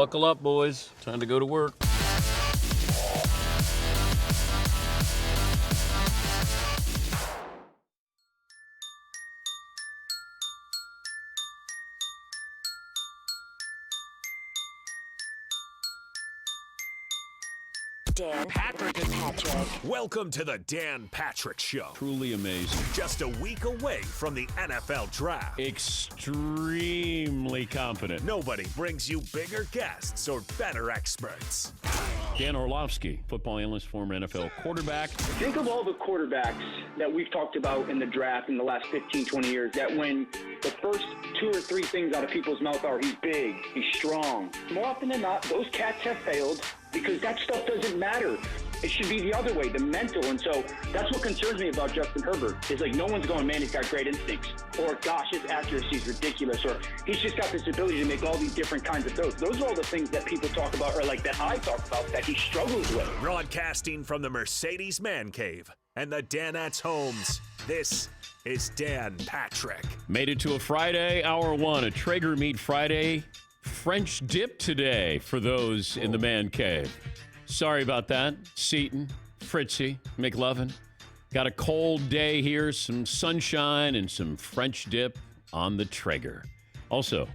Buckle up, boys. Time to go to work. Dan Patrick. Welcome to the Dan Patrick Show. Truly amazing. Just a week away from the NFL Draft. Extremely confident. Nobody brings you bigger guests or better experts. Dan Orlovsky, football analyst, former NFL quarterback. Think of all the quarterbacks that we've talked about in the draft in the last 15, 20 years, that when the first 2 or 3 things out of people's mouth are he's big, he's strong. More often than not, those cats have failed because that stuff doesn't matter. It should be the other way, the mental. And so that's what concerns me about Justin Herbert is like no one's going, man, he's got great instincts. Or, gosh, his accuracy is ridiculous. Or he's just got this ability to make all these different kinds of throws. Those are all the things that people talk about or like that I talk about that he struggles with. Broadcasting from the Mercedes Man Cave and the Danettes homes, this is Dan Patrick. Made it to a Friday, hour one, a Traeger Meat Friday. French dip today for those in the man cave. Sorry about that. Seton, Fritzy, McLovin. Got a cold day here, some sunshine and some French dip on the Traeger. Also,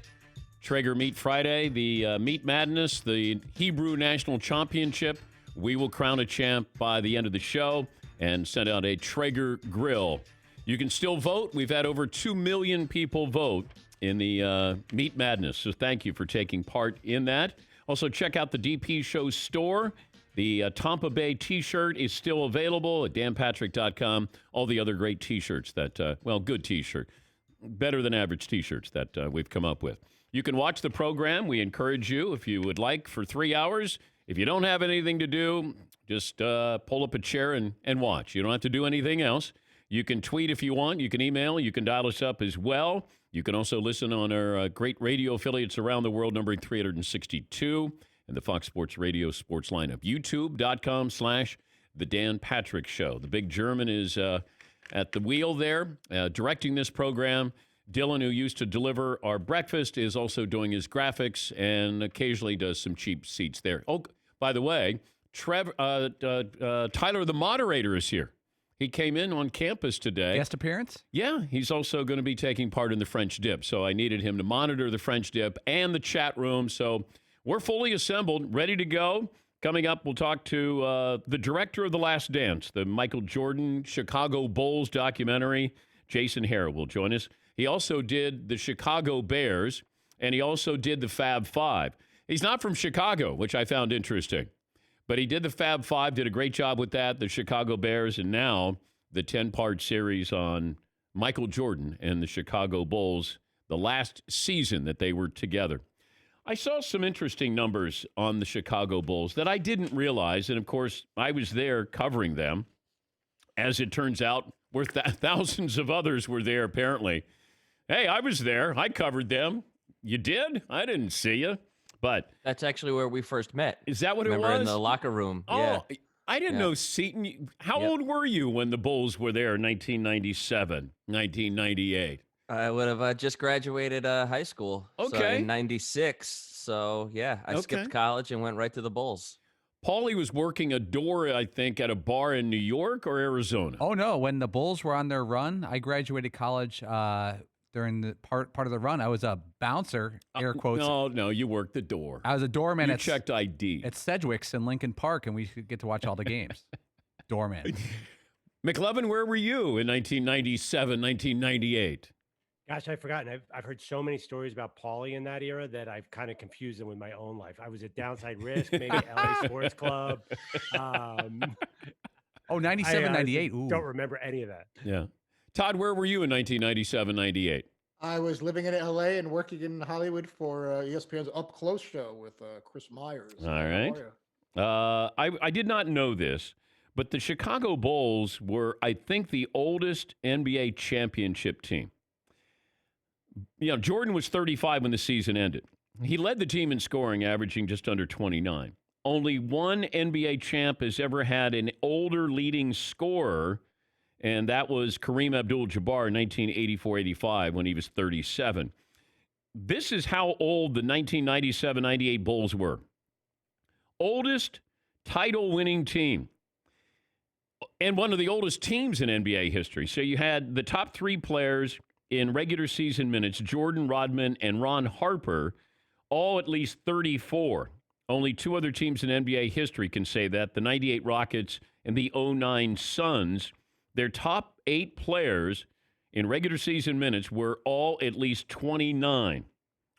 Traeger Meat Friday, the Meat Madness, the Hebrew National Championship. We will crown a champ by the end of the show and send out a Traeger Grill. You can still vote. We've had over 2 million people vote in the Meat Madness, so thank you for taking part in that. Also, check out the DP Show store. The Tampa Bay T-shirt is still available at danpatrick.com. All the other great T-shirts that, good T-shirt, better than average T-shirts that we've come up with. You can watch the program. We encourage you, if you would like, for 3 hours. If you don't have anything to do, just pull up a chair and watch. You don't have to do anything else. You can tweet if you want. You can email. You can dial us up as well. You can also listen on our great radio affiliates around the world, numbering 362, and the Fox Sports Radio sports lineup. YouTube.com/The Dan Patrick Show. The big German is at the wheel there, directing this program. Dylan, who used to deliver our breakfast, is also doing his graphics and occasionally does some cheap seats there. Oh, by the way, Tyler, the moderator, is here. He came in on campus today. Guest appearance? Yeah, he's also going to be taking part in the French dip. So I needed him to monitor the French dip and the chat room. So we're fully assembled, ready to go. Coming up, we'll talk to the director of The Last Dance, the Michael Jordan Chicago Bulls documentary. Jason Hehir will join us. He also did the Chicago Bears, and he also did the Fab Five. He's not from Chicago, which I found interesting. But he did the Fab Five, did a great job with that, the Chicago Bears, and now the 10-part series on Michael Jordan and the Chicago Bulls, the last season that they were together. I saw some interesting numbers on the Chicago Bulls that I didn't realize, and of course, I was there covering them. As it turns out, thousands of others were there, apparently. Hey, I was there. I covered them. You did? I didn't see you. But that's actually where we first met. Is that what it was? Remember, in the locker room. Oh, yeah. I didn't know Seton. How old were you when the Bulls were there in 1997, 1998? I would have just graduated high school. Okay. So in 96. So, yeah, I skipped college and went right to the Bulls. Paulie was working a door, I think, at a bar in New York or Arizona. Oh, no. When the Bulls were on their run, I graduated college during the part of the run. I was a bouncer, air quotes. No, you worked the door. I was a doorman. You checked ID. At Sedgwick's in Lincoln Park, and we could get to watch all the games. Doorman. McLovin, where were you in 1997, 1998? Gosh, I've forgotten. I've heard so many stories about Paulie in that era that I've kind of confused them with my own life. I was at Downside Risk, maybe LA Sports Club. 97, 98. Ooh. Don't remember any of that. Yeah. Todd, where were you in 1997, 98? I was living in LA and working in Hollywood for ESPN's Up Close show with Chris Myers. All right. I did not know this, but the Chicago Bulls were, I think, the oldest NBA championship team. You know, Jordan was 35 when the season ended. He led the team in scoring, averaging just under 29. Only one NBA champ has ever had an older leading scorer, and that was Kareem Abdul-Jabbar in 1984-85 when he was 37. this is how old the 1997-98 Bulls were. Oldest title-winning team. And one of the oldest teams in NBA history. So you had the top three players in regular season minutes, Jordan, Rodman, and Ron Harper, all at least 34. Only two other teams in NBA history can say that, the 98 Rockets and the 09 Suns. Their top 8 players in regular season minutes were all at least 29.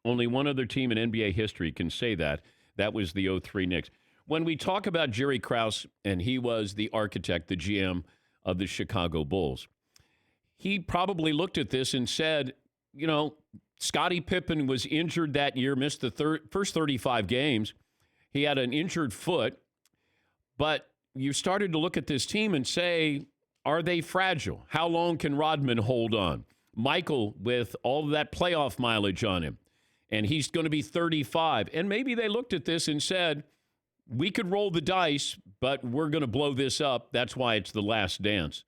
Only one other team in NBA history can say that. That was the 03 Knicks. When we talk about Jerry Krause, and he was the architect, the GM of the Chicago Bulls, he probably looked at this and said, you know, Scottie Pippen was injured that year, missed the first 35 games. He had an injured foot. But you started to look at this team and say, are they fragile? How long can Rodman hold on? Michael with all of that playoff mileage on him, and he's going to be 35. And maybe they looked at this and said, we could roll the dice, but we're going to blow this up. That's why it's the last dance.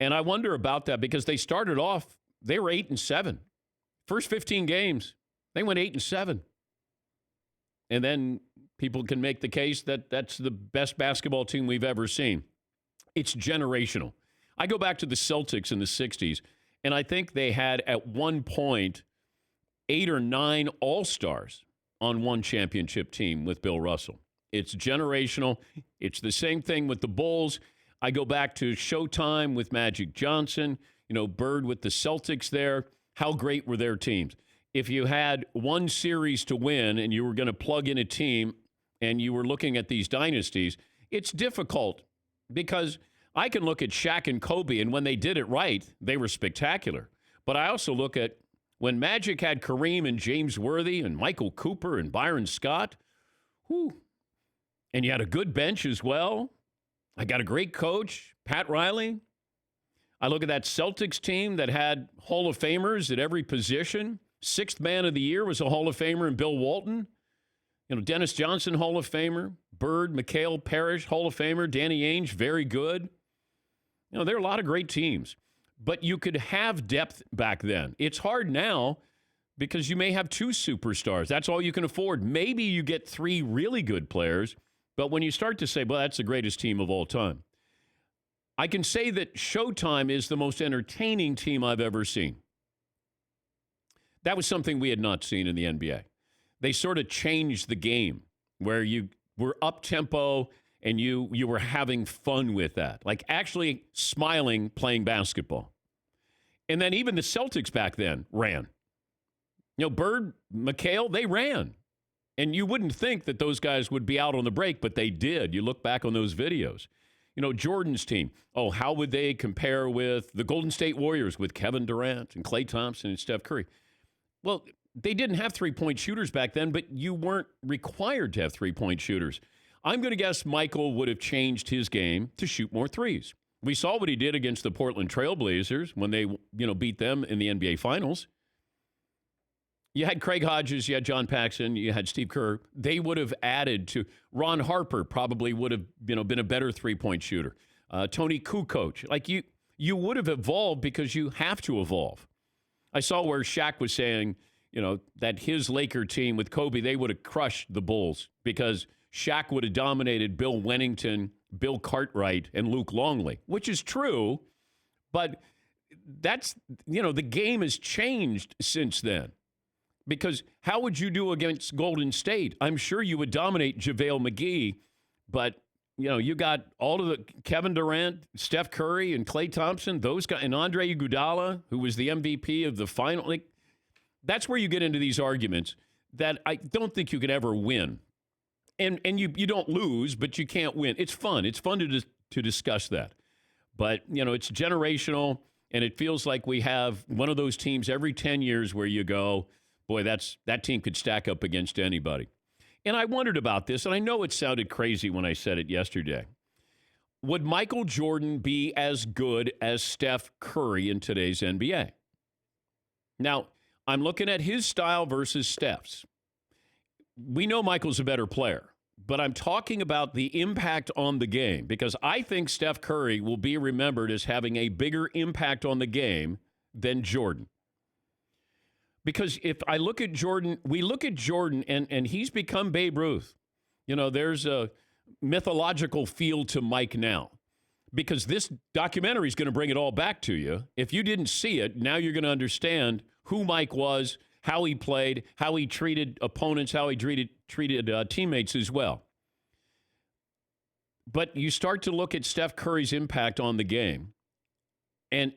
And I wonder about that because they started off, they were 8-7. First 15 games, they went 8-7. And then people can make the case that that's the best basketball team we've ever seen. It's generational. I go back to the Celtics in the 60s, and I think they had at one point 8 or 9 All-Stars on one championship team with Bill Russell. It's generational. It's the same thing with the Bulls. I go back to Showtime with Magic Johnson, you know, Bird with the Celtics there. How great were their teams? If you had one series to win and you were going to plug in a team and you were looking at these dynasties, it's difficult because I can look at Shaq and Kobe, and when they did it right, they were spectacular. But I also look at when Magic had Kareem and James Worthy and Michael Cooper and Byron Scott, whew, and you had a good bench as well. I got a great coach, Pat Riley. I look at that Celtics team that had Hall of Famers at every position. Sixth man of the year was a Hall of Famer in Bill Walton. You know, Dennis Johnson, Hall of Famer. Bird, McHale, Parrish, Hall of Famer. Danny Ainge, very good. You know, there are a lot of great teams. But you could have depth back then. It's hard now because you may have 2 superstars. That's all you can afford. Maybe you get 3 really good players. But when you start to say, well, that's the greatest team of all time, I can say that Showtime is the most entertaining team I've ever seen. That was something we had not seen in the NBA. They sort of changed the game where you were up-tempo and you were having fun with that, like actually smiling playing basketball. And then even the Celtics back then ran. You know, Bird, McHale, they ran. And you wouldn't think that those guys would be out on the break, but they did. You look back on those videos. You know, Jordan's team, oh, how would they compare with the Golden State Warriors with Kevin Durant and Klay Thompson and Steph Curry? Well, they didn't have three-point shooters back then, but you weren't required to have three-point shooters. I'm going to guess Michael would have changed his game to shoot more threes. We saw what he did against the Portland Trailblazers when they, beat them in the NBA Finals. You had Craig Hodges, you had John Paxson, you had Steve Kerr. They would have added to Ron Harper. Probably would have been a better three-point shooter. Tony Kukoc, like you would have evolved because you have to evolve. I saw where Shaq was saying, that his Laker team with Kobe, they would have crushed the Bulls because Shaq would have dominated Bill Wennington, Bill Cartwright, and Luke Longley, which is true, but that's, the game has changed since then. Because how would you do against Golden State? I'm sure you would dominate JaVale McGee, but, you got all of the Kevin Durant, Steph Curry, and Klay Thompson, those guys, and Andre Iguodala, who was the MVP of the final. Like, that's where you get into these arguments that I don't think you could ever win. And you don't lose, but you can't win. It's fun. It's fun to discuss that. But, it's generational, and it feels like we have one of those teams every 10 years where you go, boy, that team could stack up against anybody. And I wondered about this, and I know it sounded crazy when I said it yesterday. Would Michael Jordan be as good as Steph Curry in today's NBA? Now, I'm looking at his style versus Steph's. We know Michael's a better player, but I'm talking about the impact on the game because I think Steph Curry will be remembered as having a bigger impact on the game than Jordan. Because if I look at Jordan, we look at Jordan, and he's become Babe Ruth. There's a mythological feel to Mike now. Because this documentary is going to bring it all back to you. If you didn't see it, now you're going to understand who Mike was, how he played, how he treated opponents, how he treated teammates as well. But you start to look at Steph Curry's impact on the game, and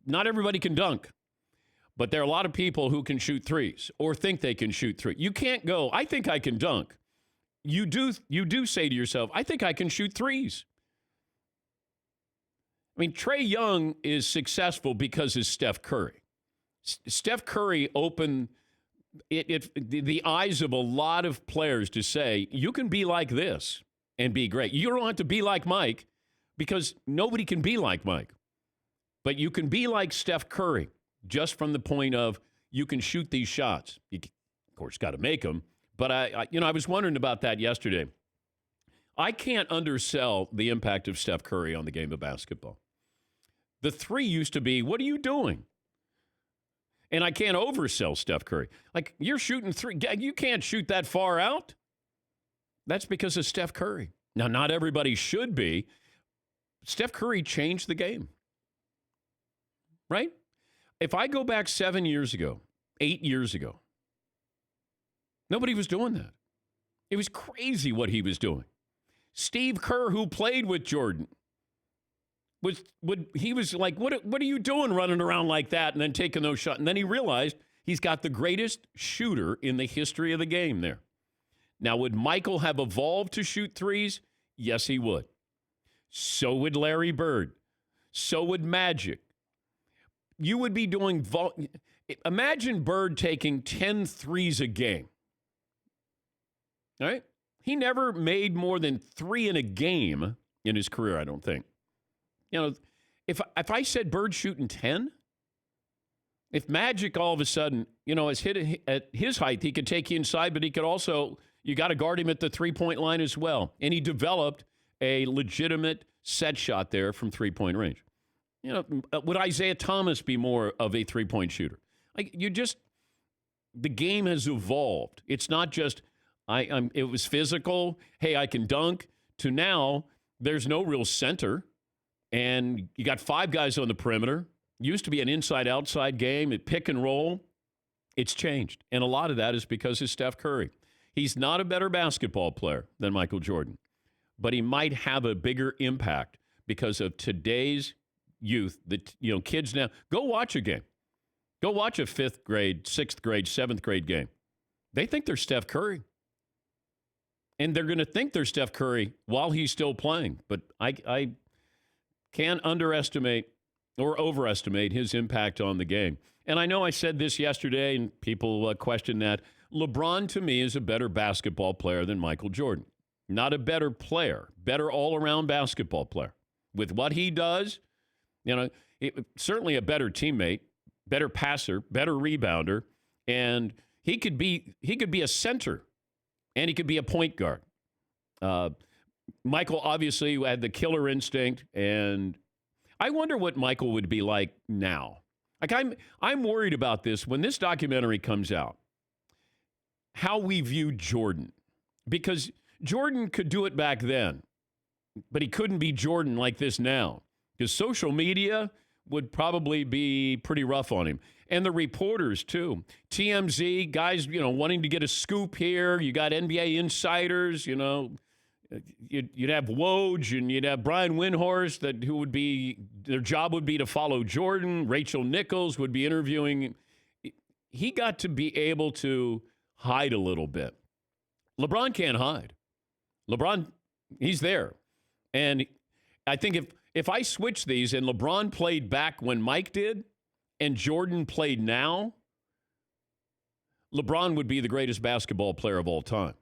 not everybody can dunk. But there are a lot of people who can shoot threes or think they can shoot three. You can't go, I think I can dunk. You do say to yourself, I think I can shoot threes. I mean, Trae Young is successful because of Steph Curry. Steph Curry opened the eyes of a lot of players to say, you can be like this and be great. You don't have to be like Mike because nobody can be like Mike. But you can be like Steph Curry just from the point of you can shoot these shots. You, of course, got to make them. But I was wondering about that yesterday. I can't undersell the impact of Steph Curry on the game of basketball. The three used to be, what are you doing? And I can't oversell Steph Curry. Like, you're shooting three. You can't shoot that far out. That's because of Steph Curry. Now, not everybody should be. Steph Curry changed the game. Right? If I go back 7 years ago, 8 years ago, nobody was doing that. It was crazy what he was doing. Steve Kerr, who played with Jordan, he was like, what are you doing running around like that and then taking those shots? And then he realized he's got the greatest shooter in the history of the game there. Now, would Michael have evolved to shoot threes? Yes, he would. So would Larry Bird. So would Magic. You would be doing imagine Bird taking 10 threes a game. All right? He never made more than 3 in a game in his career, I don't think. If I said Bird shooting 10, if Magic all of a sudden, is hit at his height, he could take you inside, but he could also, you got to guard him at the three-point line as well. And he developed a legitimate set shot there from three-point range. Would Isaiah Thomas be more of a three-point shooter? The game has evolved. It's not just, it was physical, hey, I can dunk, to now there's no real center. And you got 5 guys on the perimeter. Used to be an inside-outside game, at pick and roll. It's changed. And a lot of that is because of Steph Curry. He's not a better basketball player than Michael Jordan, but he might have a bigger impact because of today's youth. Kids now, go watch a game. Go watch a 5th grade, 6th grade, 7th grade game. They think they're Steph Curry. And they're going to think they're Steph Curry while he's still playing. But I can't underestimate or overestimate his impact on the game. And I know I said this yesterday, and people question that. LeBron, to me, is a better basketball player than Michael Jordan. Not a better player, better all-around basketball player. With what he does, certainly a better teammate, better passer, better rebounder, and he could be a center, and he could be a point guard. Michael obviously had the killer instinct, and I wonder what Michael would be like now. Like, I'm worried about this when this documentary comes out, how we view Jordan. Because Jordan could do it back then, but he couldn't be Jordan like this now. Because social media would probably be pretty rough on him. And the reporters, too. TMZ, guys, wanting to get a scoop here. You got NBA insiders, You'd have Woj and you'd have Brian Windhorst, their job would be to follow Jordan. Rachel Nichols would be interviewing. He got to be able to hide a little bit. LeBron can't hide. LeBron, he's there. And I think if I switch these and LeBron played back when Mike did and Jordan played now, LeBron would be the greatest basketball player of all time.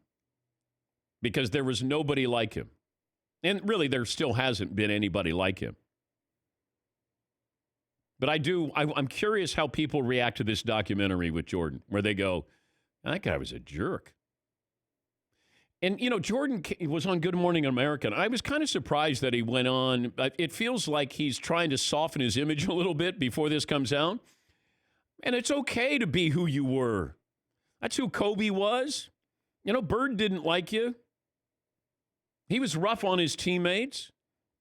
Because there was nobody like him. And really, there still hasn't been anybody like him. But I'm curious how people react to this documentary with Jordan, where they go, that guy was a jerk. And, Jordan was on Good Morning America. I was kind of surprised that he went on. It feels like he's trying to soften his image a little bit before this comes out. And it's okay to be who you were. That's who Kobe was. You know, Bird didn't like you. He was rough on his teammates.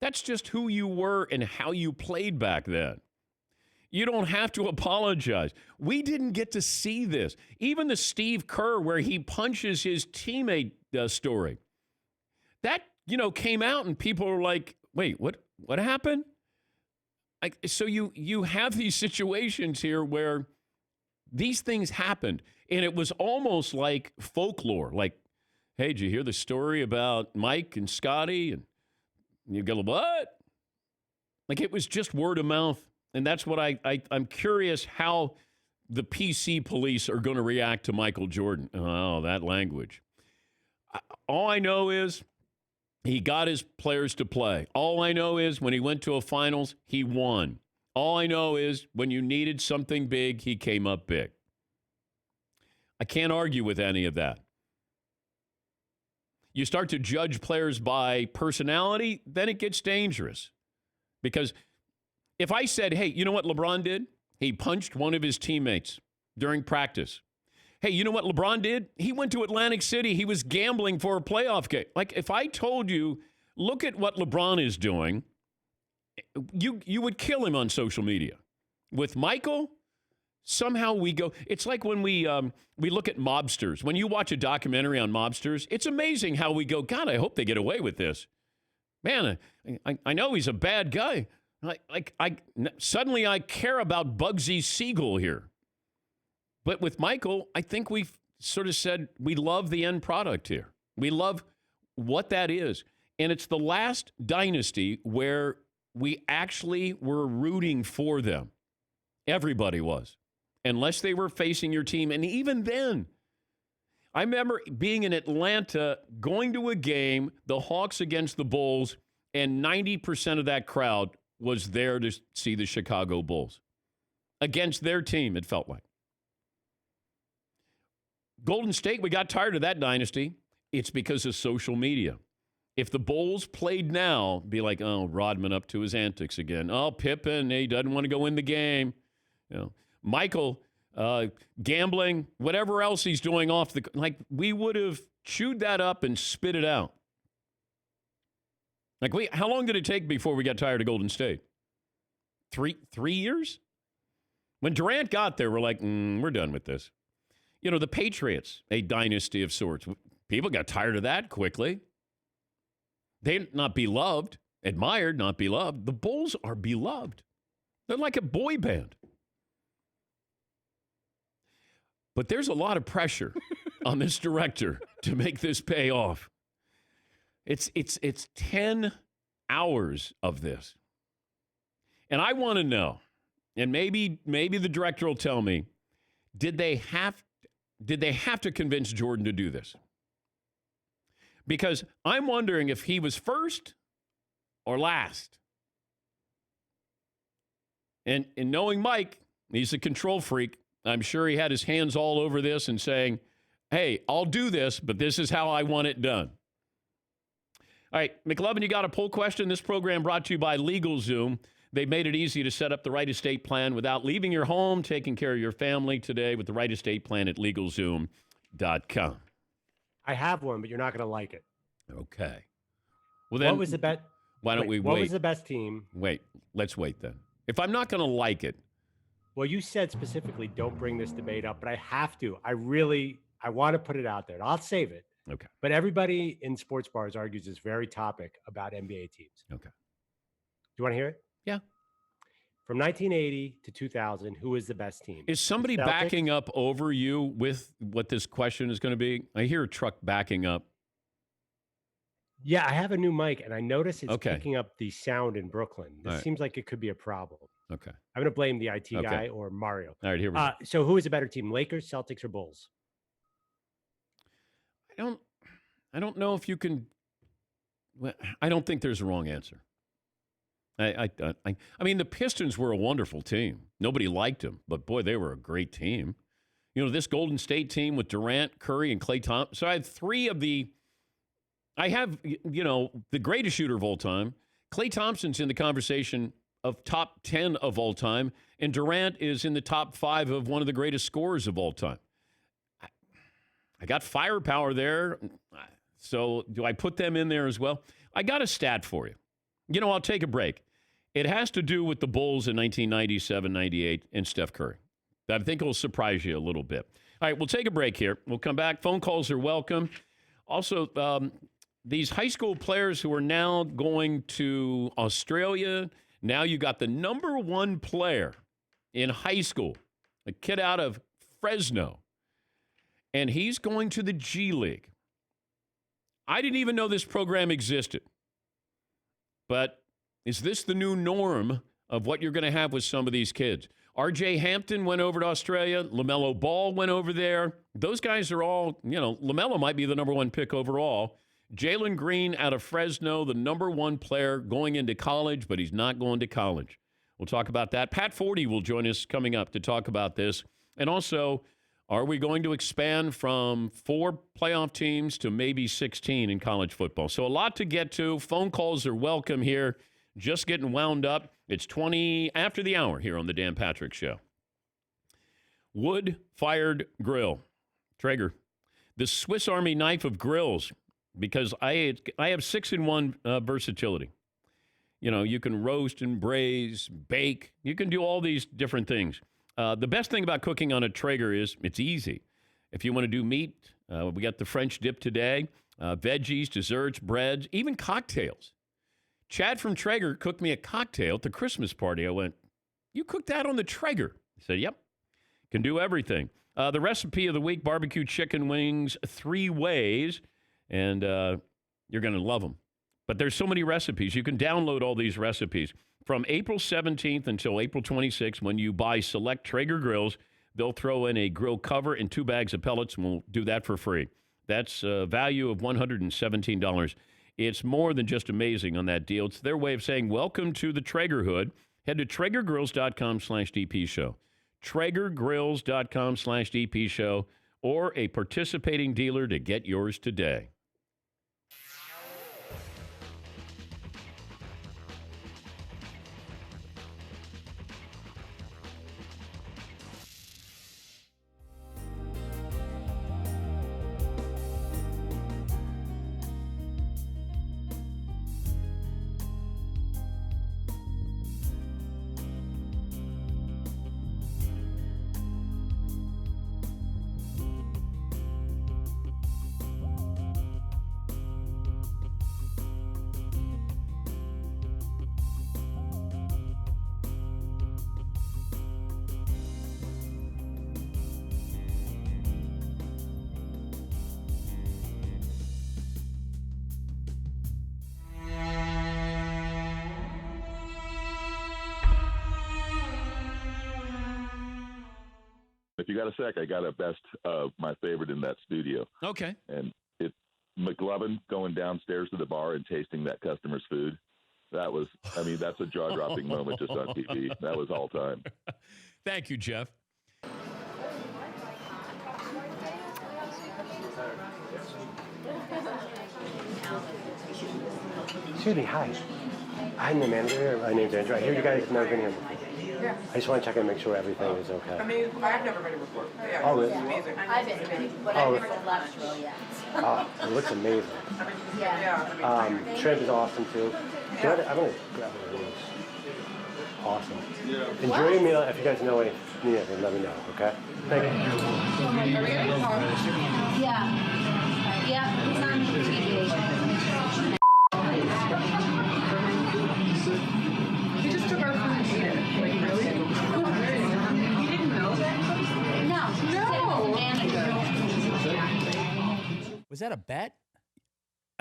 That's just who you were and how you played back then. You don't have to apologize. We didn't get to see this. Even the Steve Kerr where he punches his teammate story. That, came out and people were like, wait, what happened? So you have these situations here where these things happened. And it was almost like folklore. Like, hey, did you hear the story about Mike and Scotty? And you go, what? Like it was just word of mouth. And that's what I'm curious how the PC police are going to react to Michael Jordan. Oh, that language. All I know is he got his players to play. All I know is when he went to a finals, he won. All I know is when you needed something big, he came up big. I can't argue with any of that. You start to judge players by personality, then it gets dangerous. Because if I said, hey, you know what LeBron did? He punched one of his teammates during practice. Hey, you know what LeBron did? He went to Atlantic City. He was gambling for a playoff game. Like, if I told you, look at what LeBron is doing, you would kill him on social media. With Michael, somehow we go. It's like when we look at mobsters. When you watch a documentary on mobsters, it's amazing how we go, God, I hope they get away with this. Man, I know he's a bad guy. Suddenly I care about Bugsy Siegel here. But with Michael, I think we've sort of said we love the end product here. We love what that is. And it's the last dynasty where we actually were rooting for them. Everybody was. Unless they were facing your team. And even then, I remember being in Atlanta, going to a game, the Hawks against the Bulls, and 90% of that crowd was there to see the Chicago Bulls. Against their team, it felt like. Golden State, we got tired of that dynasty. It's because of social media. If the Bulls played now, be like, oh, Rodman up to his antics again. Oh, Pippen, he doesn't want to go in the game. Michael, gambling, whatever else he's doing off the... Like, we would have chewed that up and spit it out. Like, how long did it take before we got tired of Golden State? 3 years? When Durant got there, we're like, we're done with this. The Patriots, a dynasty of sorts. People got tired of that quickly. They're not beloved, admired, not beloved. The Bulls are beloved. They're like a boy band. But there's a lot of pressure on this director to make this pay off. It's 10 hours of this. And I want to know, and maybe the director will tell me, did they have to convince Jordan to do this? Because I'm wondering if he was first or last. And knowing Mike, he's a control freak. I'm sure he had his hands all over this and saying, hey, I'll do this, but this is how I want it done. All right, McLovin, you got a poll question? This program brought to you by LegalZoom. They've made it easy to set up the right estate plan without leaving your home, taking care of your family today with the right estate plan at LegalZoom.com. I have one, but you're not going to like it. Okay. Well, then, what was the best? Why don't we wait? What was the best team? Wait, let's wait then. If I'm not going to like it. Well, you said specifically, don't bring this debate up, but I have to. I want to put it out there. I'll save it. Okay. But everybody in sports bars argues this very topic about NBA teams. Okay. Do you want to hear it? Yeah. From 1980 to 2000, who is the best team? Is somebody backing up over you with what this question is going to be? I hear a truck backing up. Yeah, I have a new mic, and I notice it's picking up the sound in Brooklyn. This seems like it could be a problem. Okay. I'm going to blame the IT guy or Mario. All right, here we go. So who is a better team, Lakers, Celtics, or Bulls? I don't know if you can. I don't think there's a wrong answer. I mean, the Pistons were a wonderful team. Nobody liked them, but boy, they were a great team. This Golden State team with Durant, Curry, and Klay Thompson. So I had three of the. I have the greatest shooter of all time. Klay Thompson's in the conversation of top 10 of all time, And Durant is in the top 5 of one of the greatest scorers of all time. I got firepower there. So do I put them in there as well? I got a stat for you. I'll take a break. It has to do with the Bulls in 1997, 98, and Steph Curry. That I think will surprise you a little bit. All right, we'll take a break here. We'll come back. Phone calls are welcome. Also, these high school players who are now going to Australia, now you got the number 1 player in high school, a kid out of Fresno, and he's going to the G League. I didn't even know this program existed. But is this the new norm of what you're going to have with some of these kids? R.J. Hampton went over to Australia. LaMelo Ball went over there. Those guys are all, LaMelo might be the number 1 pick overall. Jalen Green out of Fresno, the number 1 player going into college, but he's not going to college. We'll talk about that. Pat Forde will join us coming up to talk about this. And also, are we going to expand from 4 playoff teams to maybe 16 in college football? So a lot to get to. Phone calls are welcome here. Just getting wound up. It's 20 after the hour here on the Dan Patrick Show. Wood-fired grill. Traeger. The Swiss Army knife of grills, because I have 6-in-1 versatility. You can roast and braise, bake. You can do all these different things. The best thing about cooking on a Traeger is it's easy. If you want to do meat, we got the French dip today, veggies, desserts, breads, even cocktails. Chad from Traeger cooked me a cocktail at the Christmas party. I went, "You cooked that on the Traeger?" He said, "Yep. Can do everything." The recipe of the week, barbecue chicken wings 3 ways, and you're going to love them. But there's so many recipes. You can download all these recipes. From April 17th until April 26th, when you buy select Traeger grills, they'll throw in a grill cover and 2 bags of pellets, and we'll do that for free. That's a value of $117. It's more than just amazing on that deal. It's their way of saying, welcome to the Traegerhood. Head to TraegerGrills.com/DP Show. TraegerGrills.com/DP Show, or a participating dealer to get yours today. If you got a sec, I got a best of my favorite in that studio. Okay. And it's McLovin going downstairs to the bar and tasting that customer's food. That was, that's a jaw-dropping moment just on TV. That was all time. Thank you, Jeff. Excuse me, hi. I'm the manager. My name's Andrew. I hear you guys have never been here before. Yeah. I just want to check and make sure everything is okay. I mean, I've never been here before. Yeah, Oh, really? it's amazing. I've been, but I've never done lobster roll yet. It looks amazing. Yeah. Shrimp is awesome too. I'm gonna grab one of these. Awesome. Enjoy your meal. If you guys know anything, let me know. Okay. Thank you. Are we getting car? Yeah. Yeah. It's on TV. He just took our food and ate it. Like, really? You didn't know that? No. Was that a bet?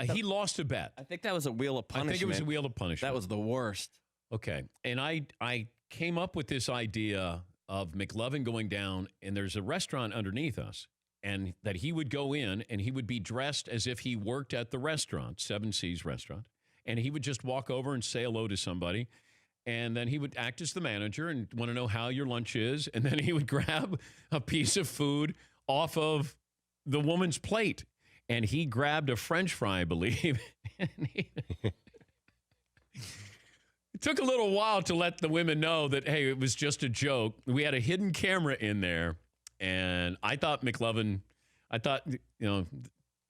He lost a bet. I think that was a wheel of punishment. I think it was a wheel of punishment. That was the worst. Okay. And I came up with this idea of McLovin going down, and there's a restaurant underneath us, and that he would go in and he would be dressed as if he worked at the restaurant, 7 Seas restaurant, and he would just walk over and say hello to somebody, and then he would act as the manager and want to know how your lunch is, and then he would grab a piece of food off of the woman's plate, and he grabbed a French fry, I believe, and It took a little while to let the women know that, hey, it was just a joke. We had a hidden camera in there, and I thought McLovin,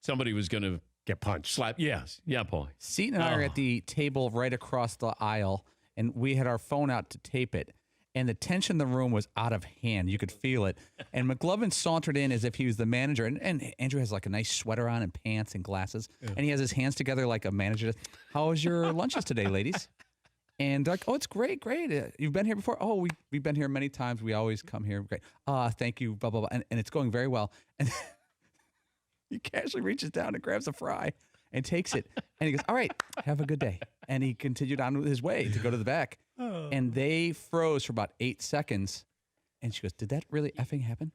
somebody was going to get punched. Slap. Yes. Yeah, Paul. Seton and I are at the table right across the aisle, and we had our phone out to tape it. And the tension in the room was out of hand. You could feel it. And McLovin sauntered in as if he was the manager. And Andrew has like a nice sweater on and pants and glasses. Yeah. And he has his hands together like a manager. How was your lunches today, ladies? And they're like, oh, it's great. You've been here before? Oh, we've been here many times. We always come here. Great. Thank you, blah, blah, blah. And it's going very well. And he casually reaches down and grabs a fry and takes it. And he goes, all right, have a good day. And he continued on his way to go to the back. Oh. And they froze for about 8 seconds. And she goes, did that really effing happen?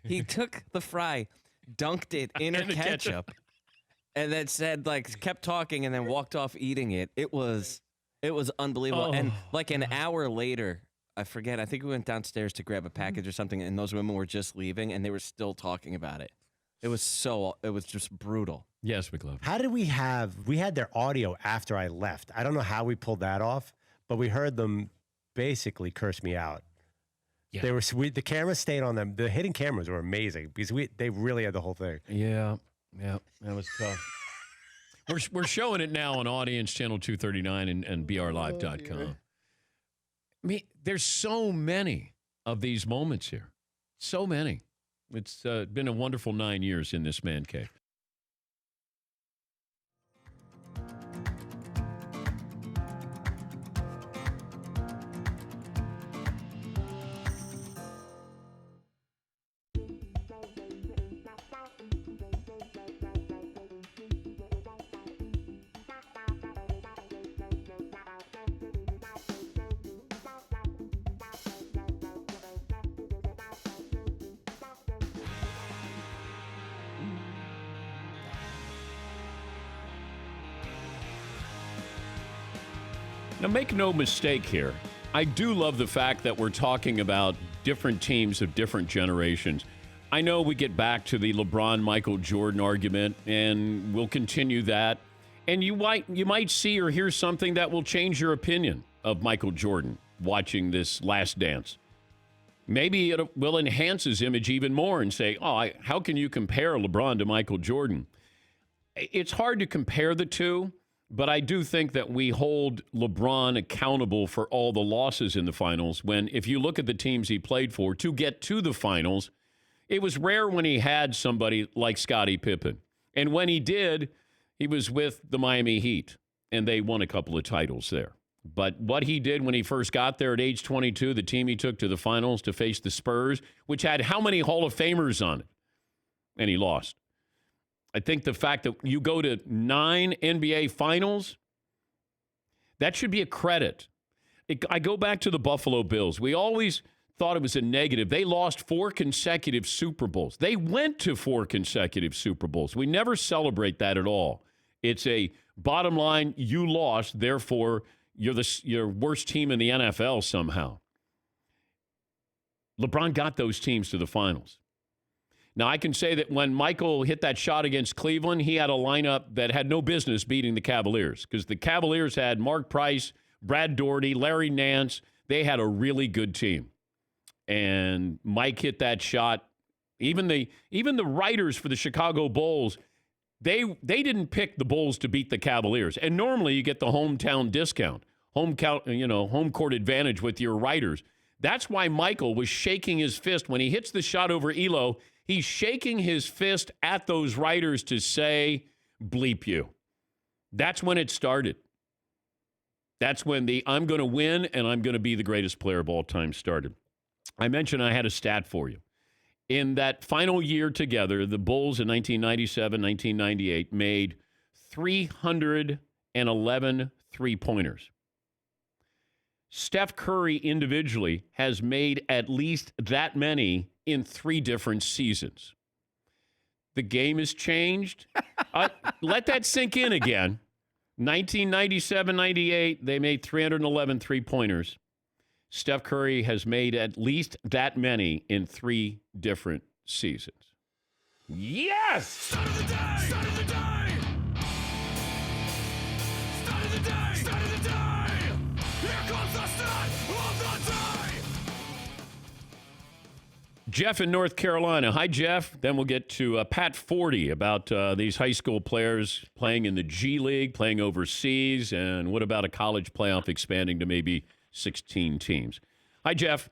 He took the fry, dunked it in her ketchup, and then said, kept talking and then walked off eating it. It was unbelievable. Oh. And like an hour later, I forget, I think we went downstairs to grab a package or something, and those women were just leaving, and they were still talking about it. It was just brutal. Yes, McLovin. How did we had their audio after I left. I don't know how we pulled that off, but we heard them basically curse me out. Yeah. The camera stayed on them. The hidden cameras were amazing because they really had the whole thing. Yeah, that was tough. We're showing it now on Audience Channel 239 and brlive.com. I mean, there's so many of these moments here. So many. It's been a wonderful 9 years in this man cave. Now, make no mistake here. I do love the fact that we're talking about different teams of different generations. I know we get back to the LeBron, Michael Jordan argument, and we'll continue that. And you might see or hear something that will change your opinion of Michael Jordan watching this Last Dance. Maybe it will enhance his image even more and say, how can you compare LeBron to Michael Jordan? It's hard to compare the two. But I do think that we hold LeBron accountable for all the losses in the finals when, if you look at the teams he played for, to get to the finals, it was rare when he had somebody like Scottie Pippen. And when he did, he was with the Miami Heat, and they won a couple of titles there. But what he did when he first got there at age 22, the team he took to the finals to face the Spurs, which had how many Hall of Famers on it? And he lost. I think the fact that you go to 9 NBA finals, that should be a credit. I go back to the Buffalo Bills. We always thought it was a negative. They lost 4 consecutive Super Bowls. They went to 4 consecutive Super Bowls. We never celebrate that at all. It's a bottom line, you lost, therefore you're worst team in the NFL somehow. LeBron got those teams to the finals. Now, I can say that when Michael hit that shot against Cleveland, he had a lineup that had no business beating the Cavaliers because the Cavaliers had Mark Price, Brad Daugherty, Larry Nance. They had a really good team. And Mike hit that shot. Even the writers for the Chicago Bulls, they didn't pick the Bulls to beat the Cavaliers. And normally you get the hometown discount, home court advantage with your writers. That's why Michael was shaking his fist when he hits the shot over Elo. He's shaking his fist at those writers to say, bleep you. That's when it started. That's when the I'm going to win and I'm going to be the greatest player of all time started. I mentioned I had a stat for you. In that final year together, the Bulls in 1997, 1998 made 311 three-pointers. Steph Curry individually has made at least that many in 3 different seasons. The game has changed. Let that sink in again. 1997-98, they made 311 three-pointers. Steph Curry has made at least that many in 3 different seasons. Yes! Start of the day! Start of the day! Start of the day! Start of the day! Jeff in North Carolina. Hi, Jeff. Then we'll get to Pat Forde about these high school players playing in the G League, playing overseas, and what about a college playoff expanding to maybe 16 teams? Hi, Jeff.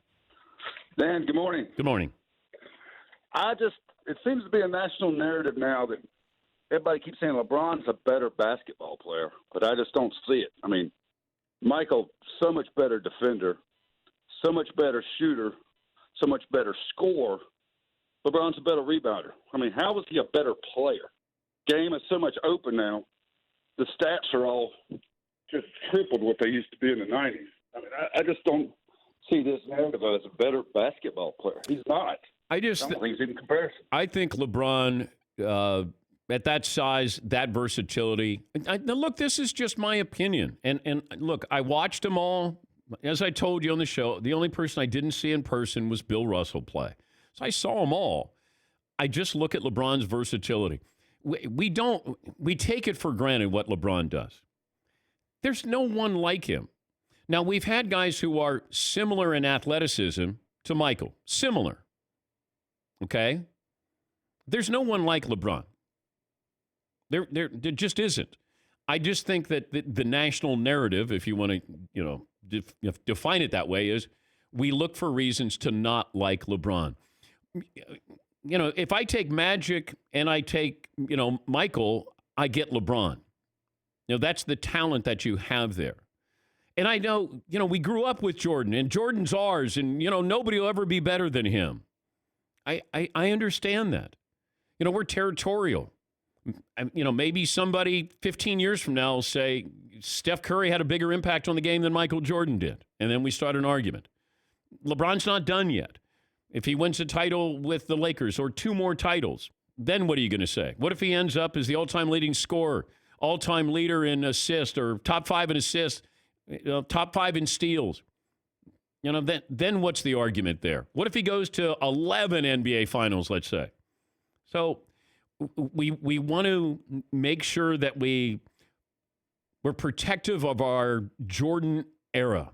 Dan, good morning. Good morning. It seems to be a national narrative now that everybody keeps saying LeBron's a better basketball player, but I just don't see it. I mean, Michael, so much better defender, so much better shooter, so much better scorer. LeBron's a better rebounder. I mean, how is he a better player? Game is so much open now. The stats are all just tripled what they used to be in the 90s. I mean, I just don't see this narrative as a better basketball player. He's not. I don't think he's in comparison. I think LeBron, at that size, that versatility. Now, look, this is just my opinion. And look, I watched them all. As I told you on the show, the only person I didn't see in person was Bill Russell play. So I saw them all. I just look at LeBron's versatility. We take it for granted what LeBron does. There's no one like him. Now, we've had guys who are similar in athleticism to Michael. Similar. Okay? There's no one like LeBron. There just isn't. I just think that the national narrative, if you want to, define it that way, is we look for reasons to not like LeBron. If I take Magic and I take, Michael, I get LeBron. That's the talent that you have there. And I know, we grew up with Jordan, and Jordan's ours, and, nobody will ever be better than him. I understand that. We're territorial. Maybe somebody 15 years from now will say Steph Curry had a bigger impact on the game than Michael Jordan did. And then we start an argument. LeBron's not done yet. If he wins a title with the Lakers or 2 more titles, then what are you going to say? What if he ends up as the all-time leading scorer, all-time leader in assists, or top 5 in assists, top 5 in steals? Then what's the argument there? What if he goes to 11 NBA finals, let's say? So we want to make sure that we're protective of our Jordan era.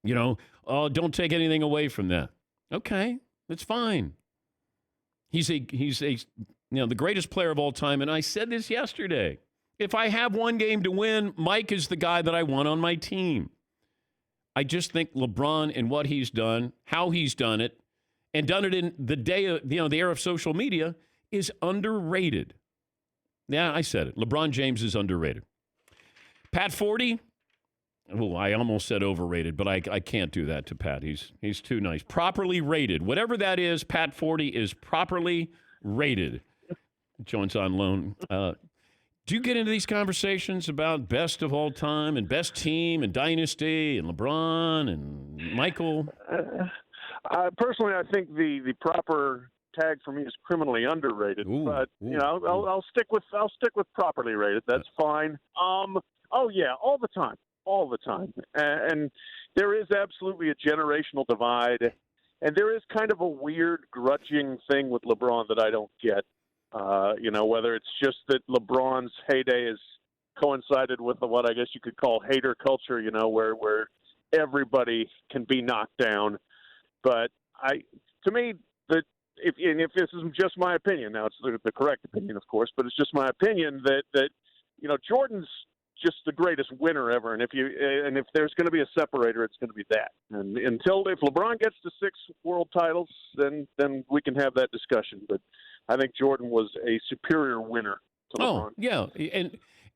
Don't take anything away from that. Okay, that's fine. He's the greatest player of all time, and I said this yesterday. If I have one game to win, Mike is the guy that I want on my team. I just think LeBron and what he's done, how he's done it, and done it in the day of, the era of social media, is underrated. Yeah, I said it. LeBron James is underrated. Pat Forde, I almost said overrated, but I can't do that to Pat. He's too nice. Properly rated. Whatever that is, Pat Forde is properly rated. Jones on loan. Do you get into these conversations about best of all time and best team and dynasty and LeBron and Michael? Personally, I think the proper tag for me is criminally underrated. I'll stick with properly rated. That's fine. Oh yeah, all the time. And there is absolutely a generational divide, and there is kind of a weird grudging thing with LeBron that I don't get. Whether it's just that LeBron's heyday has coincided with what I guess you could call hater culture, where everybody can be knocked down. But to me, if this is just my opinion, now it's the correct opinion, of course, but it's just my opinion that Jordan's just the greatest winner ever. And if there's going to be a separator, it's going to be that. And if LeBron gets to 6 world titles, then we can have that discussion. But I think Jordan was a superior winner to LeBron. Oh, yeah.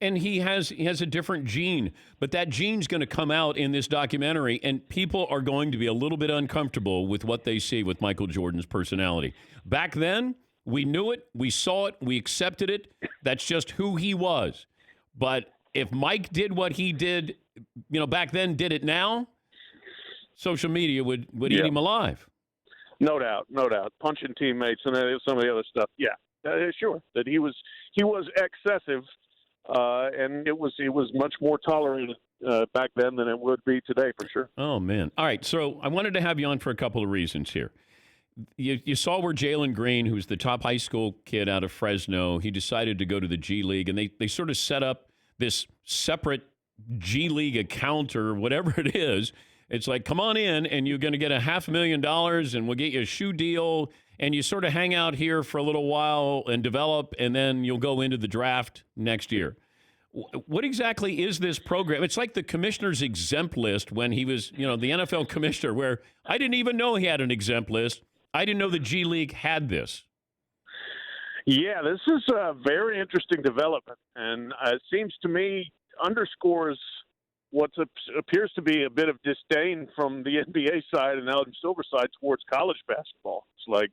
And he has a different gene, but that gene's going to come out in this documentary, and people are going to be a little bit uncomfortable with what they see with Michael Jordan's personality. Back then, we knew it, we saw it, we accepted it. That's just who he was. But if Mike did what he did, back then, did it now, social media would eat him alive. No doubt. Punching teammates and some of the other stuff. Yeah, sure. That he was excessive, and it was much more tolerated back then than it would be today, for sure. Oh man! All right, so I wanted to have you on for a couple of reasons here. You saw where Jalen Green, who's the top high school kid out of Fresno, he decided to go to the G League, and they sort of set up this separate G League account or whatever it is. It's like, come on in and you're going to get $500,000 and we'll get you a shoe deal. And you sort of hang out here for a little while and develop, and then you'll go into the draft next year. What exactly is this program? It's like the commissioner's exempt list when he was, the NFL commissioner, where I didn't even know he had an exempt list. I didn't know the G League had this. Yeah, this is a very interesting development, and it seems to me underscores what appears to be a bit of disdain from the NBA side and Adam Silver side towards college basketball. It's like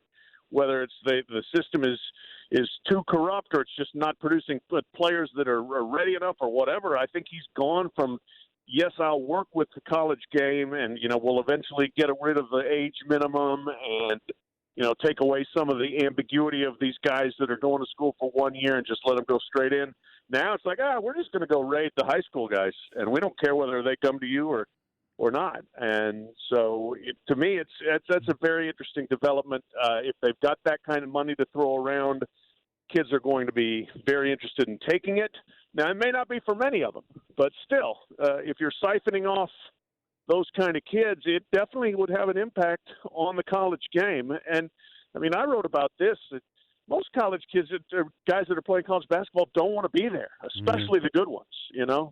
whether it's the system is too corrupt or it's just not producing players that are ready enough or whatever. I think he's gone from, yes, I'll work with the college game and, we'll eventually get rid of the age minimum and, take away some of the ambiguity of these guys that are going to school for 1 year and just let them go straight in. Now it's like, we're just going to go raid the high school guys, and we don't care whether they come to you or not. And so to me, that's a very interesting development. If they've got that kind of money to throw around, kids are going to be very interested in taking it. Now, it may not be for many of them, but still, if you're siphoning off those kind of kids, it definitely would have an impact on the college game. And, I wrote about this. Most college kids, guys that are playing college basketball, don't want to be there, especially the good ones.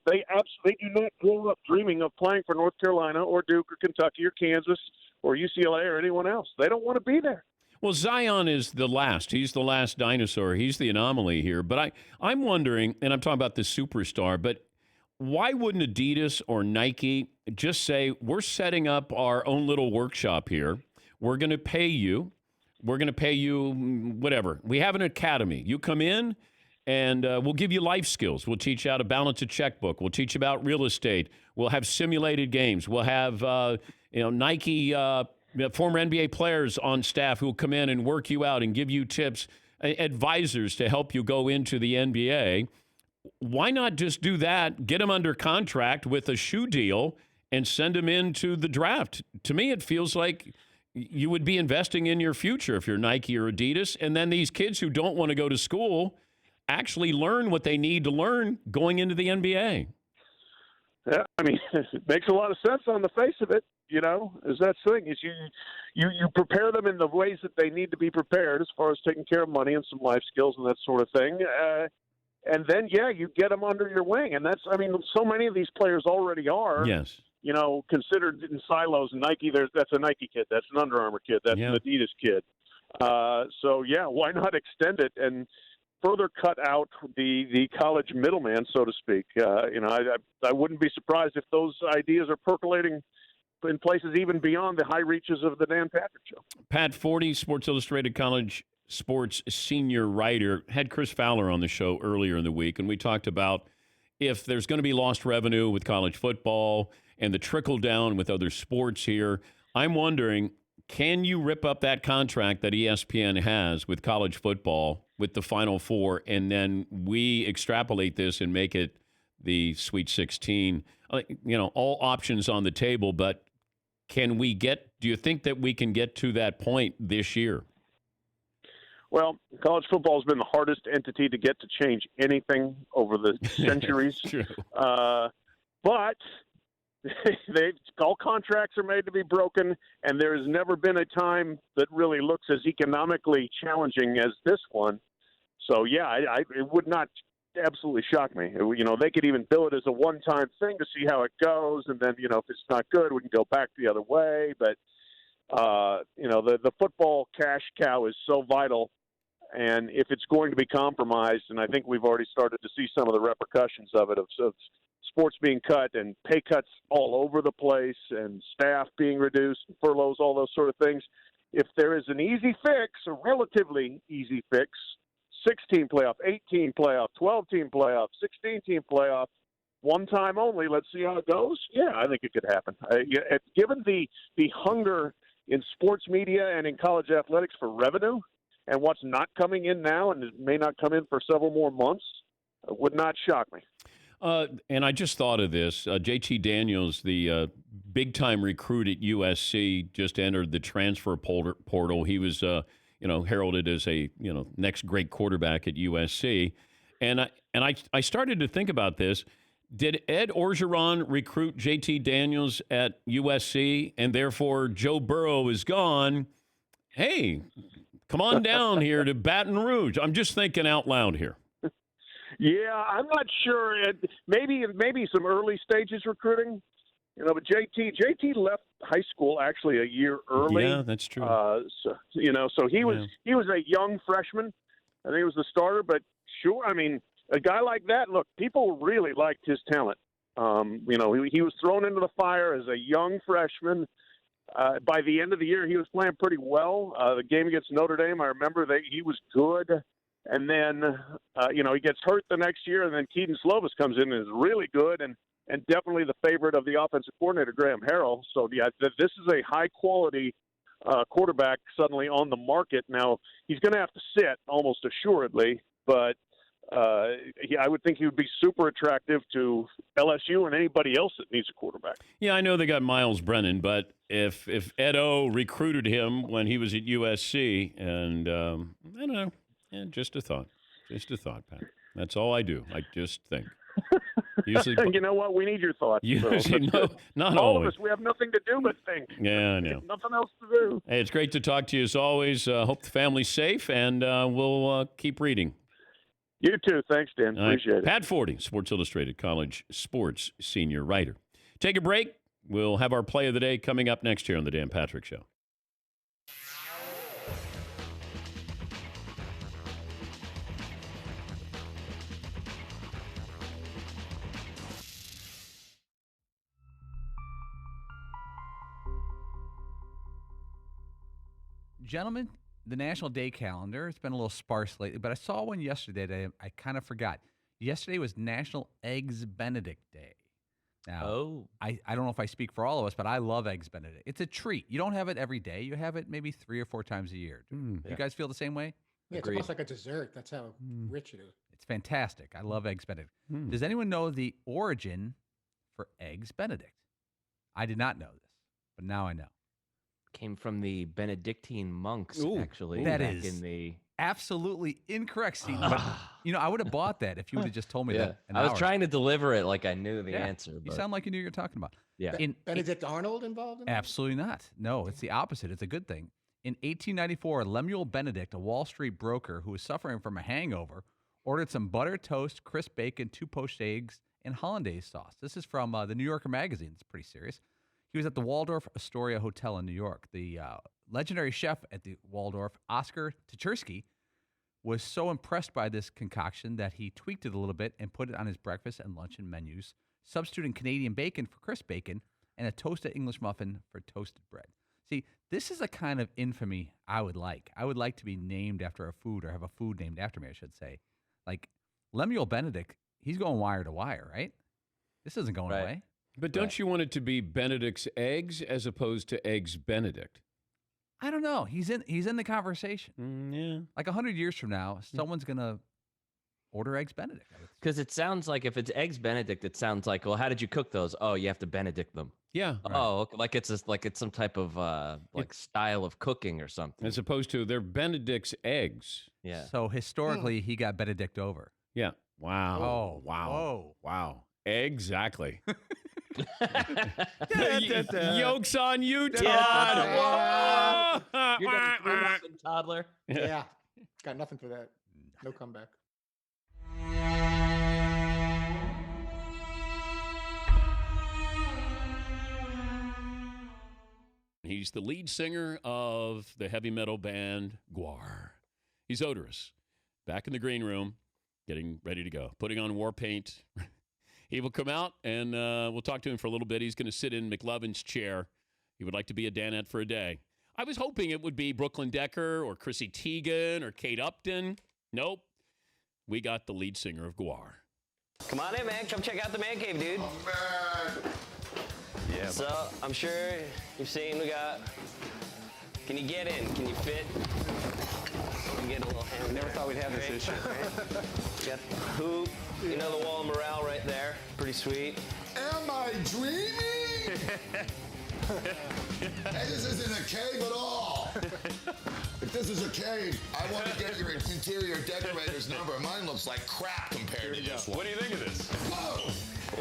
They absolutely do not grow up dreaming of playing for North Carolina or Duke or Kentucky or Kansas or UCLA or anyone else. They don't want to be there. Well, Zion is the last. He's the last dinosaur. He's the anomaly here. But I'm wondering, and I'm talking about the superstar, but why wouldn't Adidas or Nike just say, we're setting up our own little workshop here. We're going to pay you. We're going to pay you whatever. We have an academy. You come in, and we'll give you life skills. We'll teach you how to balance a checkbook. We'll teach you about real estate. We'll have simulated games. We'll have Nike former NBA players on staff who will come in and work you out and give you tips, advisors to help you go into the NBA. Why not just do that, get them under contract with a shoe deal, and send them into the draft? To me, it feels like you would be investing in your future if you're Nike or Adidas, and then these kids who don't want to go to school actually learn what they need to learn going into the NBA. Yeah, it makes a lot of sense on the face of it. Is that thing is you prepare them in the ways that they need to be prepared as far as taking care of money and some life skills and that sort of thing. And then, you get them under your wing. And that's, so many of these players already are. Yes. Considered in silos. Nike, that's a Nike kid. That's an Under Armour kid. That's an Adidas kid. Why not extend it and further cut out the college middleman, so to speak? I wouldn't be surprised if those ideas are percolating in places even beyond the high reaches of the Dan Patrick Show. Pat Forde, Sports Illustrated College Sports senior writer, had Chris Fowler on the show earlier in the week, and we talked about if there's going to be lost revenue with college football and the trickle down with other sports here. I'm wondering, can you rip up that contract that ESPN has with college football with the Final Four, and then we extrapolate this and make it the Sweet 16? All options on the table, but do you think that we can get to that point this year? Well, college football has been the hardest entity to get to change anything over the centuries. True. But all contracts are made to be broken, and there has never been a time that really looks as economically challenging as this one. So, it would not absolutely shock me. They could even bill it as a one-time thing to see how it goes, and then, if it's not good, we can go back the other way. But, the football cash cow is so vital, and if it's going to be compromised, and I think we've already started to see some of the repercussions of it, of sports being cut and pay cuts all over the place and staff being reduced, and furloughs, all those sort of things. If there is an easy fix, a relatively easy fix, 16 playoff, 18 playoff, 12-team playoff, 16-team playoff, one time only, let's see how it goes. Yeah, I think it could happen. Given the hunger in sports media and in college athletics for revenue and what's not coming in now and it may not come in for several more months, it would not shock me. And I just thought of this. JT Daniels, the big-time recruit at USC, just entered the transfer portal. He was, heralded as a, next great quarterback at USC. And I started to think about this. Did Ed Orgeron recruit JT Daniels at USC, and therefore Joe Burrow is gone? Hey, come on down here to Baton Rouge. I'm just thinking out loud here. Yeah, I'm not sure. Maybe some early stages recruiting. But JT left high school actually a year early. Yeah, that's true. So he was a young freshman. I think he was the starter, but sure, I mean, a guy like that, look, people really liked his talent. He was thrown into the fire as a young freshman. By the end of the year, he was playing pretty well. The game against Notre Dame, I remember that he was good. And then, he gets hurt the next year, and then Keaton Slovis comes in and is really good and definitely the favorite of the offensive coordinator, Graham Harrell. So, yeah, this is a high-quality quarterback suddenly on the market. Now, he's going to have to sit almost assuredly, but I would think he would be super attractive to LSU and anybody else that needs a quarterback. Yeah, I know they got Miles Brennan, but if Ed O recruited him when he was at USC, and I don't know, just a thought, Pat. That's all I do. I just think. Usually, you know what? We need your thoughts. Usually, not all always. of us, we have nothing to do but think. Yeah, I know. Nothing else to do. Hey, it's great to talk to you as always. Hope the family's safe, and we'll keep reading. You too. Thanks, Dan. Appreciate it. Pat Forde, Sports Illustrated College Sports Senior Writer. Take a break. We'll have our play of the day coming up next year on The Dan Patrick Show. Gentlemen, the National Day calendar has been a little sparse lately, but I saw one yesterday that I kind of forgot. Yesterday was National Eggs Benedict Day. Now, I don't know if I speak for all of us, but I love Eggs Benedict. It's a treat. You don't have it every day. You have it maybe 3 or 4 times a year. You guys feel the same way? Yeah, it's almost like a dessert. That's how rich it is. It's fantastic. I love Eggs Benedict. Does anyone know the origin for Eggs Benedict? I did not know this, but now I know. Came from the Benedictine monks, actually. That back is in the absolutely incorrect, Steve. But, I would have bought that if you would have just told me that. I was trying to deliver it like I knew the answer. But... You sound like you knew what you're talking about. Yeah. Benedict Arnold involved in that? Absolutely not. No, it's the opposite. It's a good thing. In 1894, Lemuel Benedict, a Wall Street broker who was suffering from a hangover, ordered some butter, toast, crisp bacon, 2 poached eggs, and hollandaise sauce. This is from the New Yorker magazine. It's pretty serious. He was at the Waldorf Astoria Hotel in New York. The legendary chef at the Waldorf, Oscar Tchersky, was so impressed by this concoction that he tweaked it a little bit and put it on his breakfast and luncheon menus, substituting Canadian bacon for crisp bacon and a toasted English muffin for toasted bread. See, this is a kind of infamy I would like. I would like to be named after a food or have a food named after me, I should say. Like Lemuel Benedict, he's going wire to wire, right? This isn't going away. But don't you want it to be Benedict's Eggs as opposed to Eggs Benedict? I don't know. He's in the conversation. Yeah. Like 100 years from now, someone's going to order Eggs Benedict. Because it sounds like if it's Eggs Benedict, it sounds like, well, how did you cook those? Oh, you have to Benedict them. Yeah. Oh, like it's some type of style of cooking or something. As opposed to they're Benedict's eggs. Yeah. So historically, he got Benedict over. Yeah. Wow. Oh, wow. whoa. Wow. Exactly. Yoke's on you, Todd. You're the toddler. Yeah. Got nothing for that. No comeback. He's the lead singer of the heavy metal band GWAR. He's odorous. Back in the green room, getting ready to go. Putting on war paint. He will come out, and we'll talk to him for a little bit. He's going to sit in McLovin's chair. He would like to be a Danette for a day. I was hoping it would be Brooklyn Decker or Chrissy Teigen or Kate Upton. Nope. We got the lead singer of GWAR. Come on in, man. Come check out the man cave, dude. Oh, man. Yeah. So, I'm sure you've seen we got... Can you get in? Can you fit? You get a little hand. Never thought we'd have this issue. You got the hoop. You know the wall of morale right there. Pretty sweet. Am I dreaming? Hey, this isn't a cave at all. If this is a cave, I want to get your interior decorator's number. Mine looks like crap compared to this one. What do you think of this? Oh,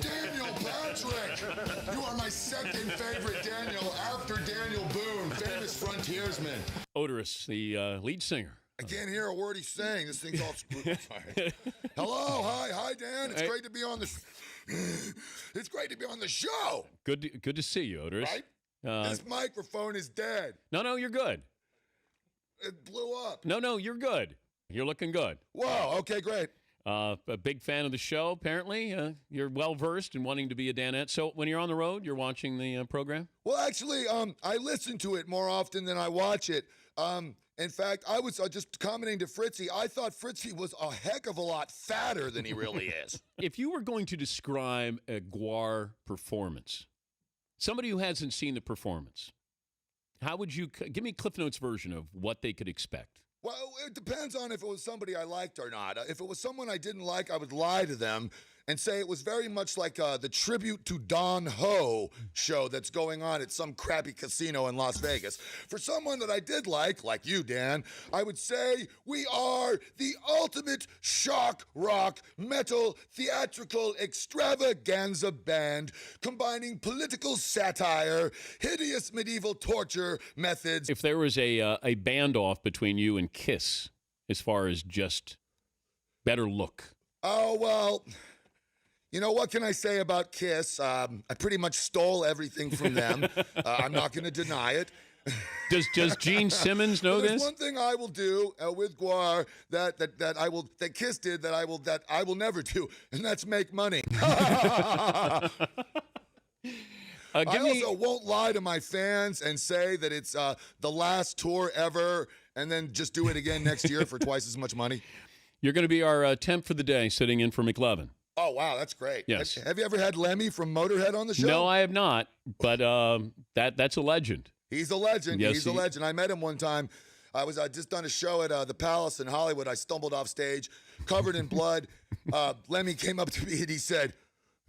Daniel Patrick! You are my second favorite Daniel after Daniel Boone, famous frontiersman. Otis, the lead singer. I can't hear a word he's saying. This thing's all screwed. Sorry. Hello, hi, Dan. It's great to be on the. It's great to be on the show. Good to see you, Otis. Right? This microphone is dead. No, you're good. It blew up. No, you're good. You're looking good. Whoa. Okay, great. A big fan of the show, apparently. You're well-versed in wanting to be a Danette. So when you're on the road, you're watching the program? Well, actually, I listen to it more often than I watch it. In fact, I was just commenting to Fritzy. I thought Fritzy was a heck of a lot fatter than he really is. If you were going to describe a GWAR performance, somebody who hasn't seen the performance, how would you give me Cliff Notes version of what they could expect? Well, it depends on if it was somebody I liked or not. If it was someone I didn't like, I would lie to them and say it was very much like the tribute to Don Ho show that's going on at some crappy casino in Las Vegas. For someone that I did like you, Dan, I would say we are the ultimate shock rock metal theatrical extravaganza band combining political satire, hideous medieval torture methods. If there was a band-off between you and Kiss as far as just better look. Oh, well... You know, what can I say about Kiss? I pretty much stole everything from them. I'm not going to deny it. Does Gene Simmons know there's this? One thing I will do with GWAR that Kiss did that I will never do, and that's make money. I also won't lie to my fans and say that it's the last tour ever, and then just do it again next year for twice as much money. You're going to be our temp for the day, sitting in for McLovin. Oh, wow, that's great. Yes. Have you ever had Lemmy from Motorhead on the show? No, I have not, but that's a legend. He's a legend. Yes, He's a legend. I met him one time. I just done a show at the Palace in Hollywood. I stumbled off stage, covered in blood. Lemmy came up to me and he said,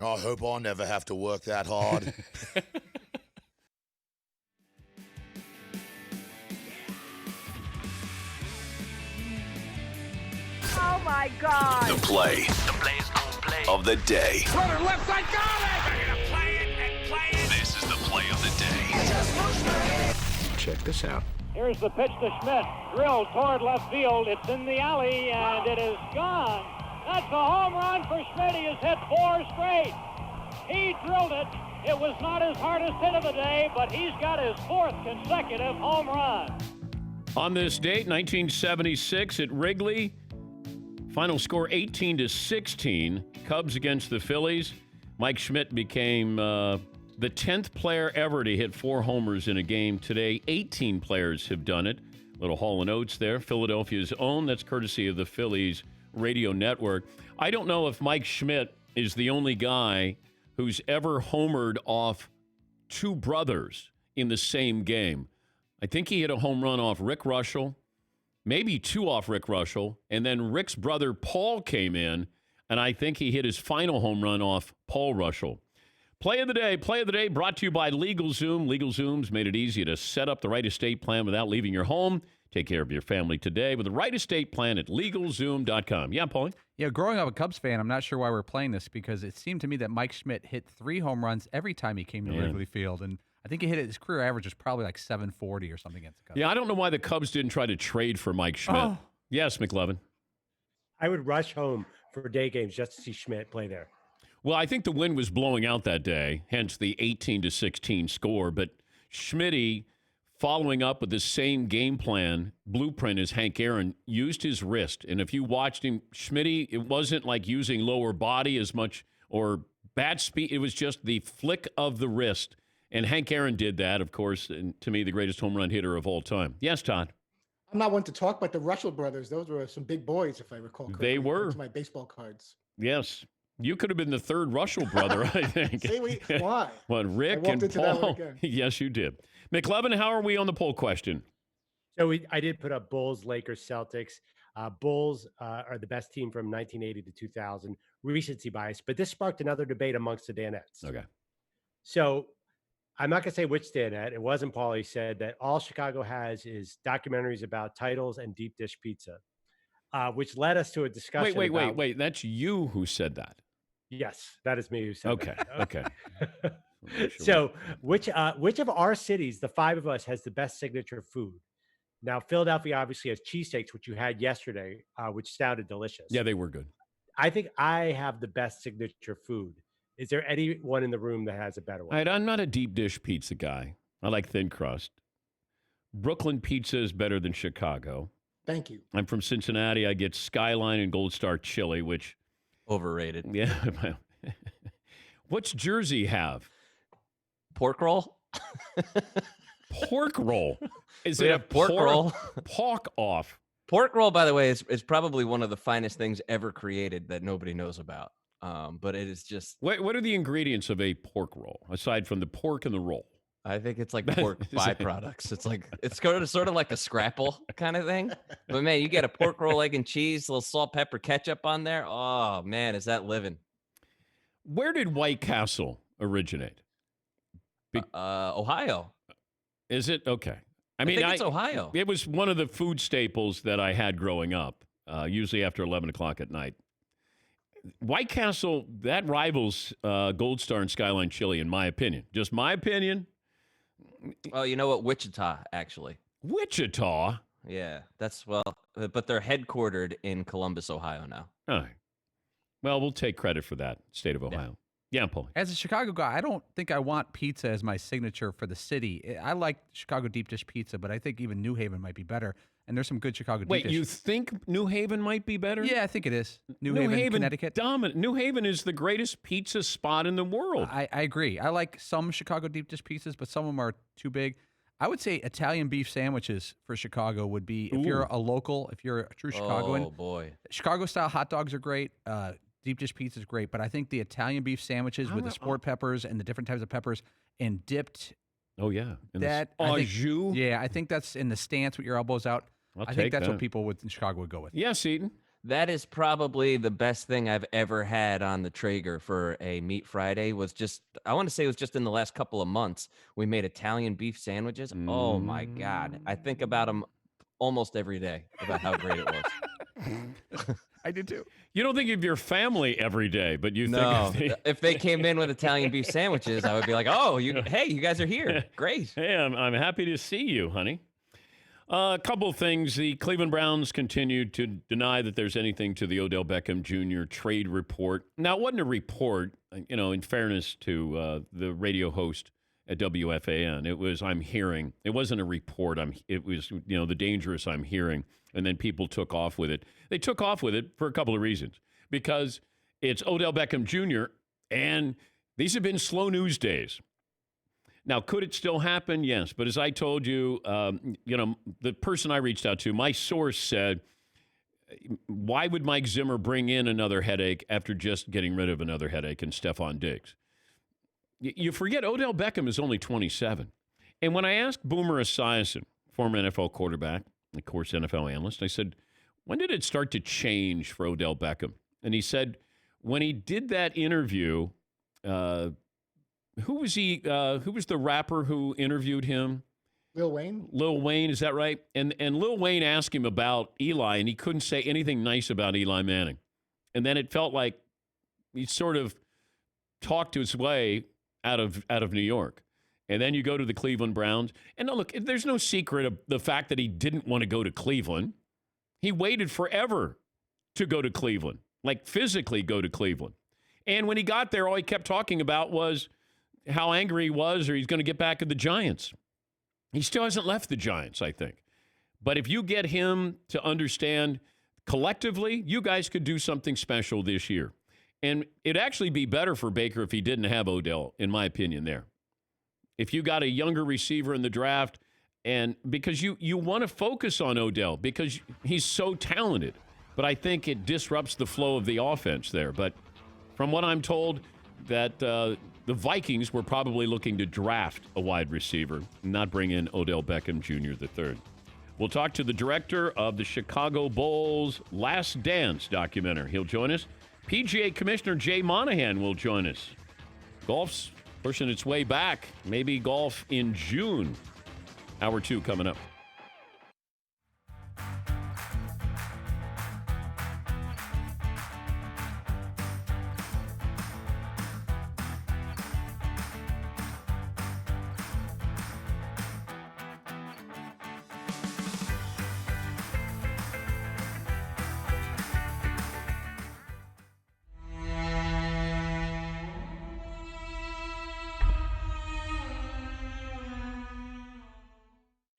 I hope I'll never have to work that hard. Oh, my God. The play of the day. Runner left side, got it! I'm going to play it and play it. This is the play of the day. Check this out. Here's the pitch to Schmidt. Drilled toward left field. It's in the alley, and it is gone. That's a home run for Schmidt. He has hit 4 straight. He drilled it. It was not his hardest hit of the day, but he's got his 4th consecutive home run. On this date, 1976 at Wrigley, final score 18-16, Cubs against the Phillies. Mike Schmidt became the 10th player ever to hit 4 homers in a game. Today, 18 players have done it. Little Hall & Oates there, Philadelphia's own. That's courtesy of the Phillies radio network. I don't know if Mike Schmidt is the only guy who's ever homered off 2 brothers in the same game. I think he hit a home run off Rick Russell, maybe 2 off Rick Russell, and then Rick's brother Paul came in, and I think he hit his final home run off Paul Russell. Play of the day brought to you by LegalZoom. LegalZoom's made it easy to set up the right estate plan without leaving your home. Take care of your family today with the right estate plan at LegalZoom.com. Yeah, Paulie? Yeah, growing up a Cubs fan, I'm not sure why we're playing this because it seemed to me that Mike Schmidt hit 3 home runs every time he came to Wrigley Field, and I think he hit it. His career average is probably like 740 or something against the Cubs. Yeah, I don't know why the Cubs didn't try to trade for Mike Schmidt. Oh. Yes, McLovin. I would rush home for day games just to see Schmidt play there. Well, I think the wind was blowing out that day, hence the 18-16 score. But Schmitty, following up with the same game plan blueprint as Hank Aaron, used his wrist. And if you watched him, Schmitty, it wasn't like using lower body as much or bat speed. It was just the flick of the wrist. And Hank Aaron did that, of course, and to me, the greatest home run hitter of all time. Yes, Todd? I'm not one to talk, but the Russell brothers, those were some big boys, if I recall correctly. They were. That's my baseball cards. Yes. You could have been the 3rd Russell brother, I think. Why? What, Rick I and into that one Paul? again. Yes, you did. McLovin, how are we on the poll question? So I did put up Bulls, Lakers, Celtics. Bulls are the best team from 1980 to 2000. Recency bias, but this sparked another debate amongst the Danettes. Okay. So I'm not going to say which Danette. It wasn't Paulie said that all Chicago has is documentaries about titles and deep dish pizza, which led us to a discussion. Wait. That's you who said that. Yes, that is me who said Okay. that. Okay. So, which of our cities, the five of us, has the best signature food? Now, Philadelphia obviously has cheesesteaks, which you had yesterday, which sounded delicious. Yeah, they were good. I think I have the best signature food. Is there anyone in the room that has a better one? All right, I'm not a deep dish pizza guy. I like thin crust. Brooklyn pizza is better than Chicago. Thank you. I'm from Cincinnati. I get Skyline and Gold Star chili, which overrated. Yeah. What's Jersey have? Pork roll. Pork roll. Is We it have a pork roll? Pork off. Pork roll, by the way, is probably one of the finest things ever created that nobody knows about. But it is just. What are the ingredients of a pork roll aside from the pork and the roll? I think it's like pork byproducts. It's sort of like a scrapple kind of thing. But man, you get a pork roll, egg and cheese, a little salt, pepper, ketchup on there. Oh man, is that living? Where did White Castle originate? Ohio. Is it? Okay. I mean, think it's Ohio. It was one of the food staples that I had growing up, usually after 11 o'clock at night. White Castle, that rivals Gold Star and Skyline chili, in my opinion. Just my opinion. Oh, you know what? Wichita, actually. Wichita? Yeah, but they're headquartered in Columbus, Ohio now. All right. Well, we'll take credit for that, state of Ohio. Yeah, Paul. As a Chicago guy, I don't think I want pizza as my signature for the city. I like Chicago deep dish pizza, but I think even New Haven might be better. And there's some good Chicago deep dish. Wait, you think New Haven might be better? Yeah, I think it is. New Haven, Connecticut. Dominant. New Haven is the greatest pizza spot in the world. I agree. I like some Chicago deep dish pizzas, but some of them are too big. I would say Italian beef sandwiches for Chicago would be, if you're a local, if you're a true Chicagoan. Oh, boy. Chicago-style hot dogs are great. Deep dish pizza is great, but I think the Italian beef sandwiches with the sport peppers and the different types of peppers and dipped. Oh, yeah. And that au jus? Yeah, I think that's in the stance with your elbows out. I think that's what people in Chicago would go with. Yes, Eaton. That is probably the best thing I've ever had on the Traeger for a Meat Friday. I want to say it was just in the last couple of months. We made Italian beef sandwiches. Oh, my God. I think about them almost every day, about how great it was. I did too. You don't think of your family every day, but you think if they came in with Italian beef sandwiches, I would be like, "Oh, hey, you guys are here. Great. Hey, I'm happy to see you, honey." A couple of things. The Cleveland Browns continued to deny that there's anything to the Odell Beckham Jr. trade report. Now, it wasn't a report, in fairness to the radio host at WFAN. It was, I'm hearing. It wasn't a report. It was, the dangerous I'm hearing. And then people took off with it. They took off with it for a couple of reasons. Because it's Odell Beckham Jr., and these have been slow news days. Now, could it still happen? Yes. But as I told you, the person I reached out to, my source said, why would Mike Zimmer bring in another headache after just getting rid of another headache in Stephon Diggs? You forget Odell Beckham is only 27. And when I asked Boomer Esiason, former NFL quarterback, of course, NFL analyst, I said, when did it start to change for Odell Beckham? And he said, when he did that interview, who was the rapper who interviewed him? Lil Wayne. Lil Wayne, is that right? And Lil Wayne asked him about Eli, and he couldn't say anything nice about Eli Manning. And then it felt like he sort of talked his way out of New York. And then you go to the Cleveland Browns. And no, look, there's no secret of the fact that he didn't want to go to Cleveland. He waited forever to go to Cleveland, like physically go to Cleveland. And when he got there, all he kept talking about was how angry he was or he's going to get back at the Giants. He still hasn't left the Giants, I think. But if you get him to understand collectively, you guys could do something special this year. And it'd actually be better for Baker if he didn't have Odell, in my opinion, there. If you got a younger receiver in the draft, and because you want to focus on Odell because he's so talented, but I think it disrupts the flow of the offense there. But from what I'm told, that the Vikings were probably looking to draft a wide receiver, not bring in Odell Beckham Jr. III. We'll talk to the director of the Chicago Bulls' Last Dance documentary. He'll join us. PGA Commissioner Jay Monahan will join us. Golf's pushing its way back. Maybe golf in June. Hour 2 coming up.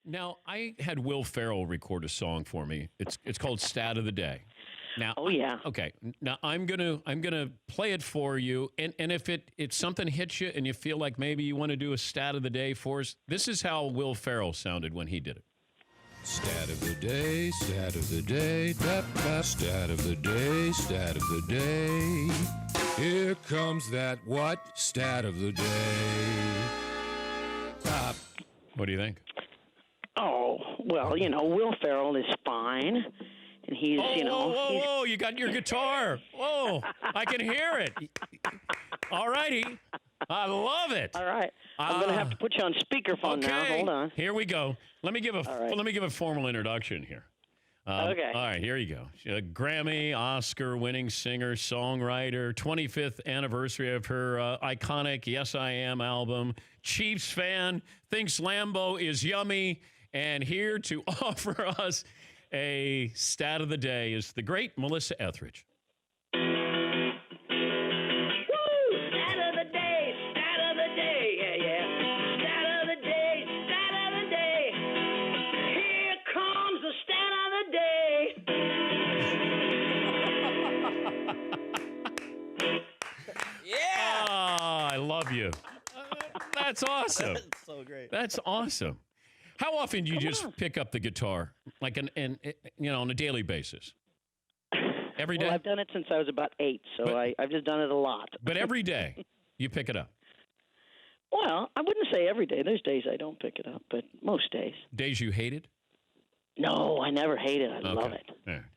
Now, I had Will Ferrell record a song for me. It's called Stat of the Day. Now, oh yeah. Okay. Now I'm gonna play it for you, and if it's something hits you and you feel like maybe you want to do a stat of the day for us, this is how Will Ferrell sounded when he did it. Stat of the day, stat of the day, stat of the day, stat of the day. Here comes that what? Stat of the day. What do you think? Oh, well, Will Ferrell is fine. And he's, Whoa, you got your guitar. Whoa, I can hear it. All righty. I love it. All right. I'm going to have to put you on speakerphone now. Hold on. Here we go. Let me give a formal introduction here. Okay. All right, here you go. She's a Grammy, Oscar-winning singer, songwriter, 25th anniversary of her iconic Yes I Am album, Chiefs fan, thinks Lambeau is yummy, and here to offer us a stat of the day is the great Melissa Etheridge. I love you. That's awesome. That's so great. That's awesome. How often do you just pick up the guitar, like on a daily basis? Every day? Well, I've done it since I was about 8, so I've just done it a lot. But every day you pick it up? Well, I wouldn't say every day. There's days I don't pick it up, but most days. Days you hate it? No, I never hate it. I love it.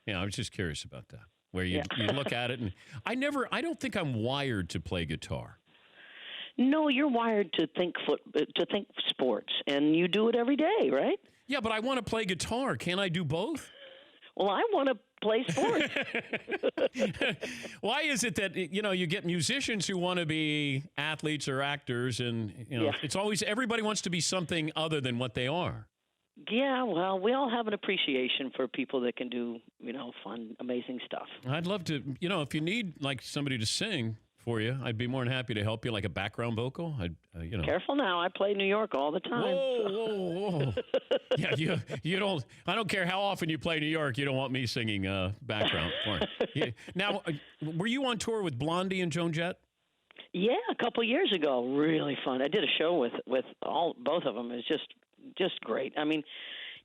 Yeah, I was just curious about that. Where you look at it, and I don't think I'm wired to play guitar. No, you're wired to think sports, and you do it every day, right? Yeah, but I want to play guitar. Can't I do both? Well, I want to play sports. Why is it that you get musicians who want to be athletes or actors, and it's always everybody wants to be something other than what they are? Yeah, well, we all have an appreciation for people that can do, fun, amazing stuff. I'd love to, if you need like somebody to sing for you, I'd be more than happy to help you, like a background vocal. Careful now, I play New York all the time. Whoa. Yeah, you don't. I don't care how often you play New York. You don't want me singing background for you. Now, were you on tour with Blondie and Joan Jett? Yeah, a couple years ago. Really fun. I did a show with both of them. It was just great. I mean,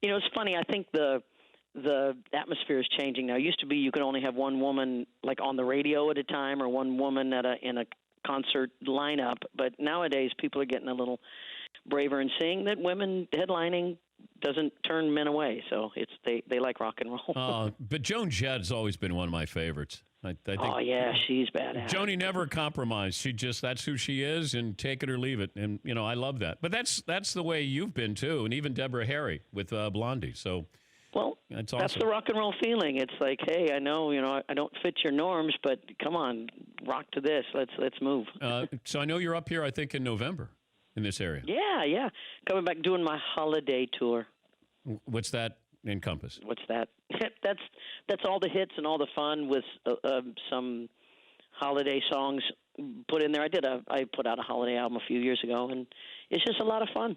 it's funny. I think the atmosphere is changing now. It used to be you could only have one woman like on the radio at a time, or one woman in a concert lineup. But nowadays, people are getting a little braver and seeing that women headlining doesn't turn men away. So they like rock and roll. But Joan Jett has always been one of my favorites. I think, oh yeah, she's badass. Joni never compromised. That's who she is, and take it or leave it. And I love that. But that's the way you've been too, and even Deborah Harry with Blondie. So. Well, that's awesome. That's the rock and roll feeling. It's like, hey, I know, I don't fit your norms, but come on, rock to this. Let's move. So I know you're up here, I think, in November in this area. Yeah. Coming back, doing my holiday tour. What's that encompass? What's that? That's all the hits and all the fun with some holiday songs put in there. I put out a holiday album a few years ago, and it's just a lot of fun.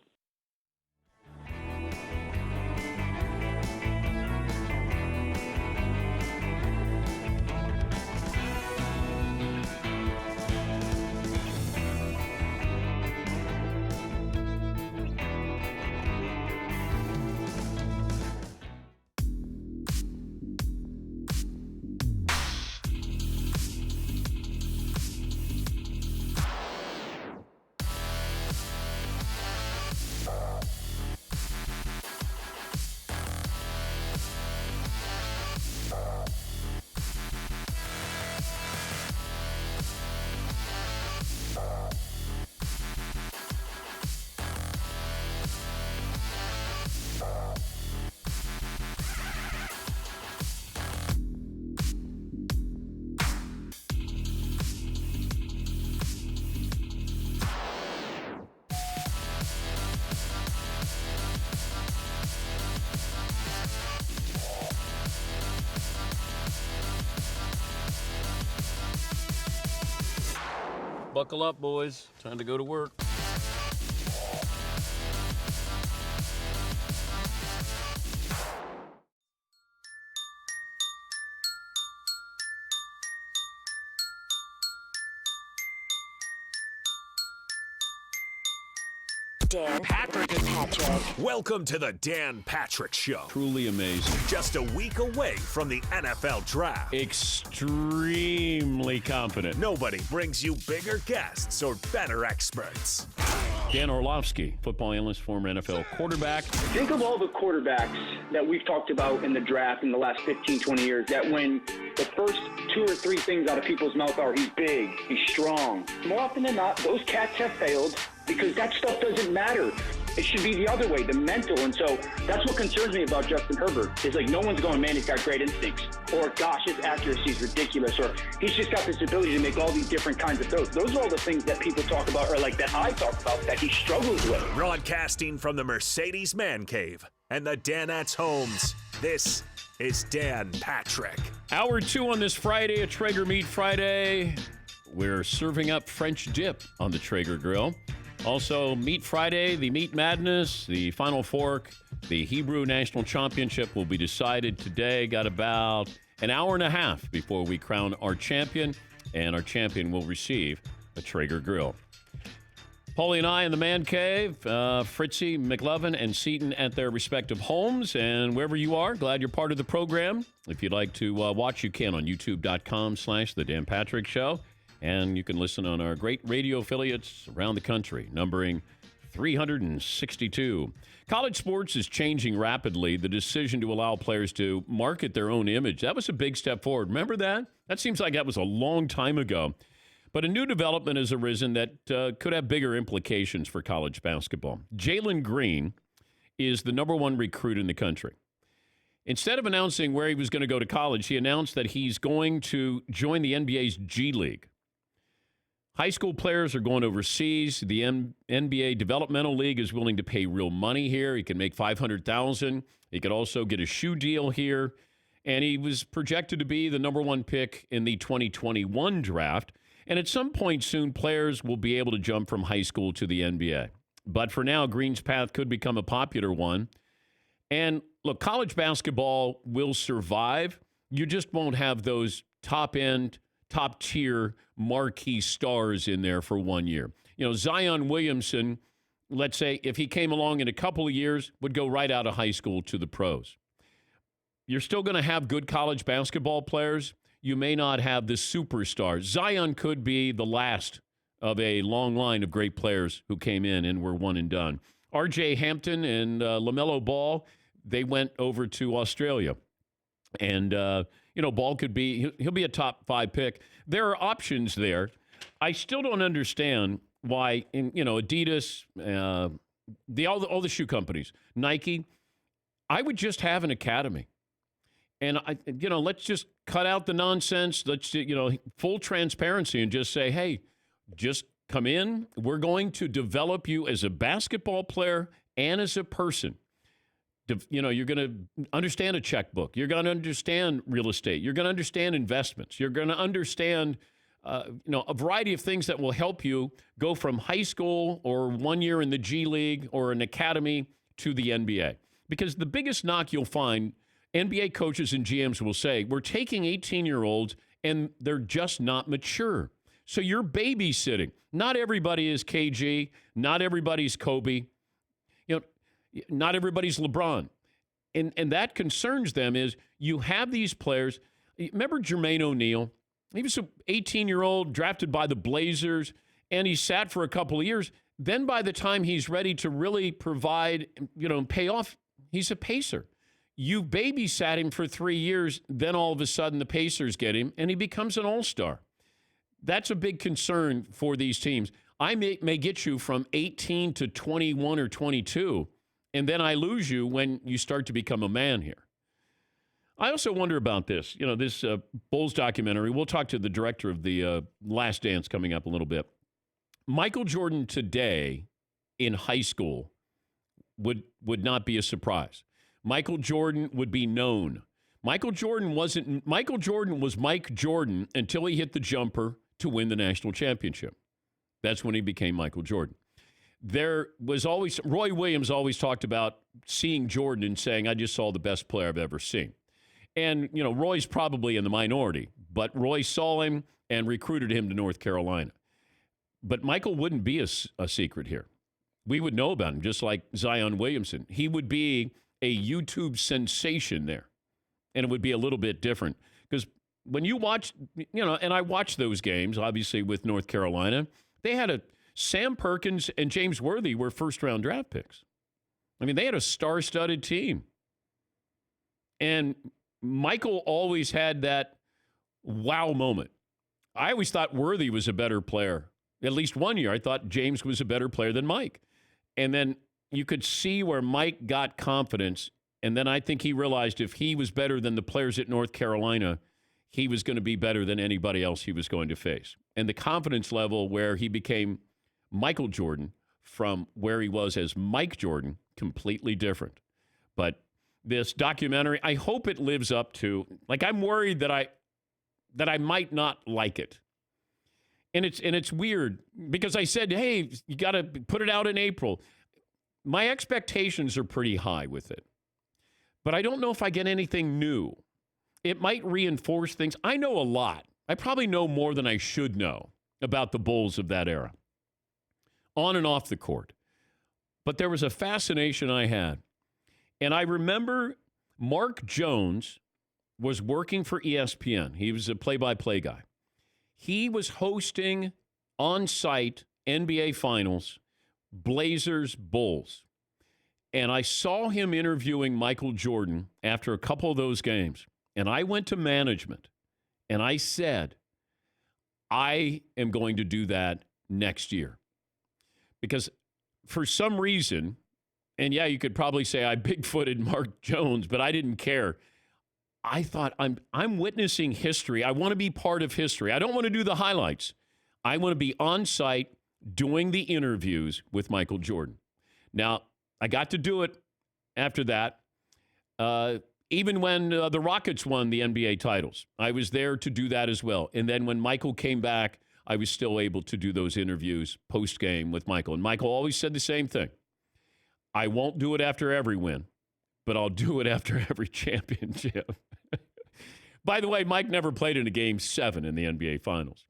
Buckle up, boys. Time to go to work. Dan Patrick. Welcome to the Dan Patrick Show. Truly amazing. Just a week away from the NFL Draft. Extremely confident. Nobody brings you bigger guests or better experts. Dan Orlovsky, football analyst, former NFL quarterback. Think of all the quarterbacks that we've talked about in the draft in the last 15, 20 years that when the first 2 or 3 things out of people's mouth are he's big, he's strong. More often than not, those cats have failed because that stuff doesn't matter. It should be the other way, the mental. And so that's what concerns me about Justin Herbert. Is like no one's going, man, he's got great instincts. Or, gosh, his accuracy is ridiculous. Or he's just got this ability to make all these different kinds of throws. Those are all the things that people talk about, or like that I talk about, that he struggles with. Broadcasting from the Mercedes Man Cave and the Danettes homes, this is Dan Patrick. Hour 2 on this Friday, a Traeger Meat Friday. We're serving up French dip on the Traeger Grill. Also, Meat Friday, the Meat Madness, the Final Fork, the Hebrew National Championship will be decided today. Got about an hour and a half before we crown our champion, and our champion will receive a Traeger Grill. Paulie and I in the man cave, Fritzy, McLovin, and Seaton at their respective homes. And wherever you are, glad you're part of the program. If you'd like to watch, you can on youtube.com/The Dan Patrick Show. And you can listen on our great radio affiliates around the country, numbering 362. College sports is changing rapidly. The decision to allow players to market their own image, that was a big step forward. Remember that? That seems like that was a long time ago. But a new development has arisen that could have bigger implications for college basketball. Jalen Green is the #1 recruit in the country. Instead of announcing where he was going to go to college, he announced that he's going to join the NBA's G League. High school players are going overseas. The NBA Developmental League is willing to pay real money here. He can make $500,000. He could also get a shoe deal here. And he was projected to be the #1 pick in the 2021 draft. And at some point soon, players will be able to jump from high school to the NBA. But for now, Green's path could become a popular one. And look, college basketball will survive. You just won't have those top-end, top-tier marquee stars in there for 1 year. You know, Zion Williamson, let's say, if he came along in a couple of years, would go right out of high school to the pros. You're still going to have good college basketball players. You may not have the superstars. Zion could be the last of a long line of great players who came in and were one and done. R.J. Hampton and LaMelo Ball, they went over to Australia. And, Ball could be, he'll be a top 5 pick. There are options there. I still don't understand why, Adidas, all the shoe companies, Nike, I would just have an academy. And, let's just cut out the nonsense. Let's, full transparency and just say, hey, just come in. We're going to develop you as a basketball player and as a person. You're going to understand a checkbook. You're going to understand real estate. You're going to understand investments. You're going to understand, a variety of things that will help you go from high school or 1 year in the G League or an academy to the NBA. Because the biggest knock you'll find, NBA coaches and GMs will say, we're taking 18-year-olds and they're just not mature. So you're babysitting. Not everybody is KG. Not everybody's Kobe. Not everybody's LeBron. And that concerns them is you have these players. Remember Jermaine O'Neal? He was an 18-year-old drafted by the Blazers, and he sat for a couple of years. Then by the time he's ready to really provide, pay off, he's a Pacer. You babysat him for 3 years, then all of a sudden the Pacers get him, and he becomes an all-star. That's a big concern for these teams. I may get you from 18 to 21 or 22, and then I lose you when you start to become a man here. I also wonder about this. This Bulls documentary, we'll talk to the director of the Last Dance coming up a little bit. Michael Jordan today in high school would not be a surprise. Michael Jordan would be known. Michael Jordan was Mike Jordan until he hit the jumper to win the national championship. That's when he became Michael Jordan. There was always, Roy Williams always talked about seeing Jordan and saying, I just saw the best player I've ever seen. And, Roy's probably in the minority, but Roy saw him and recruited him to North Carolina. But Michael wouldn't be a secret here. we would know about him, just like Zion Williamson. He would be a YouTube sensation there, and it would be a little bit different. Because when you watch, and I watched those games, obviously, with North Carolina, they had Sam Perkins and James Worthy were first-round draft picks. I mean, they had a star-studded team. And Michael always had that wow moment. I always thought Worthy was a better player. At least one year, I thought James was a better player than Mike. And then you could see where Mike got confidence. And then I think he realized if he was better than the players at North Carolina, he was going to be better than anybody else he was going to face. And the confidence level where he became Michael Jordan from where he was as Mike Jordan, completely different. But this documentary, I hope it lives up to, like, I'm worried that I might not like it. And it's weird because I said, hey, you got to put it out in April. My expectations are pretty high with it. But I don't know if I get anything new. It might reinforce things. I know a lot. I probably know more than I should know about the Bulls of that era, on and off the court. But there was a fascination I had. And I remember Mark Jones was working for ESPN. He was a play-by-play guy. He was hosting on-site NBA Finals, Blazers, Bulls. And I saw him interviewing Michael Jordan after a couple of those games. And I went to management, and I said, I am going to do that next year. Because for some reason, and yeah, you could probably say I bigfooted Mark Jones, but I didn't care. I thought I'm witnessing history. I want to be part of history. I don't want to do the highlights. I want to be on site doing the interviews with Michael Jordan. Now, I got to do it after that. Even when the Rockets won the NBA titles, I was there to do that as well. And then when Michael came back, I was still able to do those interviews post-game with Michael. And Michael always said the same thing. I won't do it after every win, but I'll do it after every championship. By the way, Mike never played in a Game 7 in the NBA Finals.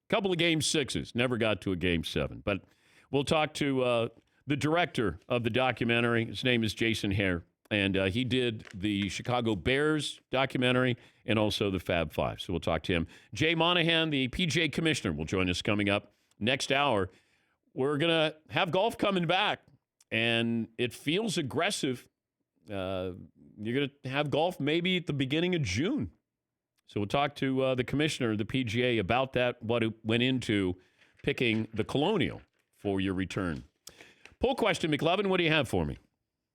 A couple of Game 6s, never got to a Game 7. But we'll talk to the director of the documentary. His name is Jason Hehir, and he did the Chicago Bears documentary and also the Fab Five. So we'll talk to him. Jay Monahan, the PGA commissioner, will join us coming up next hour. We're going to have golf coming back, and it feels aggressive. You're going to have golf maybe at the beginning of June. So we'll talk to the commissioner of the PGA about that, what it went into picking the Colonial for your return. Poll question, McLovin, what do you have for me?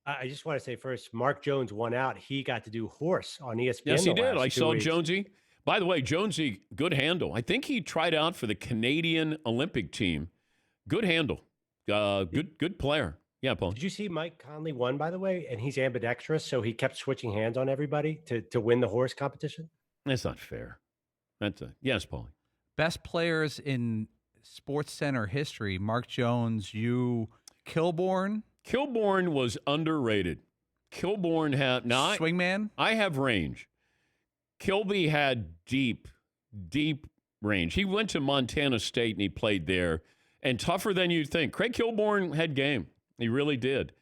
I just want to say first, Mark Jones won out. He got to do horse on ESPN. Yes, he did. I saw weeks. Jonesy. By the way, Jonesy, good handle. I think he tried out for the Canadian Olympic team. Good handle. Good player. Yeah, Paul. Did you see Mike Conley won, by the way? And he's ambidextrous, so he kept switching hands on everybody to win the horse competition? That's not fair. Yes, Paul. Best players in Sports Center history, Mark Jones, Kilborn. Kilborn was underrated. Kilborn had... Swingman? I have range. Kilby had deep range. He went to Montana State and he played there. And tougher than you'd think. Craig Kilborn had game. He really did.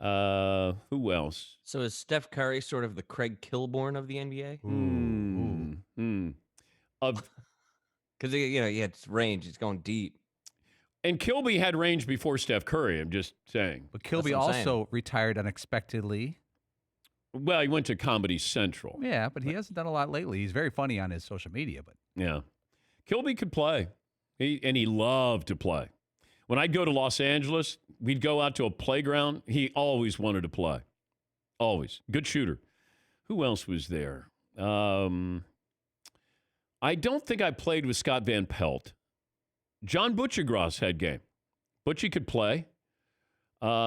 Who else? So is Steph Curry sort of the Craig Kilborn of the NBA? Because he had range. He's going deep. And Kilby had range before Steph Curry, I'm just saying. But Kilby also retired unexpectedly. Well, he went to Comedy Central. Yeah, but he hasn't done a lot lately. He's very funny on his social media. But yeah. Kilby could play. He loved to play. When I'd go to Los Angeles, we'd go out to a playground. He always wanted to play. Always. Good shooter. Who else was there? I don't think I played with Scott Van Pelt. John Butchergross had game. Butchie could play.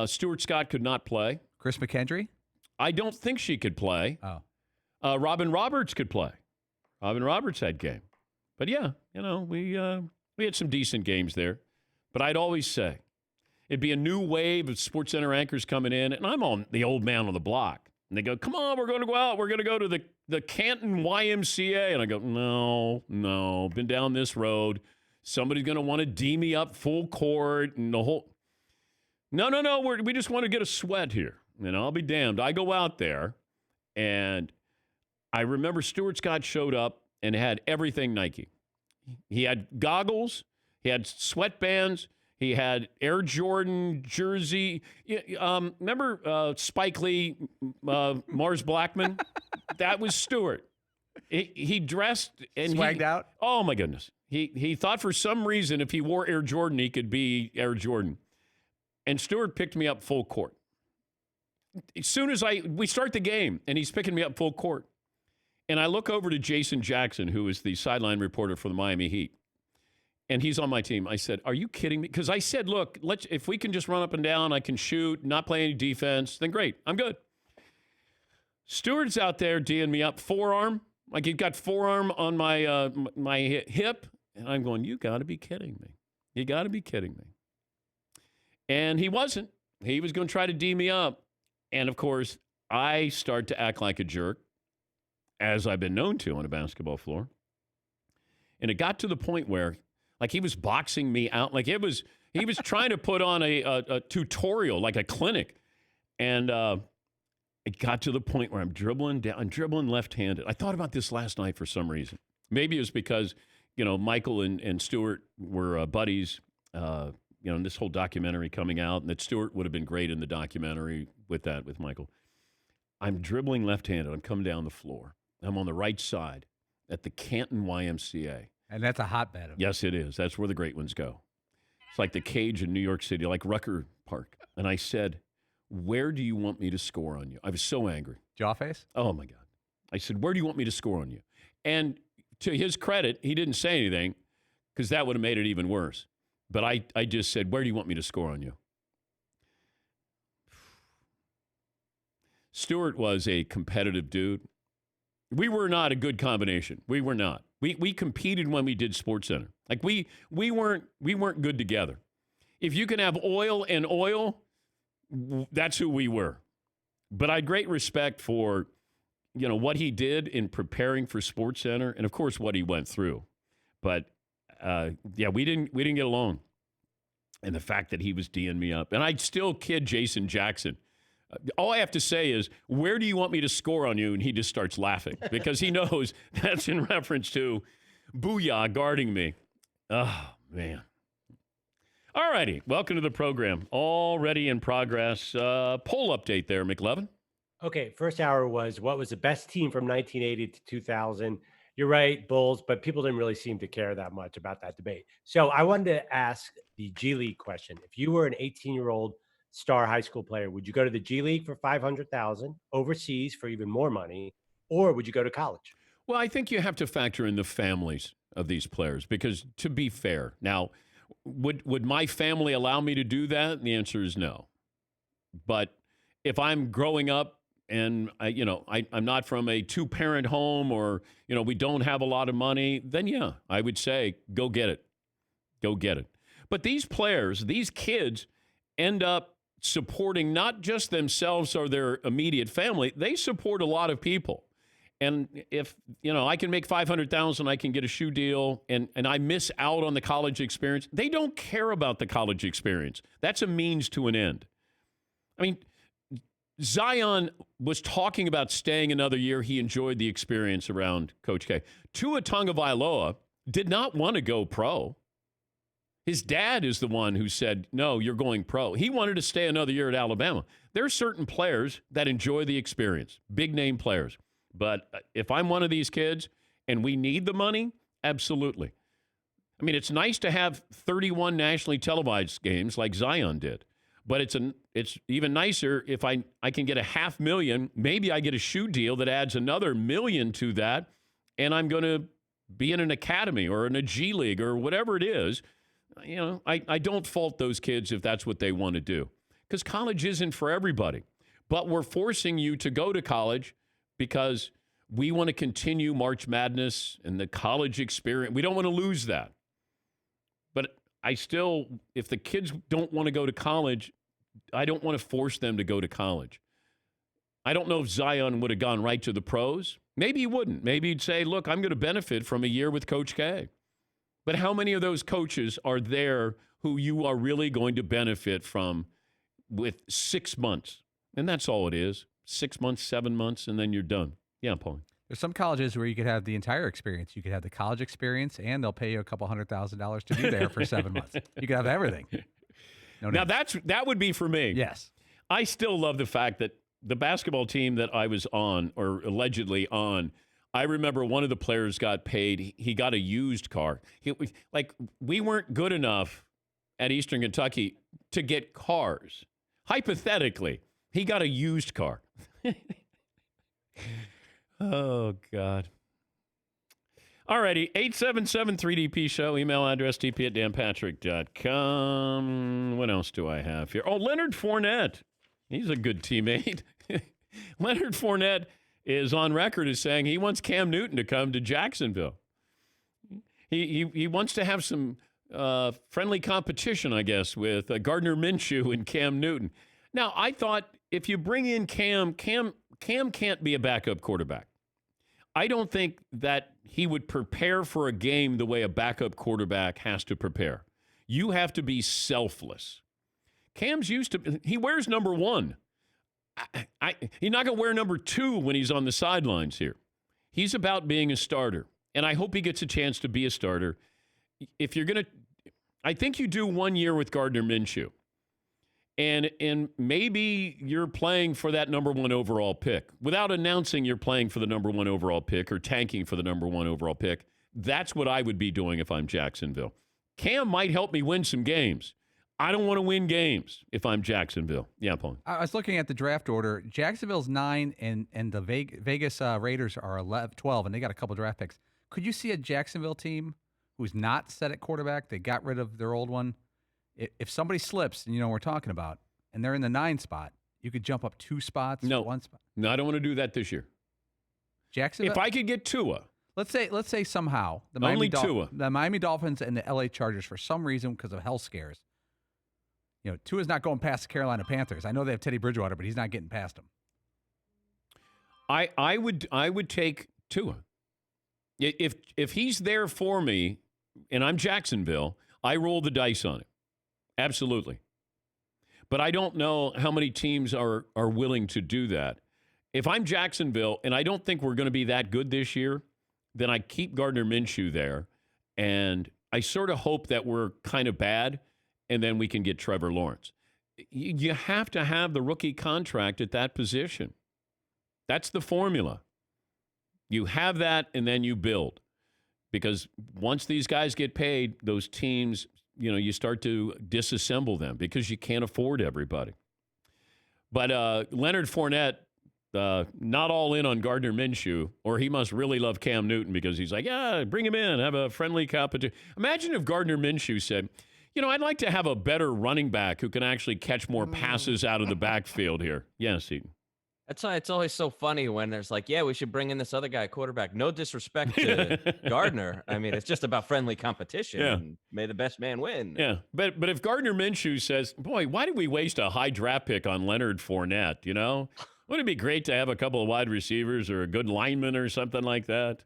Stuart Scott could not play. Chris McKendry? I don't think she could play. Oh. Robin Roberts could play. Robin Roberts had game. But yeah, we had some decent games there. But I'd always say, it'd be a new wave of SportsCenter anchors coming in, and I'm on the old man on the block. And they go, come on, we're going to go out. We're going to go to the Canton YMCA. And I go, no, been down this road. Somebody's going to want to D me up full court and the whole. No. We just want to get a sweat here. And I'll be damned. I go out there, and I remember Stuart Scott showed up and had everything Nike. He had goggles. He had sweatbands. He had Air Jordan jersey. Remember Spike Lee, Mars Blackman? That was Stuart. He dressed and Swagged out? Oh, my goodness. He thought for some reason if he wore Air Jordan, he could be Air Jordan. And Stuart picked me up full court. As soon as we start the game, and he's picking me up full court. And I look over to Jason Jackson, who is the sideline reporter for the Miami Heat. And he's on my team. I said, are you kidding me? Because I said, look, if we can just run up and down, I can shoot, not play any defense, then great. I'm good. Stewart's out there D'ing me up, forearm. Like he got forearm on my my hip. And I'm going, you got to be kidding me. You got to be kidding me. And he wasn't. He was going to try to D me up. And, of course, I start to act like a jerk, as I've been known to on a basketball floor. And it got to the point where, like, he was boxing me out. Like, he was trying to put on a tutorial, like a clinic. And it got to the point where I'm dribbling left-handed. I thought about this last night for some reason. Maybe it was because, Michael and Stuart were buddies, in this whole documentary coming out, and that Stuart would have been great in the documentary with Michael. I'm dribbling left-handed. I'm coming down the floor. I'm on the right side at the Canton YMCA. And that's a hotbed. Yes, it is. That's where the great ones go. It's like the Cage in New York City, like Rucker Park. And I said, where do you want me to score on you? I was so angry. Jawface? Oh, my God. I said, where do you want me to score on you? And to his credit, he didn't say anything because that would have made it even worse. But I just said, where do you want me to score on you? Stuart was a competitive dude. We were not a good combination. We were not. We competed when we did SportsCenter. Like we weren't good together. If you can have oil and oil, that's who we were. But I had great respect for, what he did in preparing for SportsCenter, and of course what he went through. But we didn't get along. And the fact that he was D'ing me up, and I'd still kid Jason Jackson. All I have to say is, where do you want me to score on you? And he just starts laughing because he knows that's in reference to Booyah guarding me. Oh, man. All righty. Welcome to the program. Already in progress. Poll update there, McLovin. Okay, first hour was what was the best team from 1980 to 2000. You're right, Bulls, but people didn't really seem to care that much about that debate. So I wanted to ask the G League question. If you were an 18-year-old star high school player, would you go to the G League for $500,000, overseas for even more money, or would you go to college? Well, I think you have to factor in the families of these players because, to be fair, now, would my family allow me to do that? The answer is no. But if I'm growing up and I'm not from a two-parent home or, we don't have a lot of money, then yeah, I would say go get it. Go get it. But these players, these kids end up supporting not just themselves or their immediate family, they support a lot of people. And if, I can make $500,000, I can get a shoe deal, and I miss out on the college experience, they don't care about the college experience. That's a means to an end. I mean, Zion was talking about staying another year. He enjoyed the experience around Coach K. Tua Tagovailoa did not want to go pro. His dad is the one who said, no, you're going pro. He wanted to stay another year at Alabama. There are certain players that enjoy the experience, big-name players. But if I'm one of these kids and we need the money, absolutely. I mean, it's nice to have 31 nationally televised games like Zion did. But it's even nicer if I can get $500,000. Maybe I get a shoe deal that adds another $1 million to that, and I'm going to be in an academy or in a G League or whatever it is. I don't fault those kids if that's what they want to do because college isn't for everybody. But we're forcing you to go to college because we want to continue March Madness and the college experience. We don't want to lose that. But if the kids don't want to go to college, I don't want to force them to go to college. I don't know if Zion would have gone right to the pros. Maybe he wouldn't. Maybe he'd say, look, I'm going to benefit from a year with Coach K. But how many of those coaches are there who you are really going to benefit from with 6 months. And that's all it is. 6 months, 7 months, and then you're done. Yeah, Paul. There's some colleges where you could have the entire experience. You could have the college experience, and they'll pay you a couple $100,000 to be there for 7 months. You could have everything. Now, that would be for me. Yes. I still love the fact that the basketball team that I was on, or allegedly on, I remember one of the players got paid. He got a used car. We weren't good enough at Eastern Kentucky to get cars. Hypothetically, he got a used car. Oh, God. All righty, 877-3DP show, email address dp@danpatrick.com. What else do I have here? Oh, Leonard Fournette. He's a good teammate. Leonard Fournette is on record as saying he wants Cam Newton to come to Jacksonville. He wants to have some friendly competition, I guess, with Gardner Minshew and Cam Newton. Now, I thought if you bring in Cam can't be a backup quarterback. I don't think that he would prepare for a game the way a backup quarterback has to prepare. You have to be selfless. Cam's used to, he wears number 1. He's not going to wear number 2 when he's on the sidelines here. He's about being a starter, and I hope he gets a chance to be a starter. If you're going to, I think you do 1 year with Gardner Minshew. And maybe you're playing for that number 1 overall pick without announcing you're playing for the number 1 overall pick or tanking for the number 1 overall pick. That's what I would be doing if I'm Jacksonville. Cam might help me win some games. I don't want to win games if I'm Jacksonville. Yeah, Paul. I was looking at the draft order. Jacksonville's 9 and the Vegas Raiders are 12, and they got a couple draft picks. Could you see a Jacksonville team who's not set at quarterback? They got rid of their old one. If somebody slips, and you know what we're talking about, and they're in the 9 spot, you could jump up 2 spots. No, 1 spot. No, I don't want to do that this year. Jacksonville. If I could get Tua. Let's say somehow the Only the Miami Dolphins and the LA Chargers, for some reason, because of health scares, Tua's not going past the Carolina Panthers. I know they have Teddy Bridgewater, but he's not getting past them. I would take Tua. If he's there for me, and I'm Jacksonville, I roll the dice on it. Absolutely. But I don't know how many teams are willing to do that. If I'm Jacksonville, and I don't think we're going to be that good this year, then I keep Gardner Minshew there, and I sort of hope that we're kind of bad, and then we can get Trevor Lawrence. You have to have the rookie contract at that position. That's the formula. You have that, and then you build. Because once these guys get paid, those teams, you start to disassemble them because you can't afford everybody. But Leonard Fournette, not all in on Gardner Minshew, or he must really love Cam Newton because he's like, yeah, bring him in, have a friendly competition. Imagine if Gardner Minshew said, I'd like to have a better running back who can actually catch more passes out of the backfield here. Yes, Eaton. That's why it's always so funny when there's like, yeah, we should bring in this other guy, quarterback. No disrespect to Gardner. I mean, it's just about friendly competition. Yeah. And may the best man win. Yeah, but if Gardner Minshew says, boy, why did we waste a high draft pick on Leonard Fournette, Wouldn't it be great to have a couple of wide receivers or a good lineman or something like that?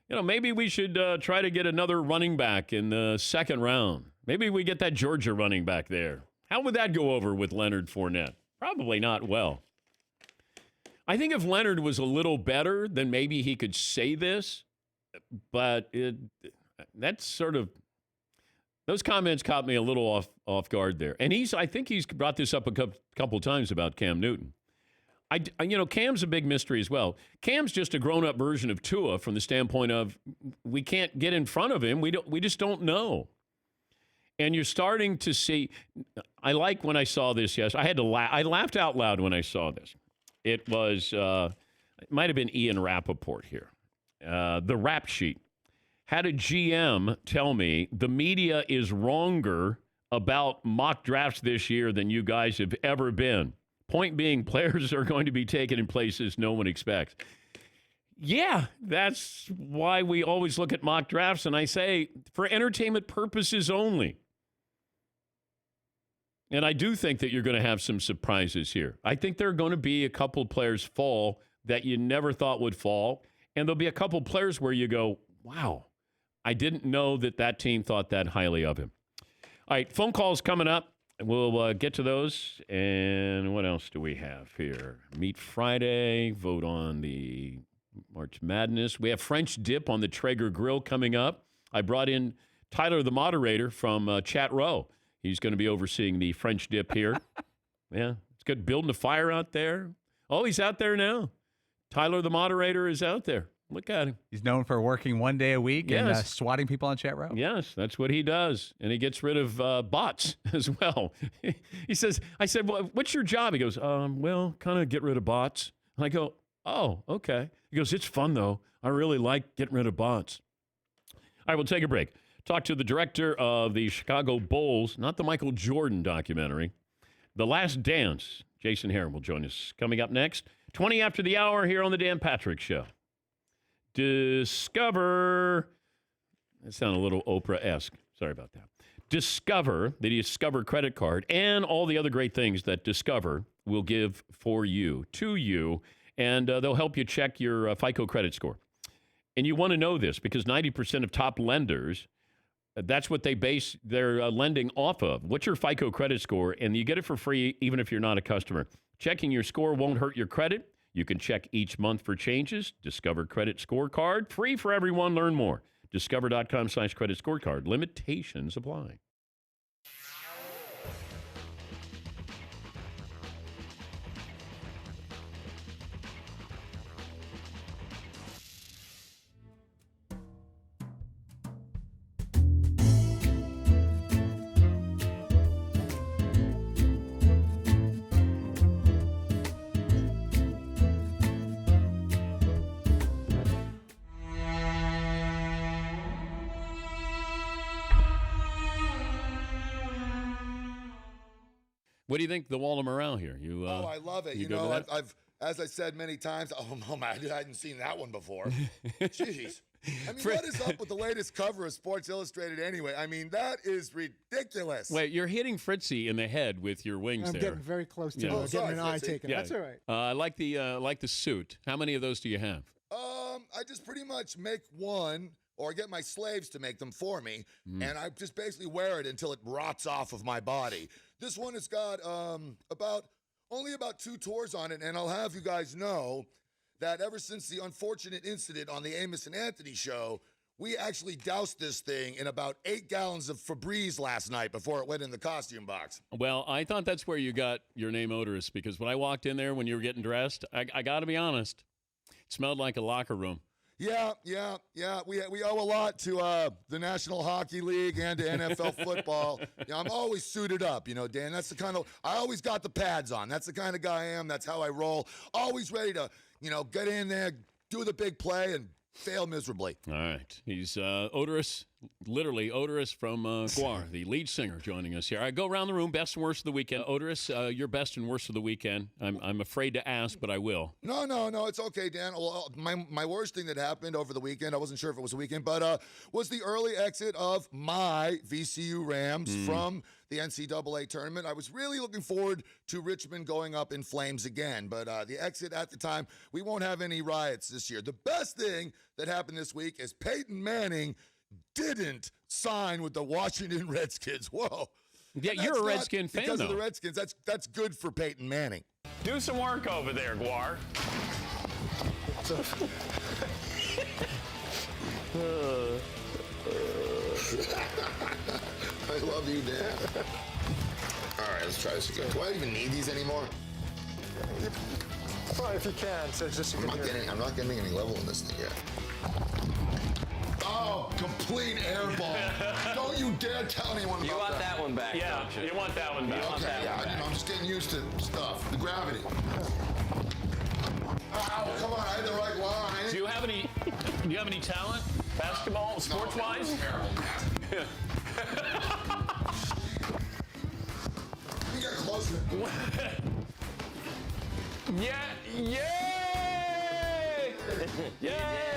Maybe we should try to get another running back in the second round. Maybe we get that Georgia running back there. How would that go over with Leonard Fournette? Probably not well. I think if Leonard was a little better, then maybe he could say this, but that's sort of, those comments caught me a little off guard there. And I think he's brought this up a couple times about Cam Newton. Cam's a big mystery as well. Cam's just a grown-up version of Tua from the standpoint of we can't get in front of him. We just don't know. And you're starting to see, I like when I saw this, yes, I laughed out loud when I saw this. It was, it might have been Ian Rappaport here. The Rap Sheet had a GM tell me the media is wronger about mock drafts this year than you guys have ever been. Point being, players are going to be taken in places no one expects. Yeah, that's why we always look at mock drafts, and I say for entertainment purposes only. And I do think that you're going to have some surprises here. I think there are going to be a couple players fall that you never thought would fall. And there'll be a couple players where you go, wow, I didn't know that team thought that highly of him. All right, phone calls coming up. We'll get to those. And what else do we have here? Meat Friday, vote on the March Madness. We have French dip on the Traeger Grill coming up. I brought in Tyler, the moderator from Chat Row. He's going to be overseeing the French dip here. Yeah, it's good. Building a fire out there. Oh, he's out there now. Tyler, the moderator, is out there. Look at him. He's known for working one day a week and swatting people on Chat Row. Yes, that's what he does. And he gets rid of bots as well. He says, I said, well, what's your job? He goes, well, kind of get rid of bots. I go, oh, okay. He goes, it's fun, though. I really like getting rid of bots. All right, we'll take a break. Talk to the director of the Chicago Bulls, not the Michael Jordan documentary, The Last Dance. Jason Hehir will join us coming up next. 20 after the hour here on the Dan Patrick Show. Discover, that sounded a little Oprah-esque. Sorry about that. Discover, the Discover credit card, and all the other great things that Discover will give for you, to you, and they'll help you check your FICO credit score. And you want to know this because 90% of top lenders, that's what they base their lending off of. What's your FICO credit score? And you get it for free even if you're not a customer. Checking your score won't hurt your credit. You can check each month for changes. Discover Credit Scorecard. Free for everyone. Learn more. Discover.com/credit scorecard. Limitations apply. What do you think the wall of morale here? You, I love it. You know, I've as I said many times. Oh man, I hadn't seen that one before. Jeez. I mean, what is up with the latest cover of Sports Illustrated anyway? I mean, that is ridiculous. Wait, you're hitting Fritzy in the head with your wings there. I'm getting very close to getting an eye taken. Yeah. That's all right. I like the suit. How many of those do you have? I just pretty much make one or get my slaves to make them for me, and I just basically wear it until it rots off of my body. This one has got only about 2 tours on it, and I'll have you guys know that ever since the unfortunate incident on the Amos and Anthony show, we actually doused this thing in about 8 gallons of Febreze last night before it went in the costume box. Well, I thought that's where you got your name Odorous, because when I walked in there when you were getting dressed, I got to be honest, it smelled like a locker room. Yeah. We owe a lot to the National Hockey League and to NFL football. I'm always suited up, Dan. That's the kind of, I always got the pads on. That's the kind of guy I am. That's how I roll. Always ready to, get in there, do the big play, and fail miserably. All right. He's Odorous, literally Odorous from GWAR, the lead singer, joining us here. I go around the room, best and worst of the weekend. Odorous, your best and worst of the weekend. I'm afraid to ask, but I will. No, it's okay, Dan. Well, my worst thing that happened over the weekend, I wasn't sure if it was a weekend, but was the early exit of my VCU Rams from the NCAA tournament. I was really looking forward to Richmond going up in flames again, but the exit at the time, we won't have any riots this year. The best thing that happened this week is Peyton Manning didn't sign with the Washington Redskins. Whoa. Yeah, you're a Redskin fan, because though. Of the Redskins. That's good for Peyton Manning. Do some work over there, GWAR. I love you, Dan. All right, let's try this again. Do I even need these anymore? Well, if you can, so it's just I'm not getting any level in this thing yet. Oh, complete air ball. Don't you dare tell anyone about that. You want that one back, don't you? You want that one back. Okay, I'm just getting used to stuff. The gravity. Oh, come on, I had the right line. Do you have any talent? Basketball, sports-wise? No, terrible, man. You get closer. Yay!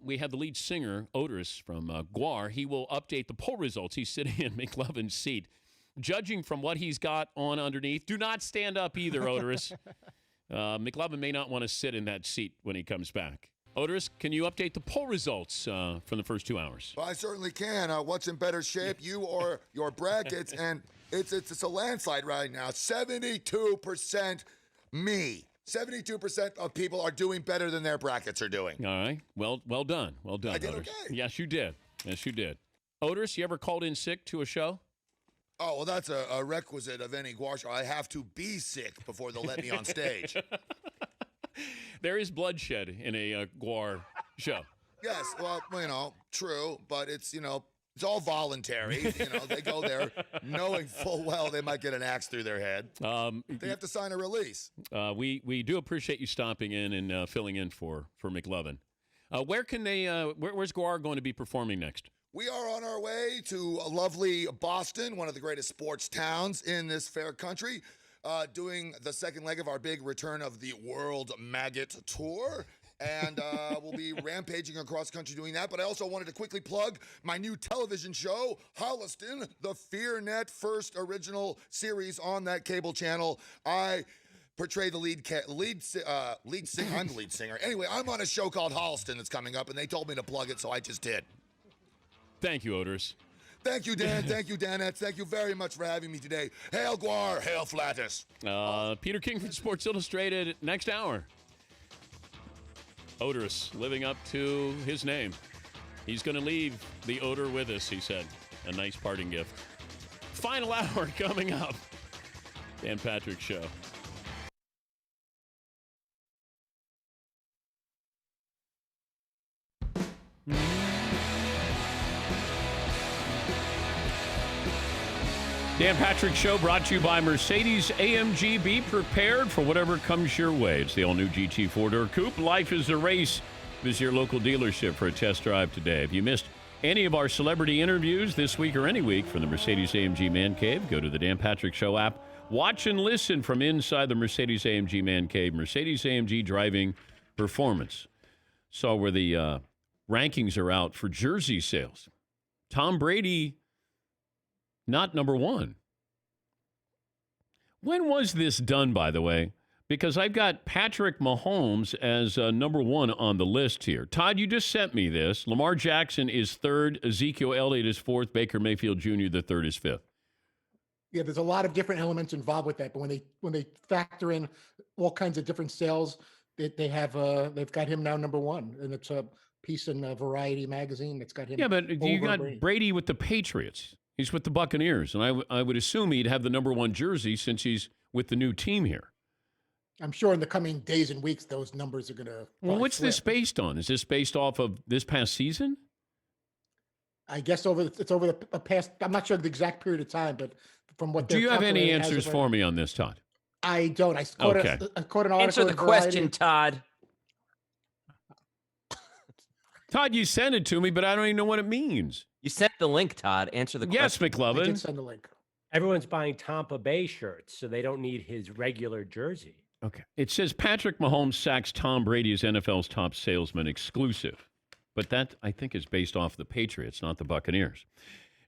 We have the lead singer, Odorous, from GWAR. He will update the poll results. He's sitting in McLovin's seat. Judging from what he's got on underneath, do not stand up either, Odorous. McLovin may not want to sit in that seat when he comes back. Otis, can you update the poll results from the first 2 hours? Well, I certainly can. What's in better shape, you or your brackets? And it's a landslide right now. 72% me. 72% of people are doing better than their brackets are doing. All right. Well done. Well done, I did Otis. okay. Yes, you did. Yes, you did. Otis, you ever called in sick to a show? Oh, well, that's a requisite of any GWAR show. I have to be sick before they'll let me on stage. There is bloodshed in a GWAR show. Yes, well, true, but it's all voluntary. They go there knowing full well they might get an axe through their head. They have to sign a release. We do appreciate you stopping in and filling in for McLovin. Where's GWAR going to be performing next? We are on our way to lovely Boston, one of the greatest sports towns in this fair country, doing the second leg of our big Return of the World Maggot Tour. And we'll be rampaging across country doing that. But I also wanted to quickly plug my new television show, Holliston, the FearNet first original series on that cable channel. I portray the lead singer. I'm the lead singer. Anyway, I'm on a show called Holliston that's coming up, and they told me to plug it, so I just did. Thank you, Otis. Thank you, Dan. Thank you, Danettes. Thank you very much for having me today. Hail GWAR, hail Flatus. Peter King from Sports Illustrated next hour. Otis living up to his name. He's going to leave the odor with us, he said. A nice parting gift. Final hour coming up. Dan Patrick Show. Dan Patrick Show brought to you by Mercedes-AMG. Be prepared for whatever comes your way. It's the all-new GT 4-door coupe. Life is a race. Visit your local dealership for a test drive today. If you missed any of our celebrity interviews this week or any week from the Mercedes-AMG Man Cave, go to the Dan Patrick Show app. Watch and listen from inside the Mercedes-AMG Man Cave. Mercedes-AMG driving performance. Saw where the rankings are out for jersey sales. Tom Brady, not number one. When was this done, by the way? Because I've got Patrick Mahomes as number one on the list here. Todd, you just sent me this. Lamar Jackson is third. Ezekiel Elliott is fourth. Baker Mayfield Jr., the third, is fifth. Yeah, there's a lot of different elements involved with that. But when they factor in all kinds of different sales, they've got him now number one, and it's a piece in Variety magazine that's got him. Yeah, but you got Brady with the Patriots. He's with the Buccaneers, and I would assume he'd have the number one jersey since he's with the new team here. I'm sure in the coming days and weeks, those numbers are going to. Well, what's this based on? Is this based off of this past season? I guess it's over the past. I'm not sure the exact period of time, but from what. Do you have any answers for me on this, Todd? I don't. I caught an article. Answer the question, Todd. Todd, you sent it to me, but I don't even know what it means. You sent the link, Todd. Answer the question. Yes, McLovin. I did send the link. Everyone's buying Tampa Bay shirts, so they don't need his regular jersey. Okay. It says Patrick Mahomes sacks Tom Brady as NFL's top salesman exclusive. But that, I think, is based off the Patriots, not the Buccaneers.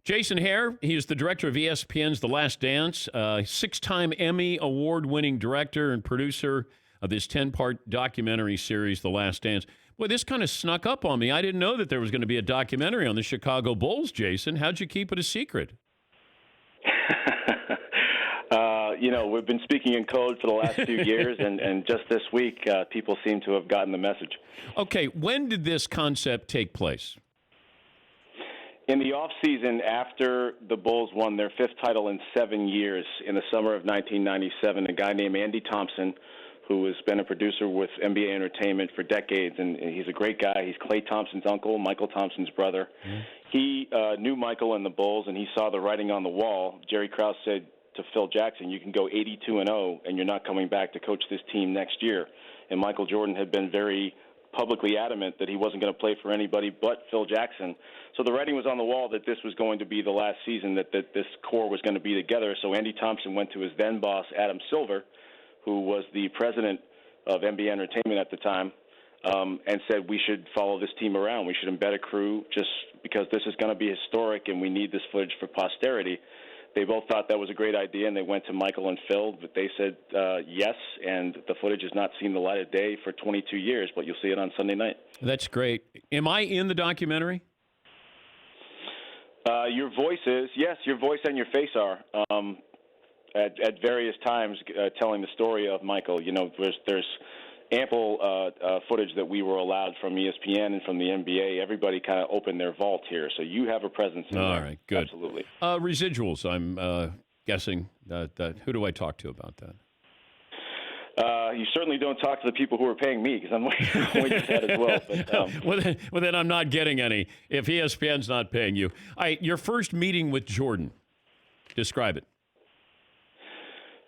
Jason Hehir, he is the director of ESPN's The Last Dance, six-time Emmy award-winning director and producer of this 10-part documentary series, The Last Dance. Boy, this kind of snuck up on me. I didn't know that there was going to be a documentary on the Chicago Bulls, Jason. How'd you keep it a secret? We've been speaking in code for the last few years, and just this week, people seem to have gotten the message. Okay, when did this concept take place? In the offseason, after the Bulls won their fifth title in 7 years, in the summer of 1997, a guy named Andy Thompson, who has been a producer with NBA Entertainment for decades, and he's a great guy. He's Klay Thompson's uncle, Michael Thompson's brother. He knew Michael and the Bulls, and he saw the writing on the wall. Jerry Krause said to Phil Jackson, you can go 82-0, and you're not coming back to coach this team next year. And Michael Jordan had been very publicly adamant that he wasn't going to play for anybody but Phil Jackson. So the writing was on the wall that this was going to be the last season, that this core was going to be together. So Andy Thompson went to his then boss, Adam Silver, who was the president of NBA Entertainment at the time, and said we should follow this team around. We should embed a crew just because this is going to be historic and we need this footage for posterity. They both thought that was a great idea, and they went to Michael and Phil, but they said yes, and the footage has not seen the light of day for 22 years, but you'll see it on Sunday night. That's great. Am I in the documentary? Your voice is, yes, your voice and your face are, at various times telling the story of Michael. You know, there's ample footage that we were allowed from ESPN and from the NBA. Everybody kind of opened their vault here, so you have a presence in there. All right, good. Absolutely. Residuals, I'm guessing. That who do I talk to about that? You certainly don't talk to the people who are paying me, because I'm waiting for that as well. But, well, then I'm not getting any if ESPN's not paying you. Your first meeting with Jordan, describe it.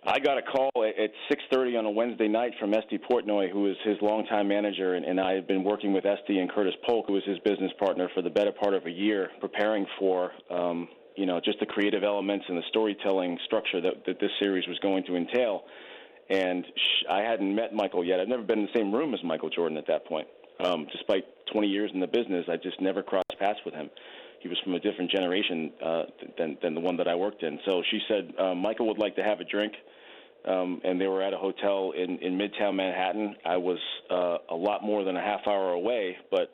I got a call at 6:30 on a Wednesday night from Esty Portnoy, who is his longtime manager, and I had been working with Esty and Curtis Polk, who was his business partner, for the better part of a year, preparing for just the creative elements and the storytelling structure that this series was going to entail. And I hadn't met Michael yet. I'd never been in the same room as Michael Jordan at that point. Despite 20 years in the business, I just never crossed paths with him. He was from a different generation than the one that I worked in. So she said, Michael would like to have a drink. And they were at a hotel in Midtown Manhattan. I was a lot more than a half hour away, but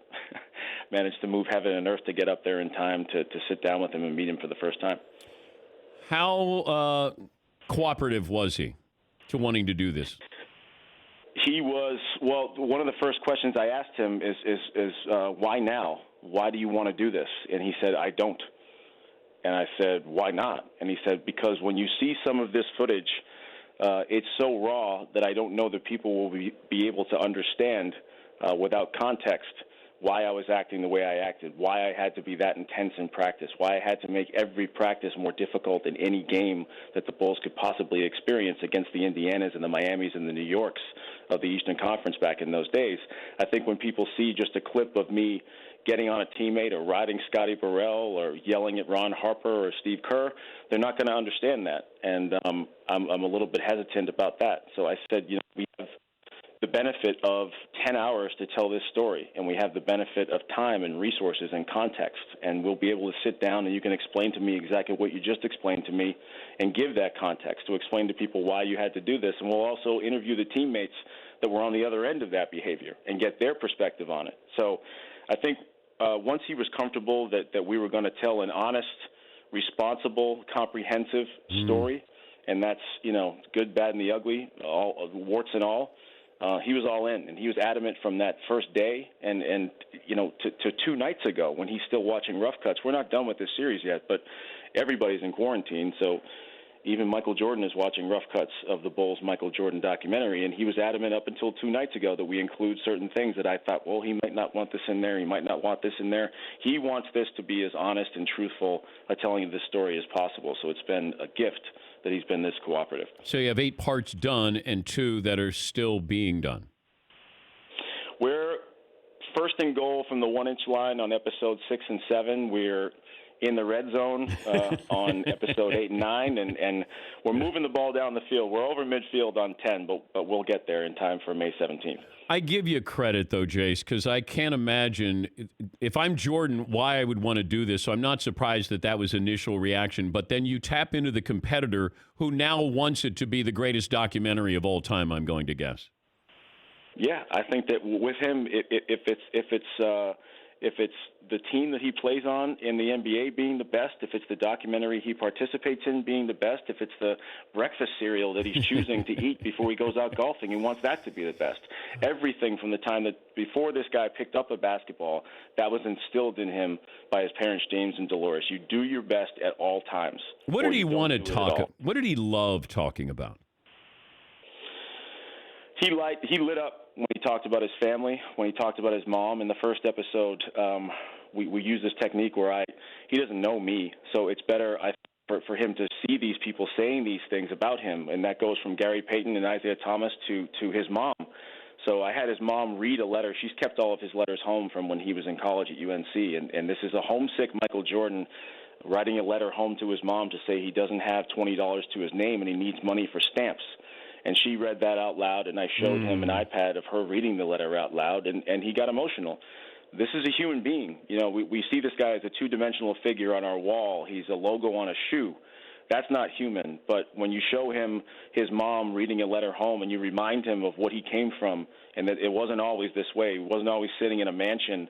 managed to move heaven and earth to get up there in time to sit down with him and meet him for the first time. How cooperative was he to wanting to do this? He was, well, one of the first questions I asked him is why now? Why do you want to do this? And he said, I don't. And I said, why not? And he said, because when you see some of this footage, it's so raw that I don't know that people will be able to understand without context why I was acting the way I acted, why I had to be that intense in practice, why I had to make every practice more difficult in any game that the Bulls could possibly experience against the Indianas and the Miamis and the New Yorks of the Eastern Conference back in those days. I think when people see just a clip of me getting on a teammate or riding Scotty Burrell or yelling at Ron Harper or Steve Kerr, they're not going to understand that. And I'm a little bit hesitant about that. So I said, we have the benefit of 10 hours to tell this story, and we have the benefit of time and resources and context, and we'll be able to sit down and you can explain to me exactly what you just explained to me and give that context to explain to people why you had to do this. And we'll also interview the teammates that were on the other end of that behavior and get their perspective on it. So I think once he was comfortable that we were going to tell an honest, responsible, comprehensive story, and that's, good, bad, and the ugly, all warts and all, he was all in, and he was adamant from that first day and to 2 nights ago when he's still watching Rough Cuts. We're not done with this series yet, but everybody's in quarantine, so even Michael Jordan is watching Rough Cuts of the Bulls Michael Jordan documentary, and he was adamant up until 2 nights ago that we include certain things that I thought, well, he might not want this in there, he might not want this in there. He wants this to be as honest and truthful a telling of this story as possible, so it's been a gift that he's been this cooperative. So you have 8 parts done and 2 that are still being done. We're first and goal from the 1-inch line on episode 6 and 7. We're in the red zone on episode 8 and 9, and we're moving the ball down the field. We're over midfield on 10, but we'll get there in time for May 17th. I give you credit, though, Jace, because I can't imagine, if I'm Jordan, why I would want to do this. So I'm not surprised that was initial reaction. But then you tap into the competitor who now wants it to be the greatest documentary of all time, I'm going to guess. Yeah, I think that with him, if it's the team that he plays on in the NBA being the best, if it's the documentary he participates in being the best, if it's the breakfast cereal that he's choosing to eat before he goes out golfing, he wants that to be the best. Everything from the time that before this guy picked up a basketball, that was instilled in him by his parents, James and Dolores. You do your best at all times. What did he want to talk about? What did he love talking about? He lit up when he talked about his family, when he talked about his mom. In the first episode, we use this technique where he doesn't know me, so it's better for him to see these people saying these things about him, and that goes from Gary Payton and Isaiah Thomas to his mom. So I had his mom read a letter. She's kept all of his letters home from when he was in college at UNC, and this is a homesick Michael Jordan writing a letter home to his mom to say he doesn't have $20 to his name and he needs money for stamps. And she read that out loud, and I showed him an iPad of her reading the letter out loud, and he got emotional. This is a human being. We see this guy as a 2-dimensional figure on our wall. He's a logo on a shoe. That's not human. But when you show him his mom reading a letter home and you remind him of what he came from and that it wasn't always this way, he wasn't always sitting in a mansion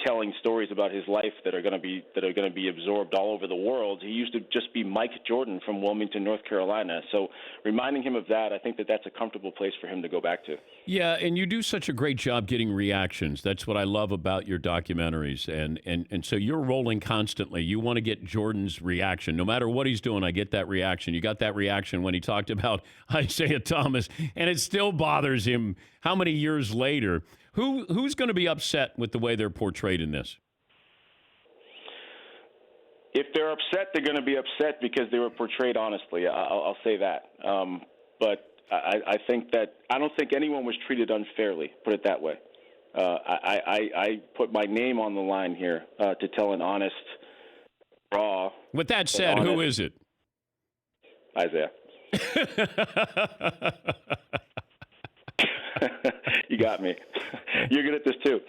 telling stories about his life that are going to be absorbed all over the world. He used to just be Mike Jordan from Wilmington, North Carolina. So reminding him of that, I think that that's a comfortable place for him to go back to. Yeah, and you do such a great job getting reactions. That's what I love about your documentaries. And so you're rolling constantly. You want to get Jordan's reaction. No matter what he's doing, I get that reaction. You got that reaction when he talked about Isaiah Thomas, and it still bothers him how many years later. Who's going to be upset with the way they're portrayed in this? If they're upset, they're going to be upset because they were portrayed honestly. I'll say that. But I think that I don't think anyone was treated unfairly, put it that way. I put my name on the line here to tell an honest, raw. With that said, who is it? Isaiah. You got me. You're good at this too.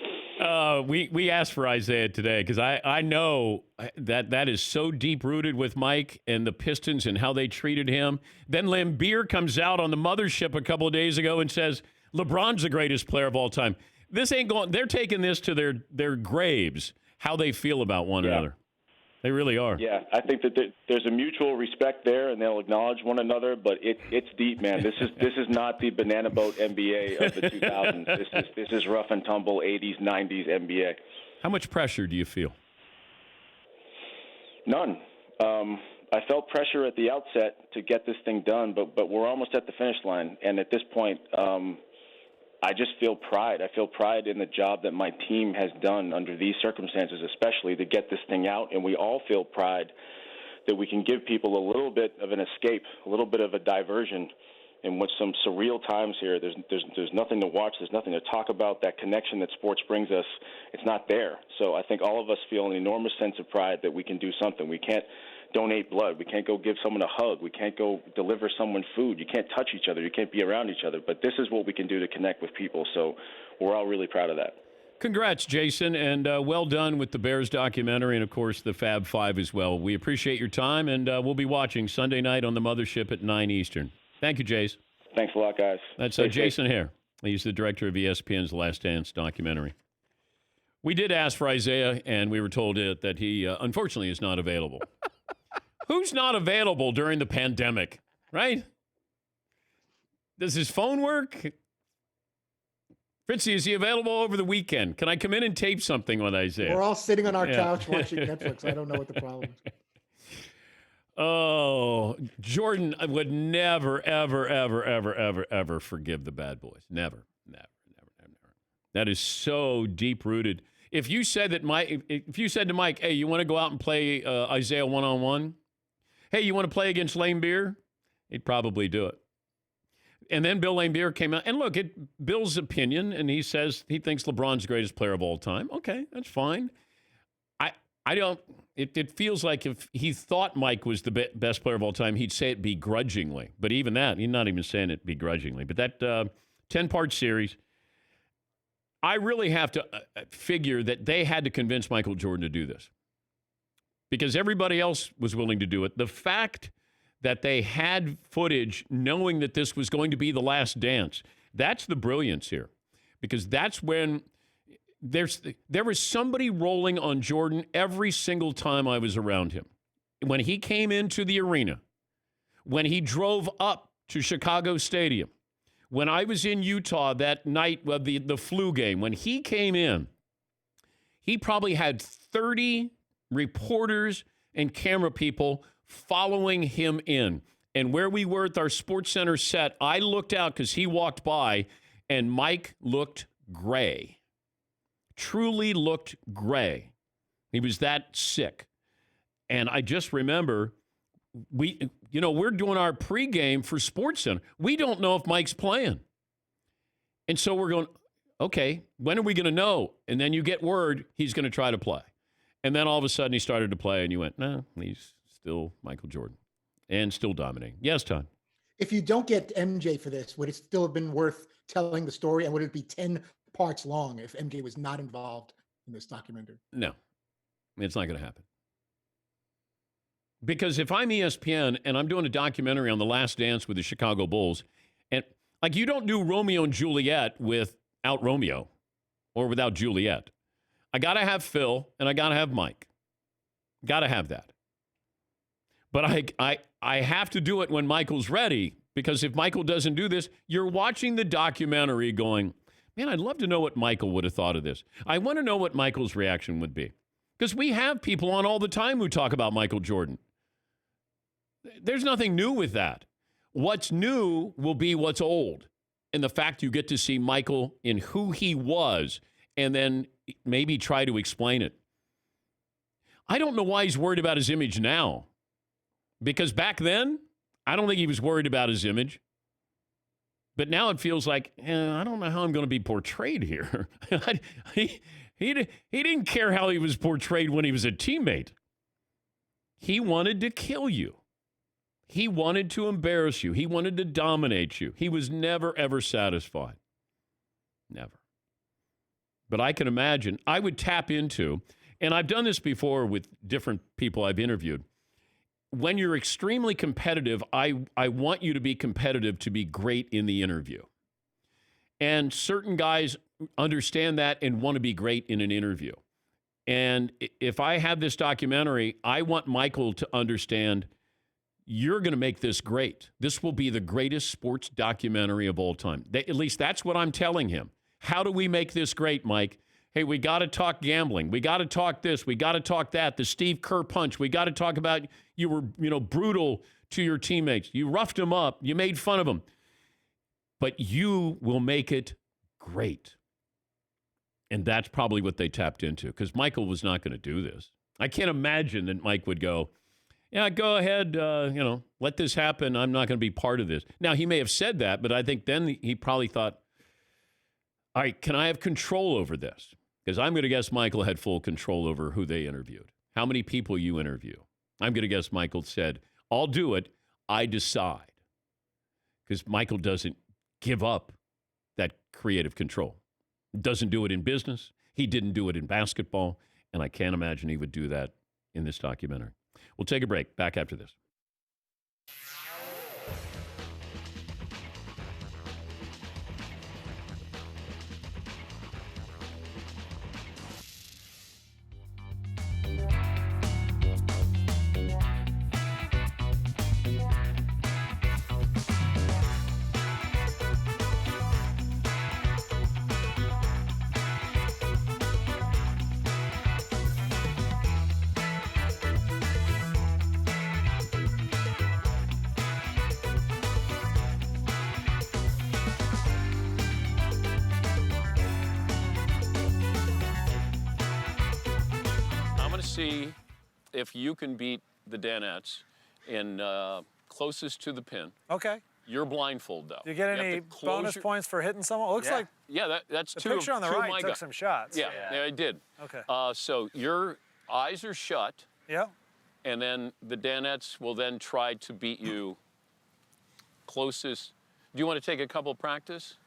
We asked for Isaiah today because I know that is so deep rooted with Mike and the Pistons and how they treated him. Then Lambeer comes out on the mothership a couple of days ago and says LeBron's the greatest player of all time. This ain't going. They're taking this to their graves. How they feel about one another. They really are. Yeah, I think that there's a mutual respect there, and they'll acknowledge one another. But it's deep, man. This is not the banana boat NBA of the 2000s. This is rough and tumble 80s, 90s NBA. How much pressure do you feel? None. I felt pressure at the outset to get this thing done, but we're almost at the finish line. And at this point, I just feel pride. I feel pride in the job that my team has done under these circumstances, especially to get this thing out. And we all feel pride that we can give people a little bit of an escape, a little bit of a diversion in with some surreal times here. There's nothing to watch. There's nothing to talk about. That connection that sports brings us, it's not there. So I think all of us feel an enormous sense of pride that we can do something. We can't donate blood. We can't go give someone a hug. We can't go deliver someone food. You can't touch each other. You can't be around each other. But this is what we can do to connect with people. So we're all really proud of that. Congrats, Jason, and well done with the Bears documentary and, of course, the Fab Five as well. We appreciate your time, and we'll be watching Sunday night on the Mothership at 9 Eastern. Thank you, Jace. Thanks a lot, guys. That's Jason Hehir. He's the director of ESPN's Last Dance documentary. We did ask for Isaiah, and we were told that he, unfortunately, is not available. Who's not available during the pandemic, right? Does his phone work? Fritzy, is he available over the weekend? Can I come in and tape something with Isaiah? We're all sitting on our couch watching Netflix. I don't know what the problem is. Oh, Jordan would never, ever, ever, ever, ever, ever forgive the bad boys. Never. That is so deep-rooted. If you said to Mike, hey, you want to go out and play Isaiah one-on-one? Hey, you want to play against Lambeer? He'd probably do it. And then Bill Lambeer came out. And look, Bill's opinion, and he says he thinks LeBron's the greatest player of all time. Okay, that's fine. I don't. It feels like if he thought Mike was the best player of all time, he'd say it begrudgingly. But even that, he's not even saying it begrudgingly. But that 10-part series, I really have to figure that they had to convince Michael Jordan to do this because everybody else was willing to do it. The fact that they had footage knowing that this was going to be the last dance, that's the brilliance here, because that's when there was somebody rolling on Jordan every single time I was around him. When he came into the arena, when he drove up to Chicago Stadium, when I was in Utah that night of the flu game, when he came in, he probably had 30 reporters and camera people following him in. And where we were at our Sports Center set, I looked out because he walked by, and Mike looked gray. Truly looked gray. He was that sick. And I just remember we're doing our pregame for Sports Center. We don't know if Mike's playing. And so we're going, okay, when are we going to know? And then you get word he's going to try to play. And then all of a sudden he started to play, and you went, no, he's still Michael Jordan and still dominating. Yes, Todd. If you don't get MJ for this, would it still have been worth telling the story? And would it be 10 parts long if MJ was not involved in this documentary? No, it's not going to happen. Because if I'm ESPN and I'm doing a documentary on the last dance with the Chicago Bulls, and like you don't do Romeo and Juliet without Romeo or without Juliet. I got to have Phil and I got to have Mike. Got to have that. But I have to do it when Michael's ready, because if Michael doesn't do this, you're watching the documentary going, man, I'd love to know what Michael would have thought of this. I want to know what Michael's reaction would be. Because we have people on all the time who talk about Michael Jordan. There's nothing new with that. What's new will be what's old. And the fact you get to see Michael in who he was and then maybe try to explain it. I don't know why he's worried about his image now. Because back then, I don't think he was worried about his image. But now it feels like, I don't know how I'm going to be portrayed here. he didn't care how he was portrayed when he was a teammate. He wanted to kill you. He wanted to embarrass you. He wanted to dominate you. He was never, ever satisfied. Never. But I can imagine, I would tap into, and I've done this before with different people I've interviewed. When you're extremely competitive, I want you to be competitive to be great in the interview. And certain guys understand that and want to be great in an interview. And if I have this documentary, I want Michael to understand, you're going to make this great. This will be the greatest sports documentary of all time. At least that's what I'm telling him. How do we make this great, Mike? Hey, we got to talk gambling. We got to talk this. We got to talk that. The Steve Kerr punch. We got to talk about you were, brutal to your teammates. You roughed them up. You made fun of them. But you will make it great. And that's probably what they tapped into, because Michael was not going to do this. I can't imagine that Mike would go, yeah, go ahead, let this happen. I'm not going to be part of this. Now, he may have said that, but I think then he probably thought, all right, can I have control over this? Because I'm going to guess Michael had full control over who they interviewed, how many people you interview. I'm going to guess Michael said, I'll do it. I decide. Because Michael doesn't give up that creative control. Doesn't do it in business. He didn't do it in basketball. And I can't imagine he would do that in this documentary. We'll take a break. Back after this. See if you can beat the Danettes in closest to the pin. Okay. You're blindfold, though. Do you get any bonus points for hitting someone? It looks like that's the two. picture on the right took some shots. Yeah, I did. Okay. So your eyes are shut. Yeah. And then the Danettes will then try to beat you closest. Do you want to take a couple practice?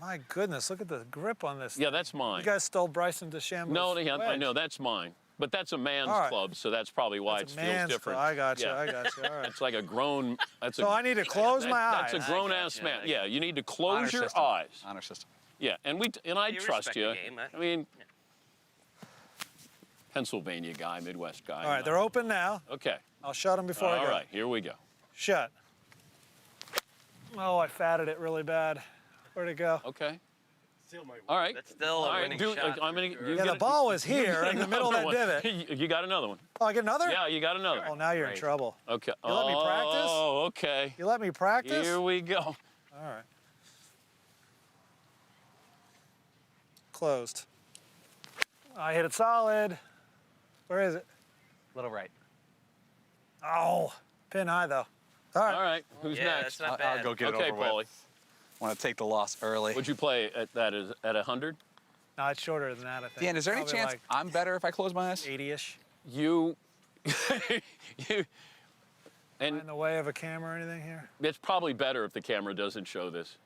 My goodness, look at the grip on this. Yeah, that's mine. You guys stole Bryson DeChambeau's No, wedge. I know, that's mine. But that's a man's club, so that's probably why it feels different. I got you. All right. It's like a grown. So I need to close my eyes. That's a grown-ass man. Yeah, you need to close your eyes. Honor system. Yeah, and I trust you. Game, I mean, Pennsylvania guy, Midwest guy. All right, they're open now. Okay. I'll shut them before I go. All right, here we go. Shut. Oh, I fatted it really bad. Where'd it go? Okay. All right. That's still a winning shot. The ball was here in the middle of that divot. You got another one. Oh, I get another? Yeah, you got another. Oh, now you're in trouble. Okay. You let me practice? Oh, okay. You let me practice? Here we go. All right. Closed. I hit it solid. Where is it? Little right. Oh, pin high though. All right. All right. Who's next? I'll go get it over with. Paulie. Want to take the loss early. Would you play at that at 100? No, it's shorter than that, I think. Dan, is there any Probably chance like I'm better if I close my eyes? 80-ish. And in the way of a camera or anything here? It's probably better if the camera doesn't show this.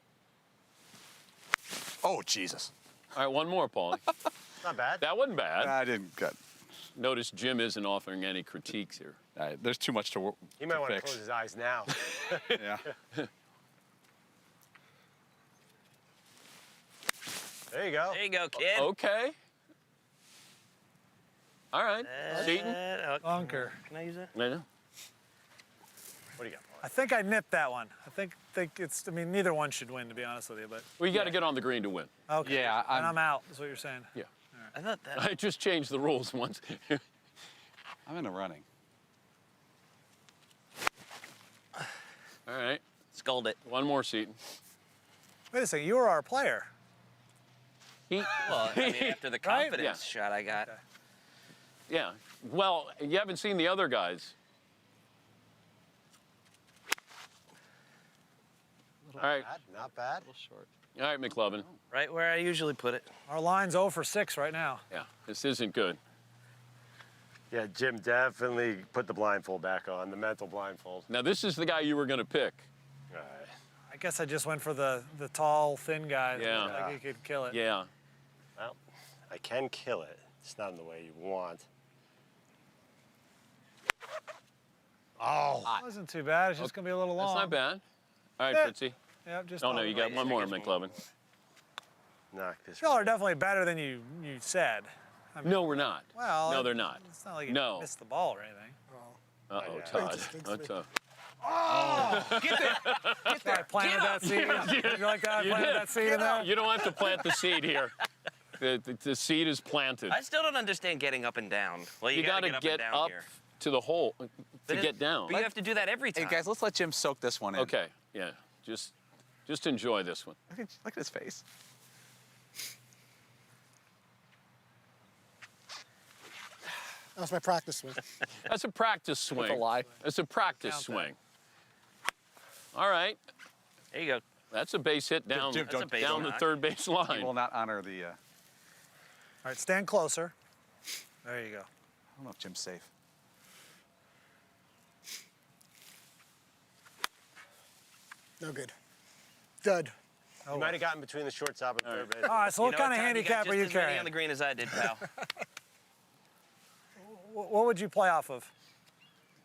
Oh, Jesus. All right, one more, Paulie. Not bad. That wasn't bad. I didn't get. Notice Jim isn't offering any critiques here. There's too much to work. He might want to close his eyes now. Yeah. There you go. There you go, kid. Okay. All right. Seaton? Bunker. Can I use that? I know. What do you got? I think I nipped that one. I think it's. I mean, neither one should win, to be honest with you. But Well, you got to get on the green to win. okay. Yeah, and I'm out. Is what you're saying. Yeah. I thought that. I just changed the rules once. I'm in a running. All right. Scold it. One more, Seaton. Wait a second. You were our player. He, Well, I mean, after the confidence shot I got. yeah. Well, you haven't seen the other guys. All right. Not bad. A little short. All right, McLovin. Right where I usually put it. Our line's 0 for 6 right now. Yeah, this isn't good. Yeah, Jim definitely put the blindfold back on, the mental blindfold. Now, this is the guy you were going to pick. All right. I guess I just went for the tall, thin guy. That Yeah. looked like he could kill it. Yeah. Well, I can kill it. It's not in the way you want. Oh. It wasn't too bad. It's just going to be a little long. That's not bad. All right, Yeah. Fritzy. Yeah, just. Oh, no, you got one more, McLovin. Knock this. Y'all are definitely better than you said. I mean, No, we're not. well, No, they're not. It's not like you No. missed the ball or anything. Uh-oh, Yeah. Todd. It just That's a... Oh! Get there! Get there! I planted that seed. You like that? I You planted did. that seed in there? You don't have to plant the seed here. The seed is planted. I still don't understand getting up and down. Well, You got got to to get up here. to the hole to But get down. But you have to do that every time. Hey, guys, let's let Jim soak this one in. Okay, yeah. Just enjoy this one. Look at his face. That was my practice swing. That's a practice swing. That's a lie. That's a practice Count that. swing. All right. There you go. That's a base hit down, Jim, That's a base down the knock. third base He line. will not honor the. All right, stand closer. There you go. I don't know if Jim's safe. No good. Dud. You might have gotten between the shortstop and third base. All right, so what kind of Todd, handicap you are got you just as many carrying? on the green as I did, pal. What would you play off of?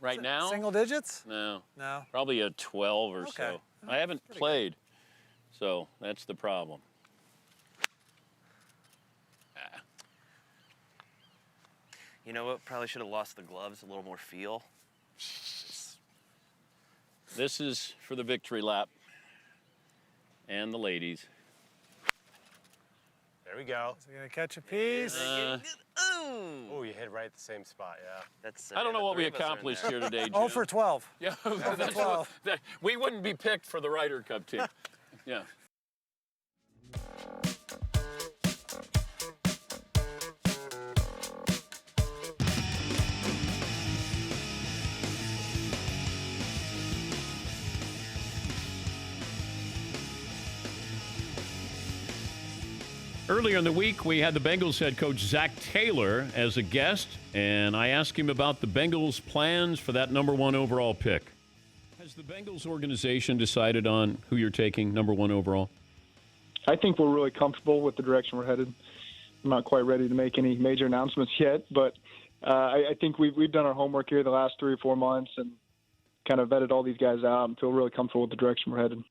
Right now? Single digits? No. No. Probably a 12 or Okay. so. I haven't played, so that's the problem. You know what? Probably should have lost the gloves. A little more feel. This is for the victory lap and the ladies. There we go. Is he going to catch a piece? Oh, you hit right at the same spot, yeah. That's. I don't know what we accomplished here today, Jim. 0 for 12. Yeah, for that's 12. we wouldn't be picked for the Ryder Cup team. Yeah. Earlier in the week, we had the Bengals head coach Zach Taylor as a guest, and I asked him about the Bengals' plans for that number 1 overall pick. Has the Bengals organization decided on who you're taking number 1 overall? I think we're really comfortable with the direction we're headed. I'm not quite ready to make any major announcements yet, but I think we've done our homework here the last 3 or 4 months and kind of vetted all these guys out and feel really comfortable with the direction we're headed.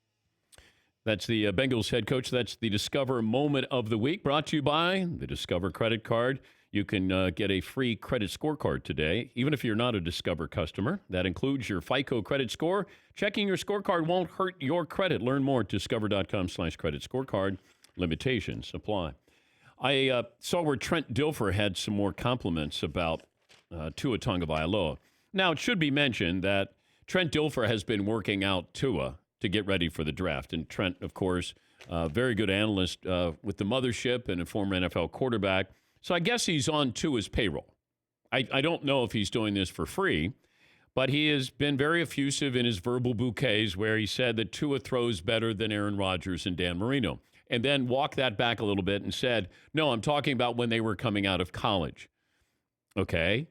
That's the Bengals head coach. That's the Discover Moment of the Week, brought to you by the Discover Credit Card. You can get a free credit scorecard today, even if you're not a Discover customer. That includes your FICO credit score. Checking your scorecard won't hurt your credit. Learn more at discover.com/credit scorecard. Limitations apply. I saw where Trent Dilfer had some more compliments about Tua Tagovailoa. Now, it should be mentioned that Trent Dilfer has been working out Tua to get ready for the draft. And Trent, of course, very good analyst with the mothership and a former NFL quarterback. So I guess he's on Tua's payroll. I don't know if he's doing this for free, but he has been very effusive in his verbal bouquets where he said that Tua throws better than Aaron Rodgers and Dan Marino. And then walked that back a little bit and said, no, I'm talking about when they were coming out of college. Okay.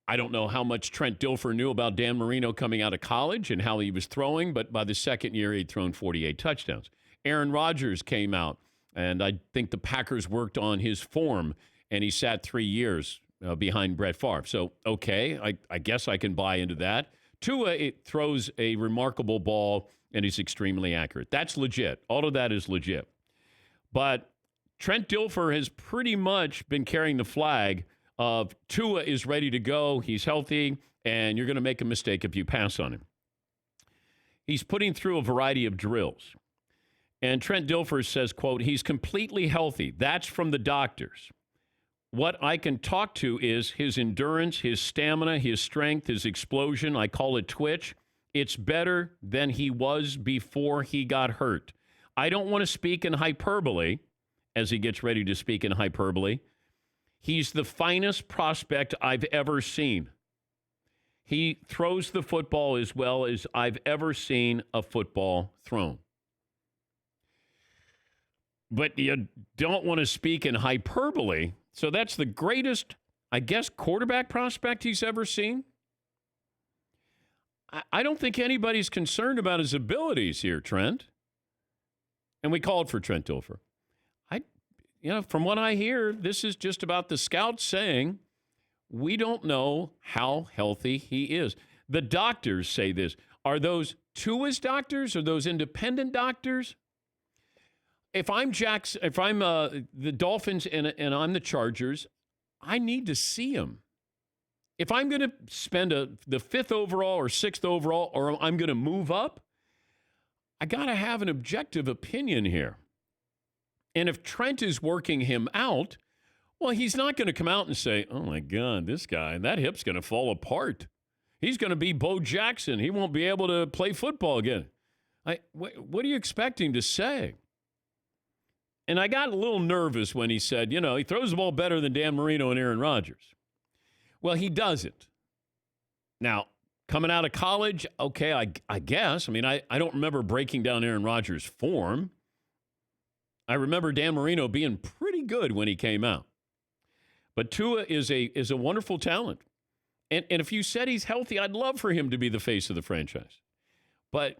I don't know how much Trent Dilfer knew about Dan Marino coming out of college and how he was throwing, but by the second year, he'd thrown 48 touchdowns. Aaron Rodgers came out, and I think the Packers worked on his form, and he sat 3 years behind Brett Favre. So, okay, I guess I can buy into that. Tua, it throws a remarkable ball, and he's extremely accurate. That's legit. All of that is legit. But Trent Dilfer has pretty much been carrying the flag of Tua is ready to go, he's healthy, and you're going to make a mistake if you pass on him. He's putting through a variety of drills. And Trent Dilfer says, quote, he's completely healthy. That's from the doctors. What I can talk to is his endurance, his stamina, his strength, his explosion. I call it twitch. It's better than he was before he got hurt. I don't want to speak in hyperbole, as he gets ready to speak in hyperbole. He's the finest prospect I've ever seen. He throws the football as well as I've ever seen a football thrown. But you don't want to speak in hyperbole. So that's the greatest, I guess, quarterback prospect he's ever seen. I don't think anybody's concerned about his abilities here, Trent. And we called for Trent Dilfer. From what I hear, this is just about the scouts saying, we don't know how healthy he is. The doctors say this. Are those Tua's doctors or those independent doctors? If I'm the Dolphins and I'm the Chargers, I need to see him. If I'm going to spend the 5th overall or 6th overall, or I'm going to move up, I got to have an objective opinion here. And if Trent is working him out, well, he's not going to come out and say, oh, my God, this guy, that hip's going to fall apart. He's going to be Bo Jackson. He won't be able to play football again. What are you expecting to say? And I got a little nervous when he said, he throws the ball better than Dan Marino and Aaron Rodgers. Well, he doesn't. Now, coming out of college, okay, I guess. I mean, I don't remember breaking down Aaron Rodgers' form. I remember Dan Marino being pretty good when he came out. But Tua is a wonderful talent. And if you said he's healthy, I'd love for him to be the face of the franchise. But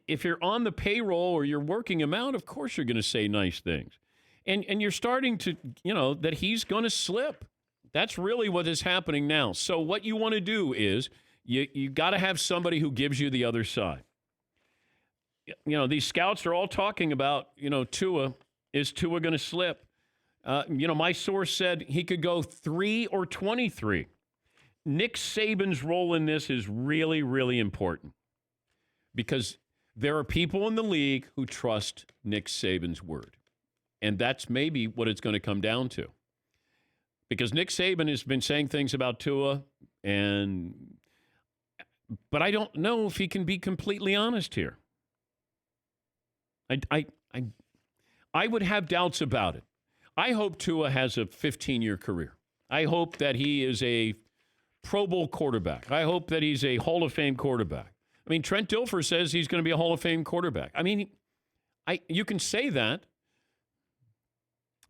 if you're on the payroll or you're working him out, of course you're going to say nice things. And you're starting to, that he's going to slip. That's really what is happening now. So what you want to do is you got to have somebody who gives you the other side. These scouts are all talking about, Tua. Is Tua going to slip? My source said he could go 3 or 23. Nick Saban's role in this is really, really important because there are people in the league who trust Nick Saban's word. And that's maybe what it's going to come down to. Because Nick Saban has been saying things about Tua, but I don't know if he can be completely honest here. I would have doubts about it. I hope Tua has a 15-year career. I hope that he is a Pro Bowl quarterback. I hope that he's a Hall of Fame quarterback. I mean, Trent Dilfer says he's going to be a Hall of Fame quarterback. I mean, you can say that,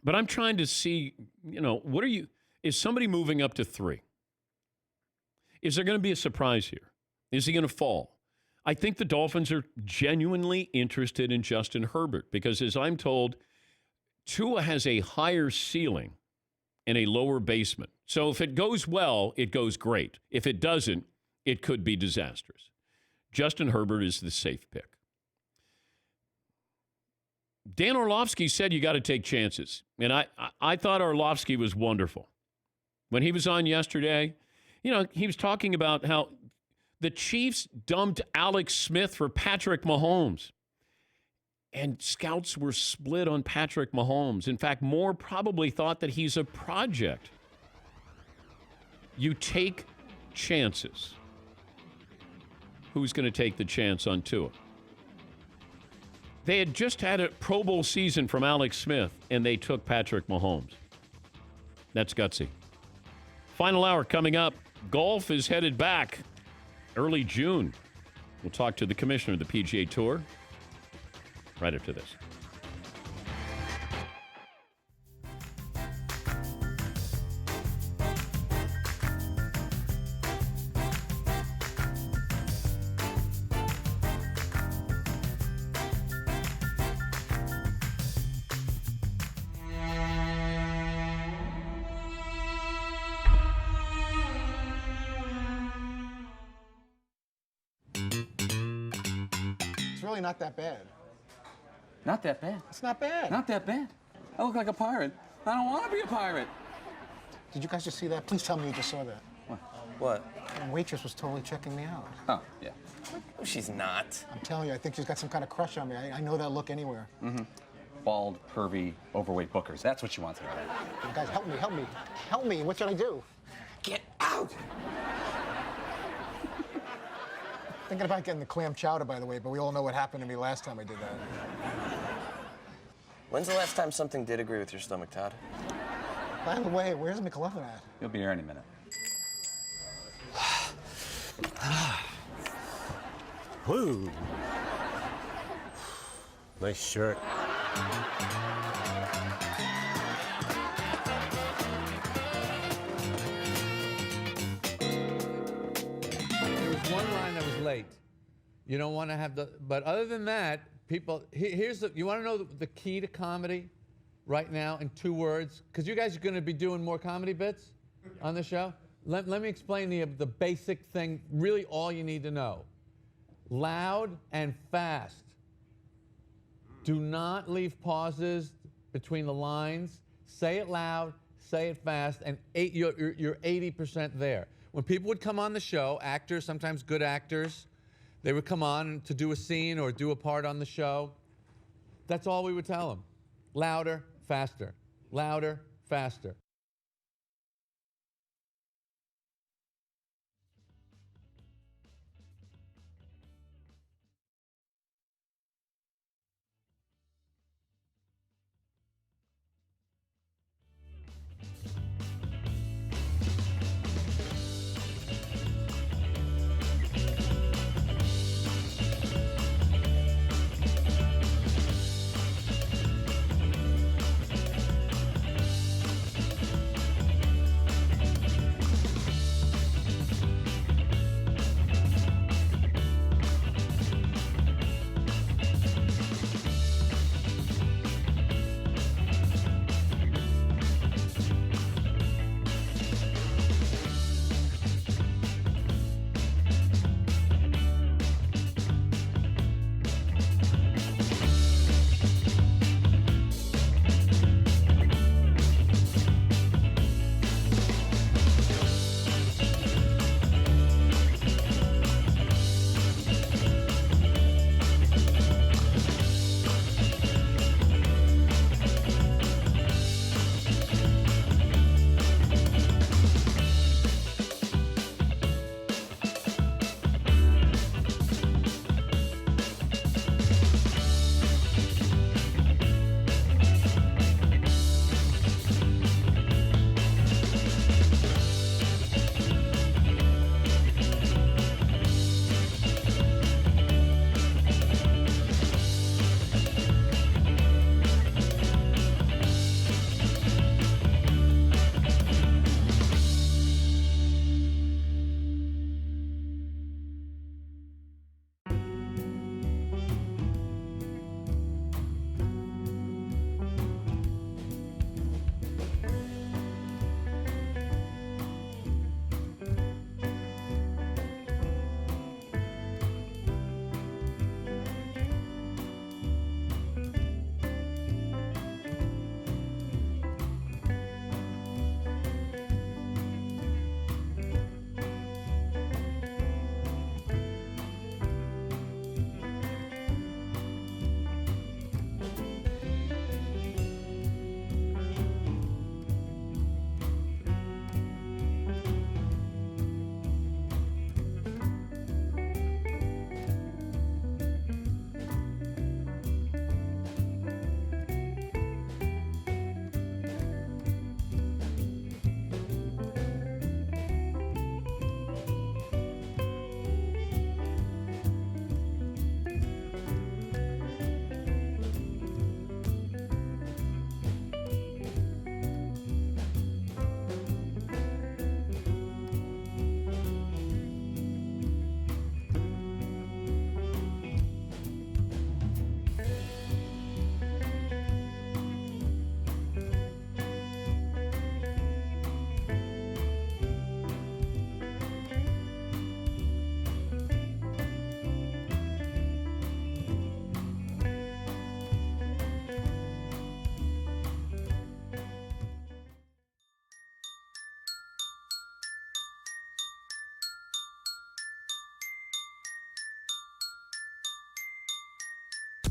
but I'm trying to see, is somebody moving up to 3? Is there going to be a surprise here? Is he going to fall? I think the Dolphins are genuinely interested in Justin Herbert because, as I'm told, Tua has a higher ceiling and a lower basement. So if it goes well, it goes great. If it doesn't, it could be disastrous. Justin Herbert is the safe pick. Dan Orlovsky said you got to take chances. And I thought Orlovsky was wonderful. When he was on yesterday, he was talking about how the Chiefs dumped Alex Smith for Patrick Mahomes. And scouts were split on Patrick Mahomes. In fact, more probably thought that he's a project. You take chances. Who's going to take the chance on Tua? They had just had a Pro Bowl season from Alex Smith, and they took Patrick Mahomes. That's gutsy. Final hour coming up. Golf is headed back early June. We'll talk to the commissioner of the PGA Tour right after this. It's really not that bad. Not that bad. It's not bad. Not that bad. I look like a pirate. I don't want to be a pirate. Did you guys just see that? Please tell me you just saw that. What? The waitress was totally checking me out. Oh, yeah. No, she's not. I'm telling you, I think she's got some kind of crush on me. I know that look anywhere. Mm-hmm. Bald, curvy, overweight bookers. That's what she wants to know. Guys, help me, help me. Help me. What should I do? Get out! Thinking about getting the clam chowder, by the way, but we all know what happened to me last time I did that. When's the last time something did agree with your stomach, Todd? By the way, where's McLovin at? He'll be here any minute. Woo. Nice shirt. There was one line that was late. You don't want to have the, but other than that, people, here's the, you want to know the key to comedy right now in 2 words? Because you guys are going to be doing more comedy bits on the show. Let me explain the basic thing, really all you need to know. Loud and fast. Do not leave pauses between the lines. Say it loud, say it fast, and you're 80% there. When people would come on the show, actors, sometimes good actors, they would come on to do a scene or do a part on the show. That's all we would tell them. Louder, faster. Louder, faster.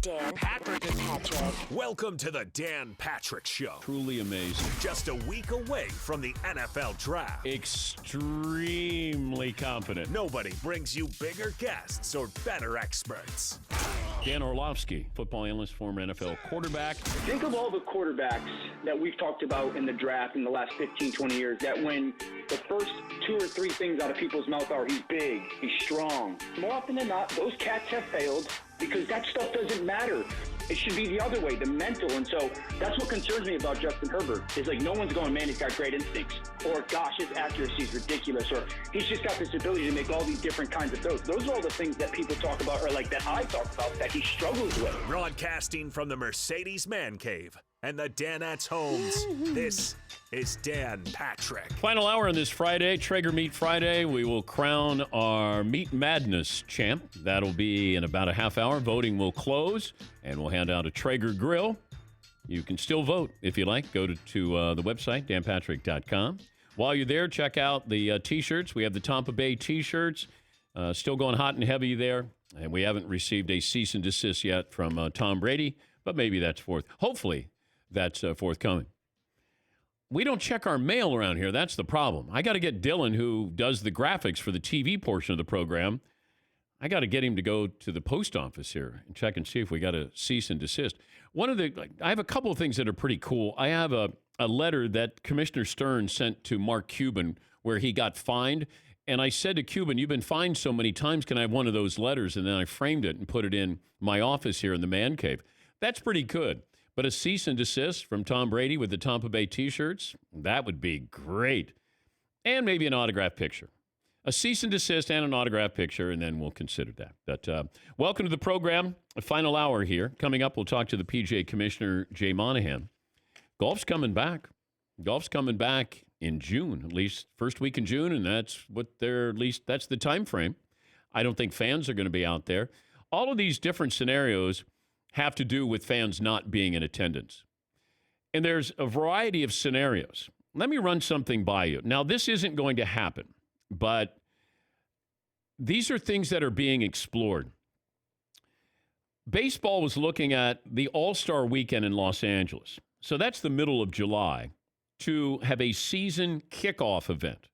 Dan Patrick. Welcome to the Dan Patrick Show. Truly amazing. Just a week away from the NFL Draft. Extremely confident. Nobody brings you bigger guests or better experts. Dan Orlovsky, football analyst, former NFL quarterback. Think of all the quarterbacks that we've talked about in the draft in the last 15, 20 years, that when the first 2 or 3 things out of people's mouth are he's big, he's strong. More often than not, those cats have failed because that stuff doesn't matter. It should be the other way, the mental. And so that's what concerns me about Justin Herbert. Is like no one's going, man, he's got great instincts. Or, gosh, his accuracy is ridiculous. Or he's just got this ability to make all these different kinds of throws. Those are all the things that people talk about, or like that I talk about, that he struggles with. Broadcasting from the Mercedes Man Cave and the Danettes homes, this is Dan Patrick. Final hour on this Friday, Traeger Meat Friday. We will crown our Meat Madness champ. That'll be in about a half hour. Voting will close, and we'll hand out a Traeger Grill. You can still vote if you like. Go to the website, danpatrick.com. While you're there, check out the T-shirts. We have the Tampa Bay T-shirts. Still going hot and heavy there. And we haven't received a cease and desist yet from Tom Brady, but maybe that's hopefully that's forthcoming. We don't check our mail around here. That's the problem. I got to get Dylan, who does the graphics for the TV portion of the program. I got to get him to go to the post office here and check and see if we got a cease and desist. I have a couple of things that are pretty cool. I have a letter that Commissioner Stern sent to Mark Cuban where he got fined. And I said to Cuban, you've been fined so many times, can I have one of those letters? And then I framed it and put it in my office here in the man cave. That's pretty good. But a cease and desist from Tom Brady with the Tampa Bay T-shirts, that would be great. And maybe an autograph picture. A cease and desist and an autograph picture, and then we'll consider that. But welcome to the program. A final hour here. Coming up, we'll talk to the PGA Commissioner, Jay Monahan. Golf's coming back. Golf's coming back in June, at least first week in June, and that's that's the time frame. I don't think fans are going to be out there. All of these different scenarios have to do with fans not being in attendance. And there's a variety of scenarios. Let me run something by you. Now, this isn't going to happen, but these are things that are being explored. Baseball was looking at the All-Star Weekend in Los Angeles. So that's the middle of July, to have a season kickoff event.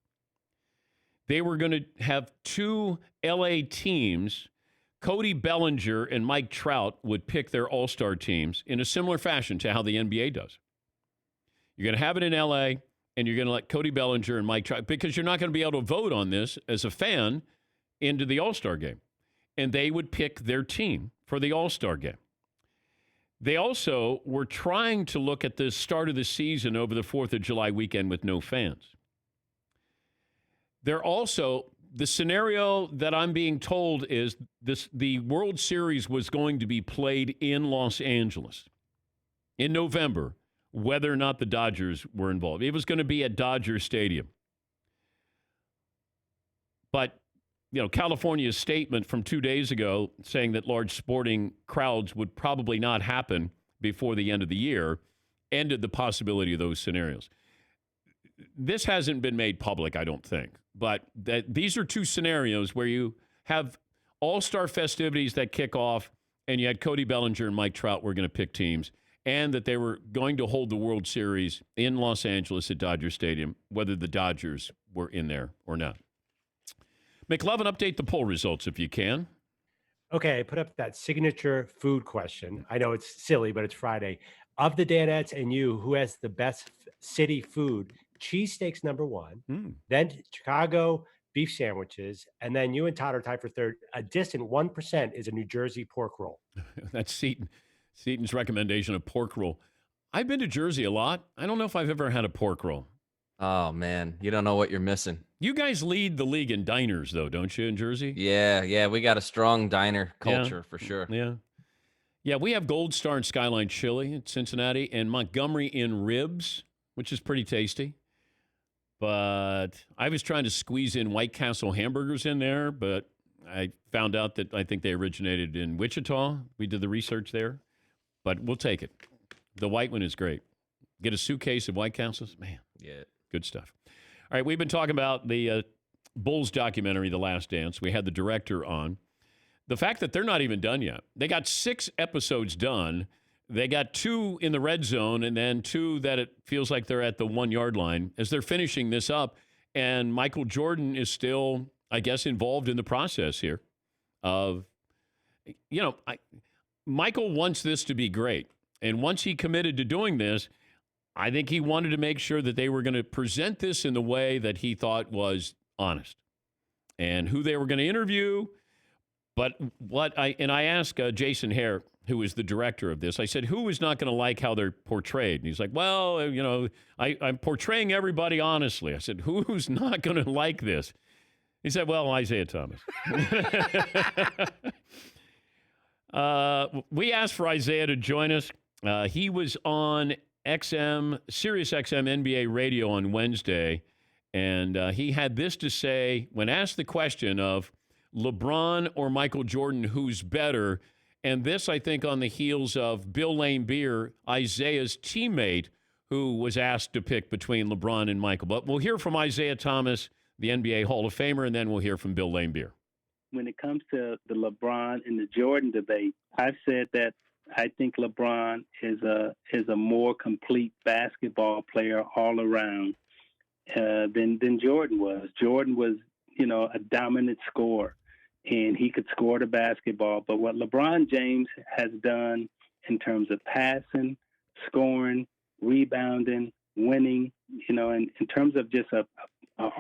They were going to have 2 LA teams. Cody Bellinger and Mike Trout would pick their all-star teams in a similar fashion to how the NBA does. You're going to have it in LA, and you're going to let Cody Bellinger and Mike Trout, because you're not going to be able to vote on this as a fan into the all-star game. And they would pick their team for the all-star game. They also were trying to look at the start of the season over the 4th of July weekend with no fans. They're also, the scenario that I'm being told is the World Series was going to be played in Los Angeles in November, whether or not the Dodgers were involved. It was going to be at Dodger Stadium. But, California's statement from 2 days ago saying that large sporting crowds would probably not happen before the end of the year ended the possibility of those scenarios. This hasn't been made public, I don't think. But these are 2 scenarios where you have all-star festivities that kick off, and you had Cody Bellinger and Mike Trout were going to pick teams, and that they were going to hold the World Series in Los Angeles at Dodger Stadium, whether the Dodgers were in there or not. McLovin, update the poll results if you can. Okay, I put up that signature food question. I know it's silly, but it's Friday. Of the Danettes and you, who has the best city food? Cheesesteaks number 1, then Chicago beef sandwiches, and then you and Todd are tied for third. A distant 1% is a New Jersey pork roll. That's Seaton's recommendation of pork roll. I've been to Jersey a lot. I don't know if I've ever had a pork roll. Oh, man. You don't know what you're missing. You guys lead the league in diners, though, don't you, in Jersey? Yeah. We got a strong diner culture for sure. Yeah, we have Gold Star and Skyline Chili in Cincinnati and Montgomery in ribs, which is pretty tasty. But I was trying to squeeze in White Castle hamburgers in there, but I found out that I think they originated in Wichita. We did the research there, but we'll take it. The white one is great. Get a suitcase of White Castles. Man, yeah, good stuff. All right, we've been talking about the Bulls documentary, The Last Dance. We had the director on. the fact that they're not even done yet. They got 6 episodes done. They got 2 in the red zone and then 2 that it feels like they're at the 1-yard line as they're finishing this up. And Michael Jordan is still, I guess, involved in the process here of, Michael wants this to be great. And once he committed to doing this, I think he wanted to make sure that they were going to present this in the way that he thought was honest and who they were going to interview. But I asked Jason Hehir, who is the director of this, I said, who is not going to like how they're portrayed? And he's like, well, I'm portraying everybody honestly. I said, who's not going to like this? He said, well, Isaiah Thomas. We asked for Isaiah to join us. He was on Sirius XM NBA radio on Wednesday, and he had this to say when asked the question of LeBron or Michael Jordan, who's better? And this, I think, on the heels of Bill Laimbeer, Isaiah's teammate, who was asked to pick between LeBron and Michael. But we'll hear from Isaiah Thomas, the NBA Hall of Famer, and then we'll hear from Bill Laimbeer. When it comes to the LeBron and the Jordan debate, I've said that I think LeBron is a more complete basketball player all around than Jordan was. Jordan was, a dominant scorer, and he could score the basketball. But what LeBron James has done in terms of passing, scoring, rebounding, winning, in terms of just a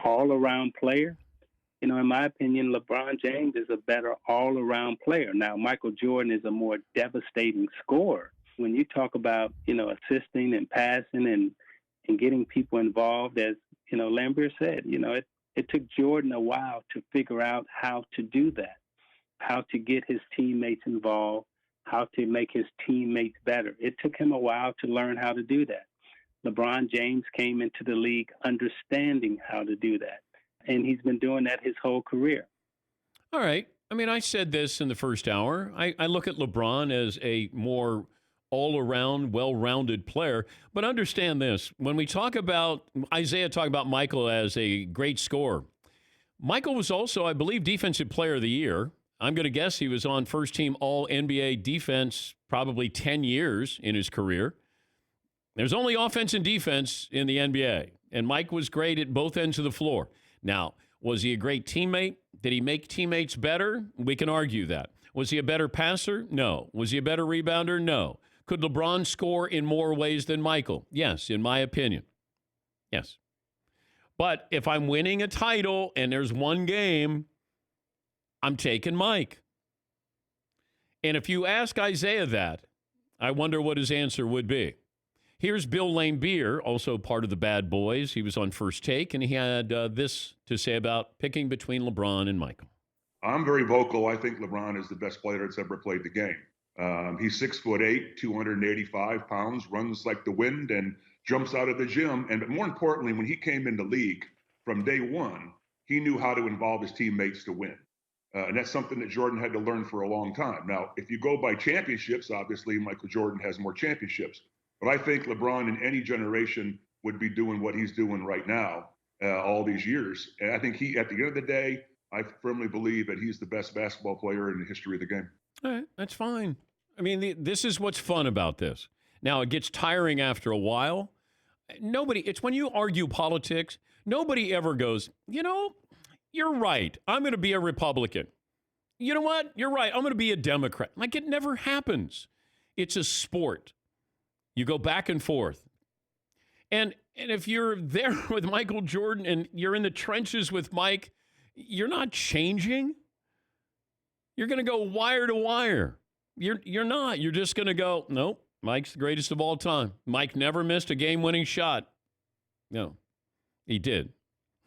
all-around player, in my opinion, LeBron James is a better all-around player. Now, Michael Jordan is a more devastating scorer. When you talk about, assisting and passing and getting people involved, as, Laimbeer said, it took Jordan a while to figure out how to do that, how to get his teammates involved, how to make his teammates better. It took him a while to learn how to do that. LeBron James came into the league understanding how to do that. And he's been doing that his whole career. All right. I mean, I said this in the first hour. I look at LeBron as a more all-around, well-rounded player. But understand this. When we talk about Isaiah, talk about Michael as a great scorer. Michael was also, I believe, Defensive Player of the Year. I'm going to guess he was on first-team All-NBA defense probably 10 years in his career. There's only offense and defense in the NBA. And Mike was great at both ends of the floor. Now, was he a great teammate? Did he make teammates better? We can argue that. Was he a better passer? No. Was he a better rebounder? No. Could LeBron score in more ways than Michael? Yes, in my opinion. Yes. But if I'm winning a title and there's one game, I'm taking Mike. And if you ask Isaiah that, I wonder what his answer would be. Here's Bill Laimbeer, also part of the Bad Boys. He was on First Take, and he had this to say about picking between LeBron and Michael. I'm very vocal. I think LeBron is the best player that's ever played the game. He's 6'8", 285 pounds, runs like the wind, and jumps out of the gym. And more importantly, when he came in the league from day one, he knew how to involve his teammates to win. And that's something that Jordan had to learn for a long time. Now, if you go by championships, obviously Michael Jordan has more championships. But I think LeBron in any generation would be doing what he's doing right now all these years. And I think at the end of the day, I firmly believe that he's the best basketball player in the history of the game. All right, that's fine. I mean, this is what's fun about this. Now, it gets tiring after a while. It's when you argue politics, nobody ever goes, you're right. I'm going to be a Republican. You know what? You're right. I'm going to be a Democrat. Like, it never happens. It's a sport. You go back and forth. And if you're there with Michael Jordan and you're in the trenches with Mike, you're not changing. You're going to go wire to wire. You're not. You're just going to go, nope, Mike's the greatest of all time. Mike never missed a game-winning shot. No, he did.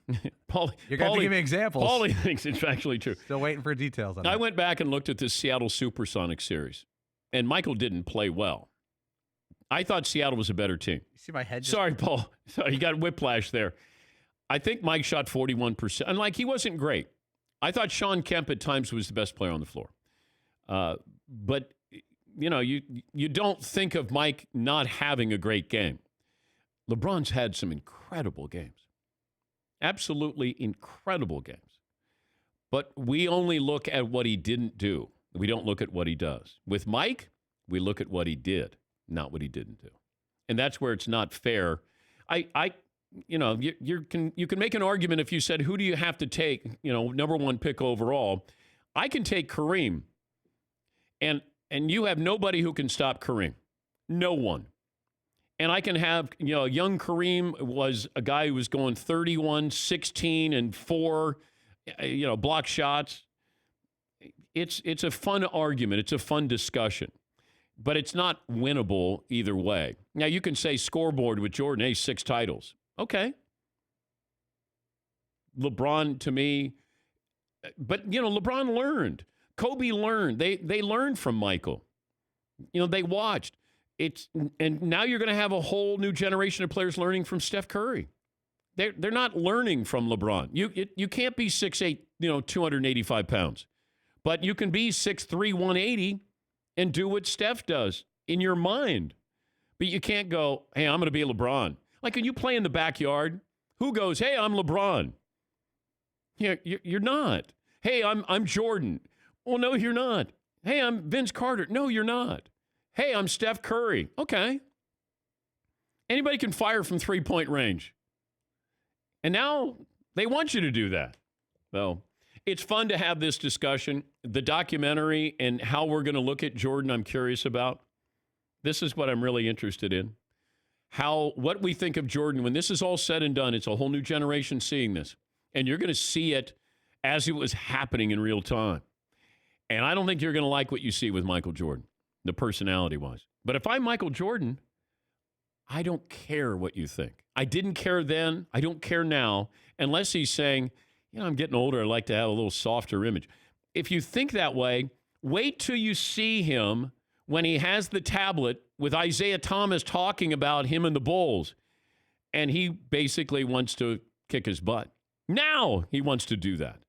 You're going to give me examples. Paulie thinks it's actually true. Still waiting for details on that. I went back and looked at the Seattle Supersonics series, and Michael didn't play well. I thought Seattle was a better team. You see my head? Sorry, Paul. Sorry, you got whiplash there. I think Mike shot 41%. And, he wasn't great. I thought Sean Kemp at times was the best player on the floor. But, you don't think of Mike not having a great game. LeBron's had some incredible games. Absolutely incredible games. But we only look at what he didn't do. We don't look at what he does. With Mike, we look at what he did, not what he didn't do. And that's where it's not fair. You can make an argument if you said, who do you have to take, number one pick overall? I can take Kareem. And you have nobody who can stop Kareem. No one. And I can have, young Kareem was a guy who was going 31, 16, and 4, block shots. It's a fun argument. It's a fun discussion. But it's not winnable either way. Now, you can say scoreboard with Jordan, 6 titles. Okay. LeBron, to me, but, LeBron learned. Kobe learned. They learned from Michael. They watched. And now you're going to have a whole new generation of players learning from Steph Curry. They're not learning from LeBron. You can't be 6'8", 285 pounds. But you can be 6'3", 180 and do what Steph does in your mind. But you can't go, hey, I'm going to be LeBron. Like when you play in the backyard, who goes, hey, I'm LeBron? You're not. Hey, I'm Jordan. Well, no, you're not. Hey, I'm Vince Carter. No, you're not. Hey, I'm Steph Curry. Okay. Anybody can fire from three-point range. And now they want you to do that. So it's fun to have this discussion. The documentary and how we're going to look at Jordan, I'm curious about. This is what I'm really interested in. What we think of Jordan, when this is all said and done, it's a whole new generation seeing this. And you're going to see it as it was happening in real time. And I don't think you're going to like what you see with Michael Jordan, the personality-wise. But if I'm Michael Jordan, I don't care what you think. I didn't care then. I don't care now, unless he's saying, I'm getting older. I'd like to have a little softer image. If you think that way, wait till you see him when he has the tablet with Isaiah Thomas talking about him and the Bulls. And he basically wants to kick his butt. Now he wants to do that.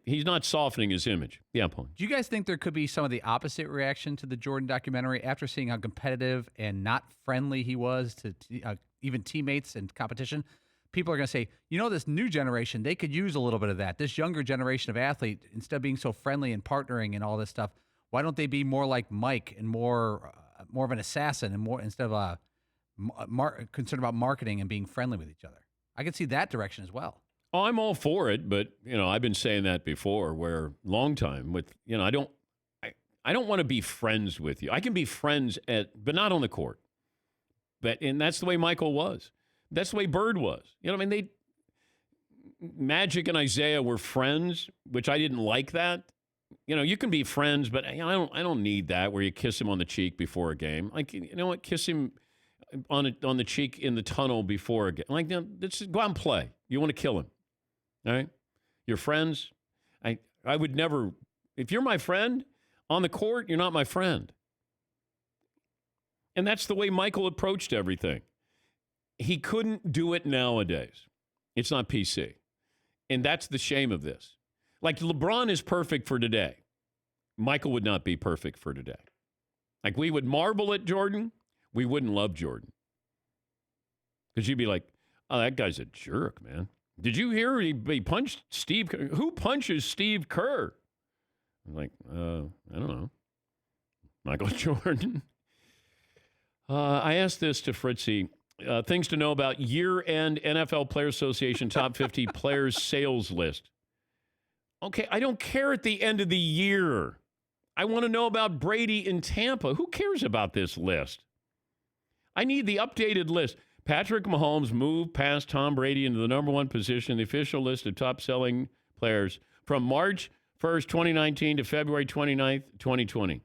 He's not softening his image. Yeah, Paul. Do you guys think there could be some of the opposite reaction to the Jordan documentary after seeing how competitive and not friendly he was to even teammates and competition? People are going to say, this new generation, they could use a little bit of that. This younger generation of athlete, instead of being so friendly and partnering and all this stuff, why don't they be more like Mike and more of an assassin and more instead of concerned about marketing and being friendly with each other? I could see that direction as well. Oh, I'm all for it, but I've been saying that before. Where long time with I don't want to be friends with you. I can be friends but not on the court. And that's the way Michael was. That's the way Bird was. Magic and Isaiah were friends, which I didn't like that. You can be friends, but I don't need that where you kiss him on the cheek before a game. Like, what? Kiss him on the cheek in the tunnel before a game. Like, let's go out and play. You want to kill him. All right? You're friends. I would never, if you're my friend on the court, you're not my friend. And that's the way Michael approached everything. He couldn't do it nowadays. It's not PC. And that's the shame of this. Like, LeBron is perfect for today. Michael would not be perfect for today. Like, we would marvel at Jordan. We wouldn't love Jordan. Because you'd be like, oh, that guy's a jerk, man. Did you hear he punched Steve Kerr? Who punches Steve Kerr? I'm like, I don't know. Michael Jordan. I asked this to Fritzy. Things to know about year-end NFL Player Association Top 50 Players Sales List. Okay, I don't care at the end of the year. I want to know about Brady in Tampa. Who cares about this list? I need the updated list. Patrick Mahomes moved past Tom Brady into the number one position in the official list of top-selling players from March 1st, 2019 to February 29th, 2020.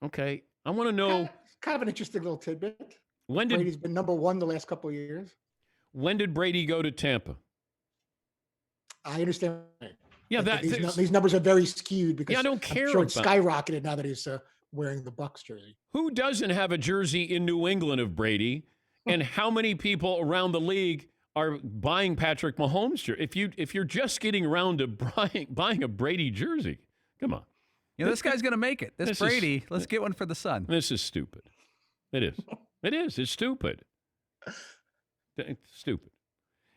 Okay, I want to know. It's kind of an interesting little tidbit. Brady's been number one the last couple of years. When did Brady go to Tampa? I understand. Yeah, these numbers are very skewed because I don't care. I'm sure it's skyrocketed now that he's wearing the Bucs jersey. Who doesn't have a jersey in New England of Brady? And how many people around the league are buying Patrick Mahomes jersey? If you're just getting around to buying a Brady jersey, come on. This guy's going to make it. This Brady, let's get one for the son. This is stupid. It is. It is. It's stupid. It's stupid.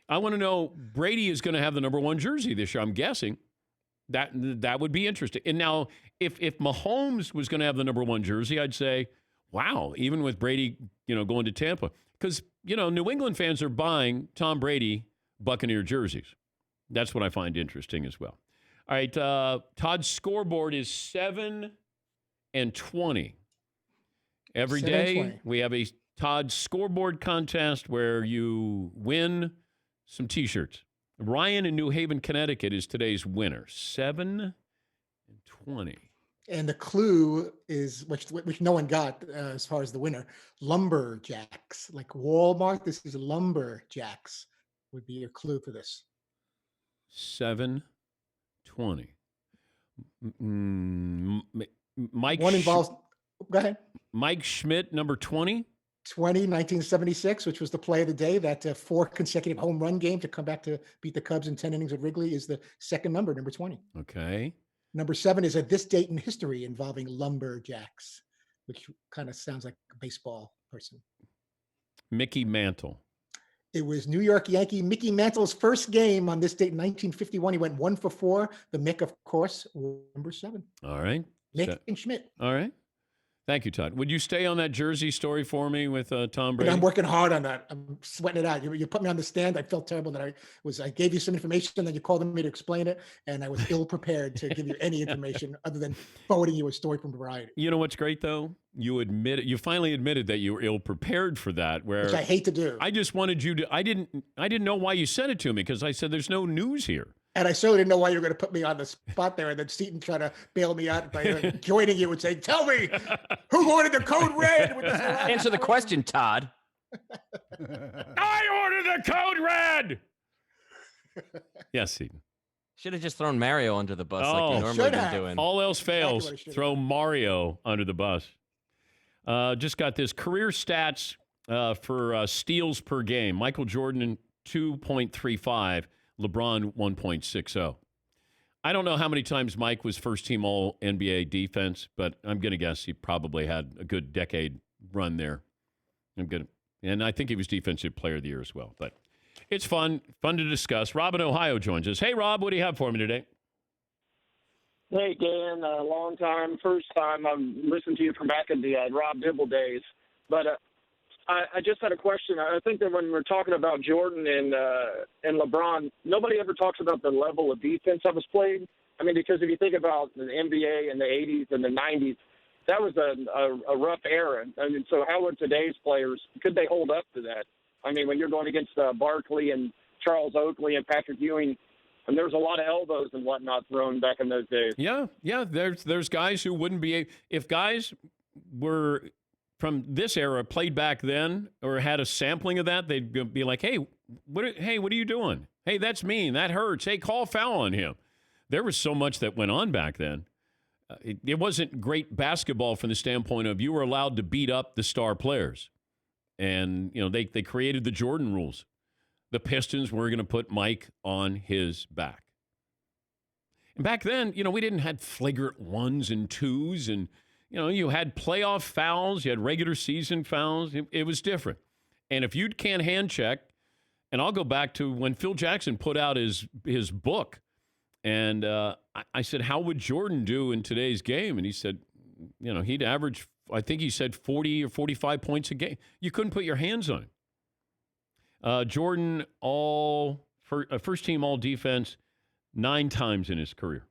I want to know, Brady is going to have the number 1 jersey this year, I'm guessing. That would be interesting. And now, if Mahomes was going to have the number 1 jersey, I'd say, wow, even with Brady, going to Tampa. Because, New England fans are buying Tom Brady Buccaneer jerseys. That's what I find interesting as well. All right, Todd's scoreboard is 7-20. Every 7-20. day, we have a Todd scoreboard contest where you win some T-shirts. Ryan in New Haven, Connecticut is today's winner. 7-20. And the clue is, which no one got as far as the winner, lumberjacks. Like Walmart, this is lumberjacks would be your clue for this. 7-20. Mike. One involves, go ahead. Mike Schmidt, number 20. 1976, which was the play of the day. That 4 consecutive home run game to come back to beat the Cubs in 10 innings at Wrigley is the second number 20. Okay. Number 7 is at this date in history involving lumberjacks, which kind of sounds like a baseball person. Mickey Mantle. It was New York Yankee Mickey Mantle's first game on this date in 1951. He went 1 for 4. The Mick, of course, number 7. All right. Mick and Schmidt. All right. Thank you, Todd. Would you stay on that jersey story for me with Tom Brady? I'm working hard on that. I'm sweating it out. You put me on the stand. I felt terrible that I gave you some information, and then you called me to explain it, and I was ill prepared to give you any information other than forwarding you a story from Variety. You know what's great though? You finally admitted that you were ill prepared for that. Which I hate to do. I just wanted you to. I didn't know why you sent it to me because I said there's no news here. And I certainly didn't know why you were going to put me on the spot there, and then Seton try to bail me out by joining you and saying, "Tell me, who ordered the code red?" With this Answer the question, Todd. I ordered the code red. Yes, Seton. Should have just thrown Mario under the bus like you normally been doing. All else fails, throw Mario under the bus. Just got this career stats for steals per game. Michael Jordan 2.35. LeBron 1.60. I don't know how many times Mike was first team all NBA defense, but I'm going to guess he probably had a good decade run there. And I think he was defensive player of the year as well. But it's fun to discuss. Rob in Ohio joins us. Hey, Rob, what do you have for me today? Hey, Dan, long time, first time. I've listened to you from back in the Rob Dibble days. But I just had a question. I think that when we're talking about Jordan and LeBron, nobody ever talks about the level of defense that was played. I mean, because if you think about the NBA in the 80s and the 90s, that was a rough era. I mean, so how would today's players, could they hold up to that? I mean, when you're going against Barkley and Charles Oakley and Patrick Ewing, and there was a lot of elbows and whatnot thrown back in those days. Yeah. There's guys who wouldn't be, if guys were from this era played back then or had a sampling of that, they'd be like, hey, what are you doing? Hey, that's mean. That hurts. Hey, call foul on him. There was so much that went on back then. It wasn't great basketball from the standpoint of you were allowed to beat up the star players. And, they created the Jordan rules. The Pistons were going to put Mike on his back. And back then, we didn't have flagrant 1s and 2s and, you had playoff fouls, you had regular season fouls. It was different. And if you can't hand check, and I'll go back to when Phil Jackson put out his book, and I said, how would Jordan do in today's game? And he said, he'd average, I think he said 40 or 45 points a game. You couldn't put your hands on him. Jordan, first team all defense 9 times in his career.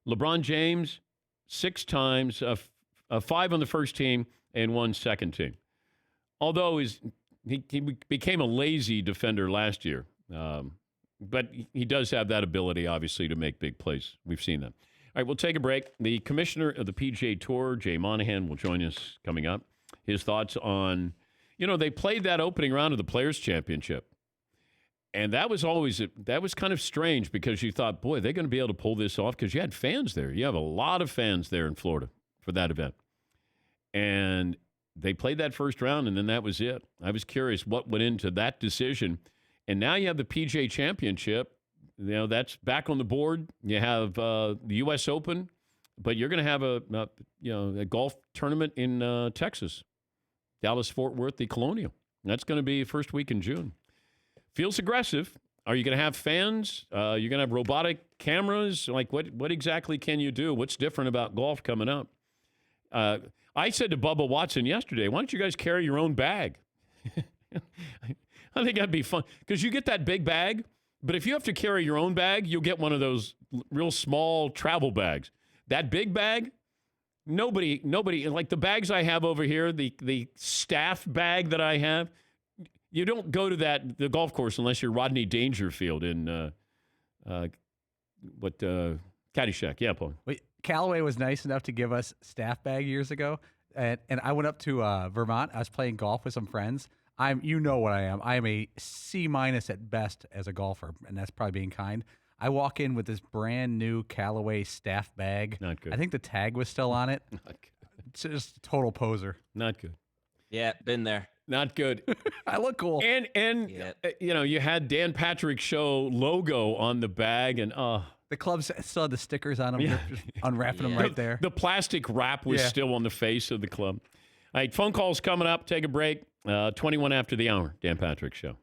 LeBron James, 6 times, 5 on the first team and 1 second team. Although he became a lazy defender last year, but he does have that ability, obviously, to make big plays. We've seen that. All right, we'll take a break. The commissioner of the PGA Tour, Jay Monahan, will join us coming up. His thoughts on, they played that opening round of the Players' Championship. And that was kind of strange because you thought, boy, they're going to be able to pull this off because you had fans there. You have a lot of fans there in Florida for that event. And they played that first round, and then that was it. I was curious what went into that decision. And now you have the PGA Championship. That's back on the board. You have the U.S. Open, but you're going to have a golf tournament in Texas, Dallas-Fort Worth, the Colonial. That's going to be first week in June. Feels aggressive. Are you going to have fans? You're going to have robotic cameras? Like, what exactly can you do? What's different about golf coming up? I said to Bubba Watson yesterday, why don't you guys carry your own bag? I think that'd be fun because you get that big bag, but if you have to carry your own bag, you'll get one of those real small travel bags. That big bag, nobody, like the bags I have over here, the staff bag that I have, you don't go to the golf course unless you're Rodney Dangerfield in Caddyshack. Yeah, Paul. Wait, Callaway was nice enough to give us staff bag years ago, and I went up to Vermont. I was playing golf with some friends. You know what I am. I am a C- at best as a golfer, and that's probably being kind. I walk in with this brand new Callaway staff bag. Not good. I think the tag was still on it. Not good. It's just a total poser. Not good. Yeah, been there. Not good. I look cool. And you had Dan Patrick Show logo on the bag, and the clubs still had the stickers on them. Yeah. Just unwrapping them right there. The plastic wrap was still on the face of the club. All right, phone calls coming up. Take a break. 21 after the hour, Dan Patrick Show.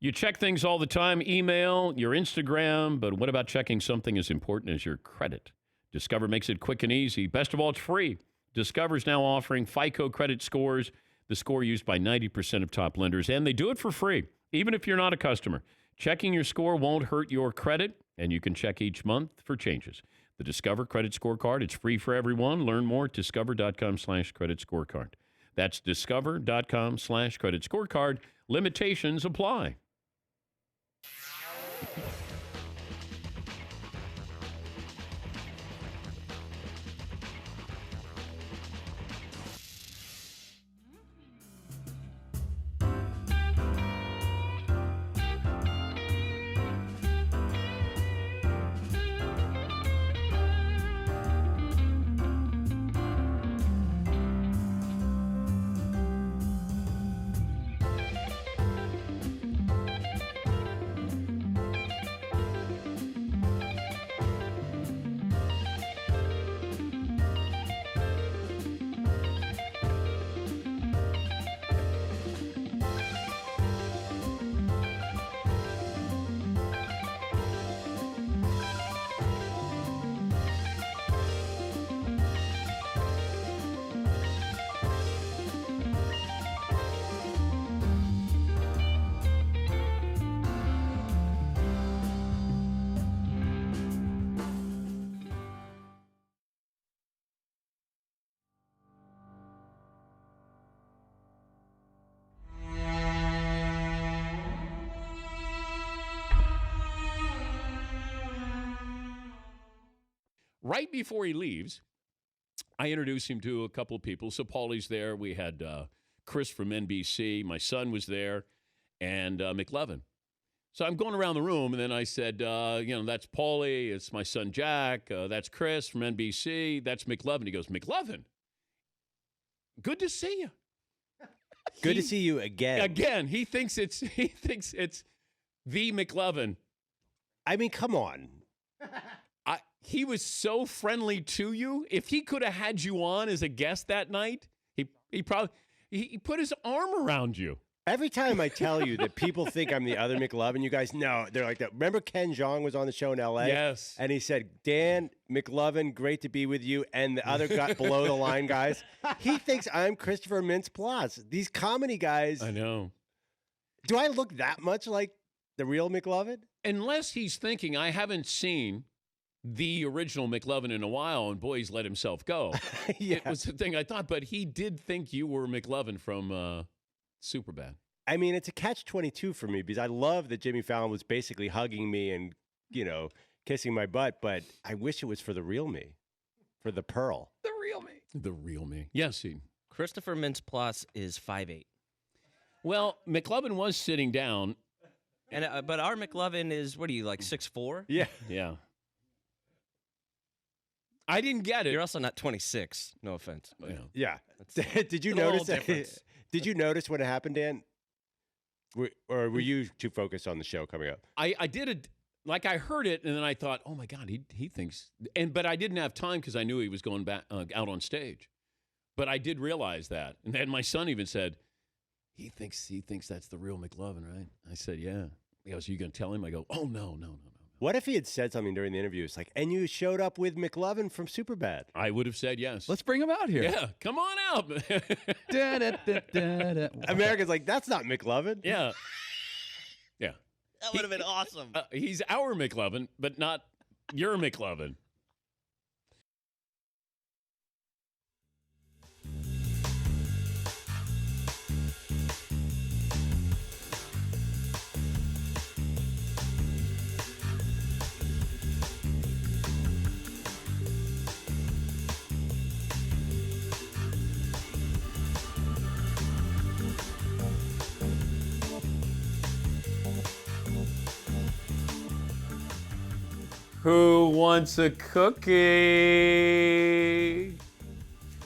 You check things all the time, email, your Instagram, but what about checking something as important as your credit? Discover makes it quick and easy. Best of all, it's free. Discover's now offering FICO credit scores, the score used by 90% of top lenders, and they do it for free, even if you're not a customer. Checking your score won't hurt your credit, and you can check each month for changes. The Discover Credit Scorecard, it's free for everyone. Learn more at discover.com/credit scorecard. That's discover.com/credit scorecard. Limitations apply. Right before he leaves, I introduce him to a couple of people. So Paulie's there. We had Chris from NBC. My son was there, and McLovin. So I'm going around the room, and then I said, that's Paulie. It's my son Jack. That's Chris from NBC. That's McLovin. He goes, McLovin, good to see you. Good to see you again. Again, he thinks it's the McLovin. I mean, come on. He was so friendly to you. If he could have had you on as a guest that night, he probably put his arm around you. Every time I tell you that people think I'm the other McLovin, you guys know they're like that. Remember Ken Jeong was on the show in L.A.? Yes. And he said, Dan McLovin, great to be with you. And the other guy, below the line guys, he thinks I'm Christopher Mintz-Plasse. These comedy guys. I know. Do I look that much like the real McLovin? Unless he's thinking, I haven't seen the original McLovin in a while, and boy, he's let himself go. Yeah. It was the thing I thought, but he did think you were McLovin from Superbad. I mean, it's a catch-22 for me because I love that Jimmy Fallon was basically hugging me and, kissing my butt, but I wish it was for the real me, for the Pearl. The real me. The real me. Yes, he. Christopher Mintz-Plasse is 5'8". Well, McLovin was sitting down. And but our McLovin is, what are you, like 6'4"? Yeah. Yeah. I didn't get it. You're also not 26. No offense. But Yeah. Did you notice? Did you notice when it happened, Dan? Or were you too focused on the show coming up? I did it. Like I heard it, and then I thought, oh my God, he thinks. But I didn't have time because I knew he was going back out on stage. But I did realize that, and then my son even said, he thinks that's the real McLovin, right? I said, yeah. He goes, you going to tell him? I go, oh, no. What if he had said something during the interview? It's like, and you showed up with McLovin from Superbad. I would have said yes. Let's bring him out here. Yeah, come on out. America's like, that's not McLovin. Yeah. Yeah. That would have been awesome. He's our McLovin, but not your McLovin. Who wants a cookie?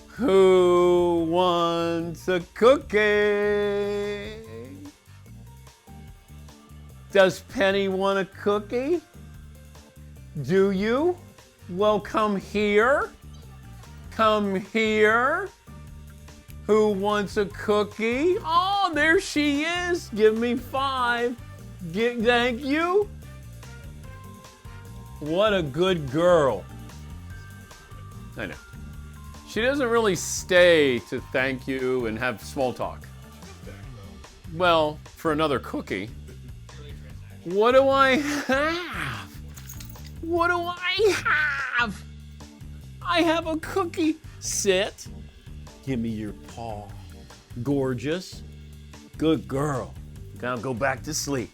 Who wants a cookie? Does Penny want a cookie? Do you? Well, come here. Come here. Who wants a cookie? Oh, there she is. Give me 5. Thank you. What a good girl. I know. She doesn't really stay to thank you and have small talk. Well, for another cookie. What do I have? What do I have? I have a cookie. Sit. Give me your paw. Gorgeous. Good girl. Now go back to sleep.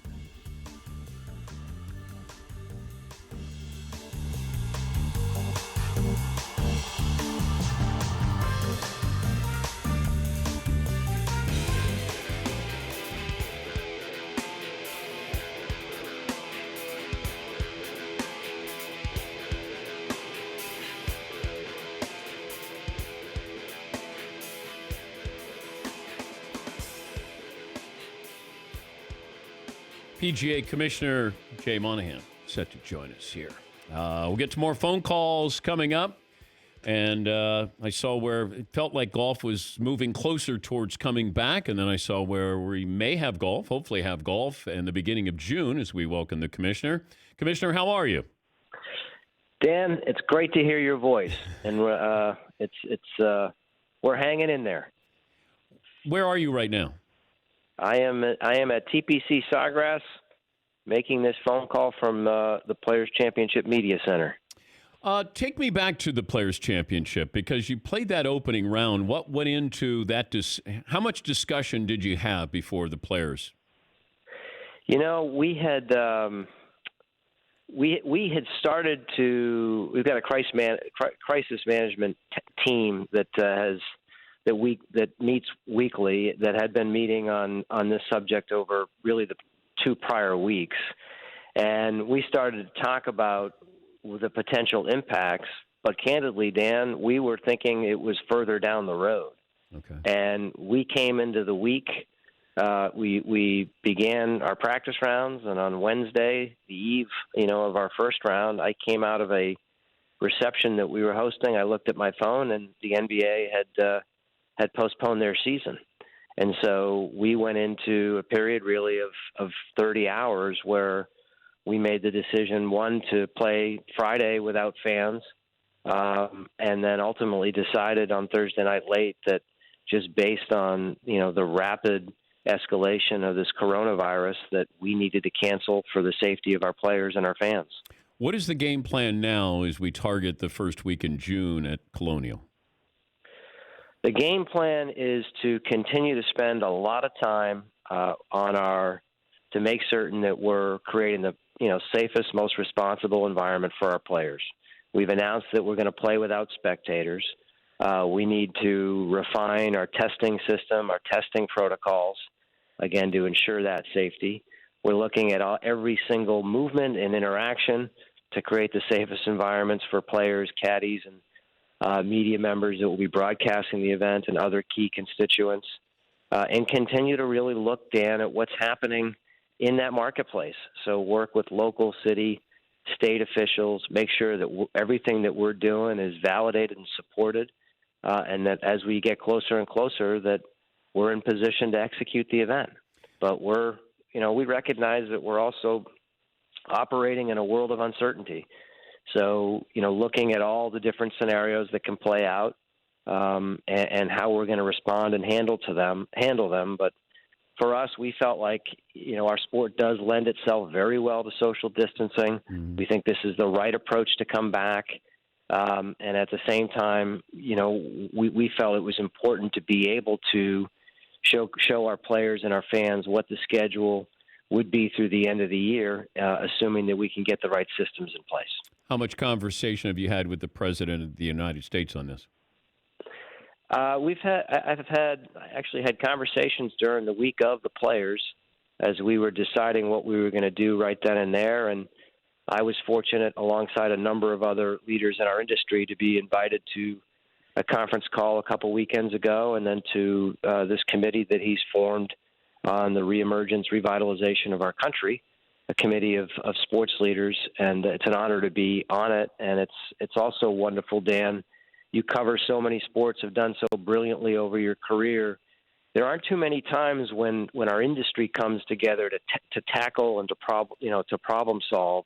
PGA Commissioner Jay Monahan set to join us here. We'll get to more phone calls coming up. And I saw where it felt like golf was moving closer towards coming back. And then I saw where we may have golf, hopefully have golf in the beginning of June as we welcome the commissioner. Commissioner, how are you? Dan, it's great to hear your voice. And we're hanging in there. Where are you right now? I am at TPC Sawgrass, making this phone call from the Players Championship Media Center. Take me back to the Players Championship because you played that opening round. What went into that? How much discussion did you have before the players? You know, we had started to. We've got a crisis management team that meets weekly, that had been meeting on this subject over really the 2 prior weeks. And we started to talk about the potential impacts, but candidly, Dan, we were thinking it was further down the road. Okay. And we came into the week, we began our practice rounds, and on Wednesday, the eve, of our first round, I came out of a reception that we were hosting. I looked at my phone, and the NBA had postponed their season. And so we went into a period really of 30 hours where we made the decision, one, to play Friday without fans, and then ultimately decided on Thursday night late that just based on, the rapid escalation of this coronavirus, that we needed to cancel for the safety of our players and our fans. What is the game plan now as we target the first week in June at Colonial? The game plan is to continue to spend a lot of time to make certain that we're creating the safest, most responsible environment for our players. We've announced that we're going to play without spectators. We need to refine our testing system, our testing protocols, again, to ensure that safety. We're looking at every single movement and interaction to create the safest environments for players, caddies, and media members that will be broadcasting the event and other key constituents, and continue to really look, Dan, at what's happening in that marketplace. So work with local, city, state officials, make sure that everything that we're doing is validated and supported, and that as we get closer and closer, that we're in position to execute the event. But we recognize that we're also operating in a world of uncertainty. So, looking at all the different scenarios that can play out, and how we're going to respond and handle them. But for us, we felt like, our sport does lend itself very well to social distancing. We think this is the right approach to come back. And at the same time, we felt it was important to be able to show our players and our fans what the schedule would be through the end of the year, assuming that we can get the right systems in place. How much conversation have you had with the President of the United States on this? I've actually had conversations during the week of the players as we were deciding what we were going to do right then and there. And I was fortunate, alongside a number of other leaders in our industry, to be invited to a conference call a couple weekends ago, and then to this committee that he's formed on the reemergence, revitalization of our country, a committee of sports leaders. And it's an honor to be on it. And it's also wonderful, Dan. You cover so many sports, have done so brilliantly over your career. There aren't too many times when our industry comes together to tackle and to problem solve.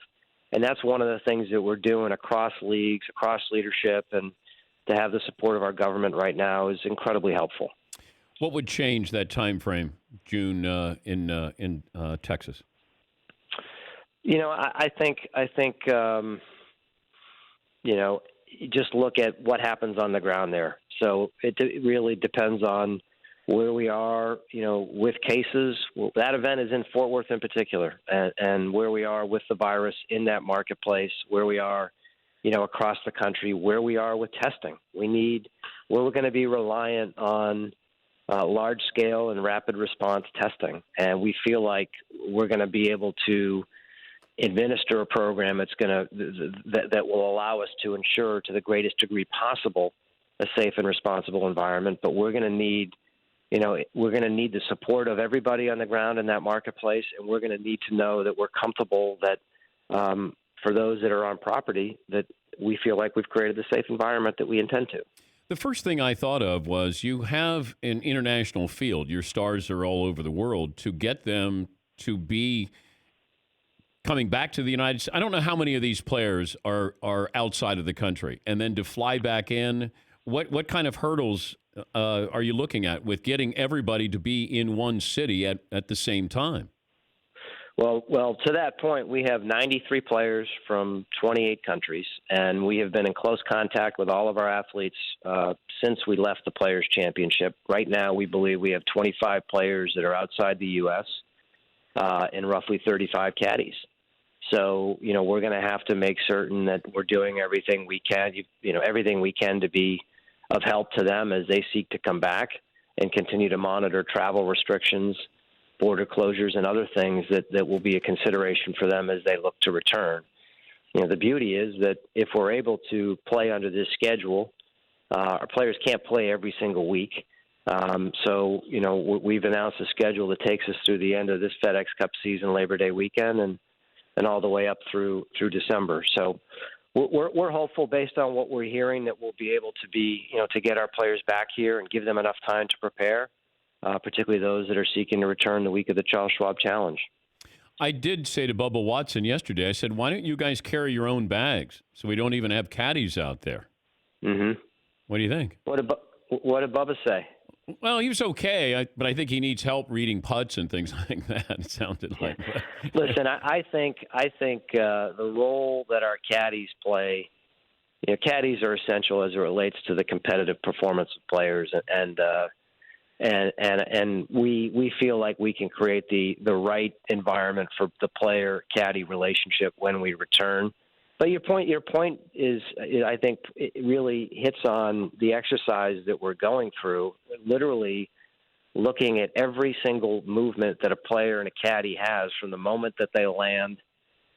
And that's one of the things that we're doing across leagues, across leadership, and to have the support of our government right now is incredibly helpful. What would change that time frame, June, in Texas? I think just look at what happens on the ground there. So it really depends on where we are, with cases. Well, that event is in Fort Worth in particular, and where we are with the virus in that marketplace, where we are, across the country, where we are with testing. We're going to be reliant on large-scale and rapid response testing, and we feel like we're going to be able to administer a program that will allow us to ensure, to the greatest degree possible, a safe and responsible environment. But we're going to need the support of everybody on the ground in that marketplace, and we're going to need to know that we're comfortable that for those that are on property, that we feel like we've created the safe environment that we intend to. The first thing I thought of was you have an international field. Your stars are all over the world. To get them to be coming back to the United States, I don't know how many of these players are outside of the country, and then to fly back in. What kind of hurdles are you looking at with getting everybody to be in one city at the same time? Well, to that point, we have 93 players from 28 countries, and we have been in close contact with all of our athletes since we left the Players' Championship. Right now, we believe we have 25 players that are outside the U.S. And roughly 35 caddies. So, we're going to have to make certain that we're doing everything we can, everything we can to be of help to them as they seek to come back, and continue to monitor travel restrictions, border closures, and other things that will be a consideration for them as they look to return. The beauty is that if we're able to play under this schedule, our players can't play every single week. So, we've announced a schedule that takes us through the end of this FedEx Cup season, Labor Day weekend, and all the way up through December. So we're hopeful, based on what we're hearing, that we'll be able to get our players back here and give them enough time to prepare, particularly those that are seeking to return the week of the Charles Schwab Challenge. I did say to Bubba Watson yesterday, I said, why don't you guys carry your own bags so we don't even have caddies out there? Mm-hmm. What do you think? What did Bubba say? Well, he was okay, but I think he needs help reading putts and things like that. It sounded like. Listen, I think the role that our caddies play, caddies are essential as it relates to the competitive performance of players, and we feel like we can create the right environment for the player-caddy relationship when we return. But your point is, I think, it really hits on the exercise that we're going through, literally looking at every single movement that a player and a caddy has from the moment that they land,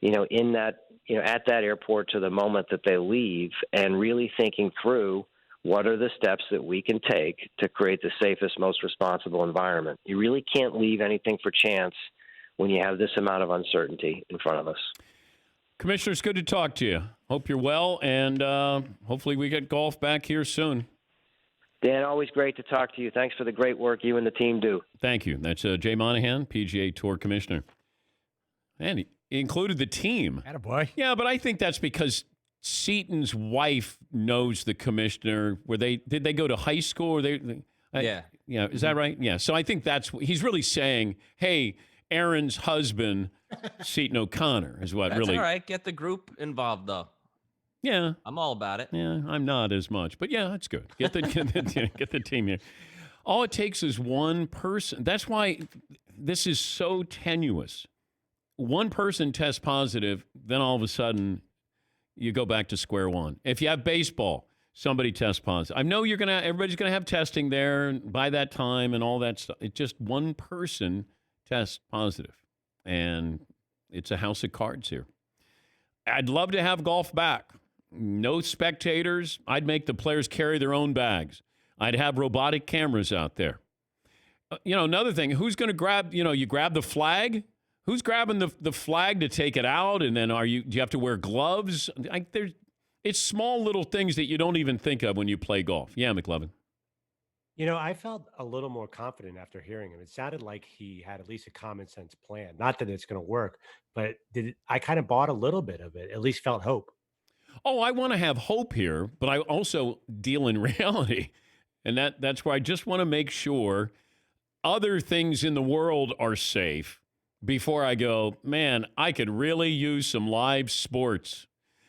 at that airport to the moment that they leave, and really thinking through what are the steps that we can take to create the safest, most responsible environment. You really can't leave anything for chance when you have this amount of uncertainty in front of us. Commissioner, it's good to talk to you. Hope you're well, and hopefully we get golf back here soon. Dan, always great to talk to you. Thanks for the great work you and the team do. Thank you. That's Jay Monahan, PGA Tour Commissioner. And he included the team. Attaboy. Yeah, but I think that's because Seaton's wife knows the commissioner. Did they go to high school? Yeah. Yeah, is that right? Yeah. So I think he's really saying, hey, Aaron's husband, Seton O'Connor, is what That's really. all right. Get the group involved, though. Yeah. I'm all about it. Yeah, I'm not as much, but yeah, that's good. Get the team here. All it takes is one person. That's why this is so tenuous. One person tests positive, then all of a sudden you go back to square one. If you have baseball, somebody tests positive. I know everybody's gonna have testing there by that time and all that stuff. It's just one person tests positive, and it's a house of cards here. I'd love to have golf back. No spectators. I'd make the players carry their own bags. I'd have robotic cameras out there. Another thing, who's going to grab, you grab the flag? Who's grabbing the flag to take it out? And then do you have to wear gloves? It's small little things that you don't even think of when you play golf. Yeah, McLovin. I felt a little more confident after hearing him. It sounded like he had at least a common sense plan. Not that it's going to work, but I kind of bought a little bit of it, at least felt hope. Oh, I want to have hope here, but I also deal in reality. And that's where I just want to make sure other things in the world are safe before I go, man, I could really use some live sports.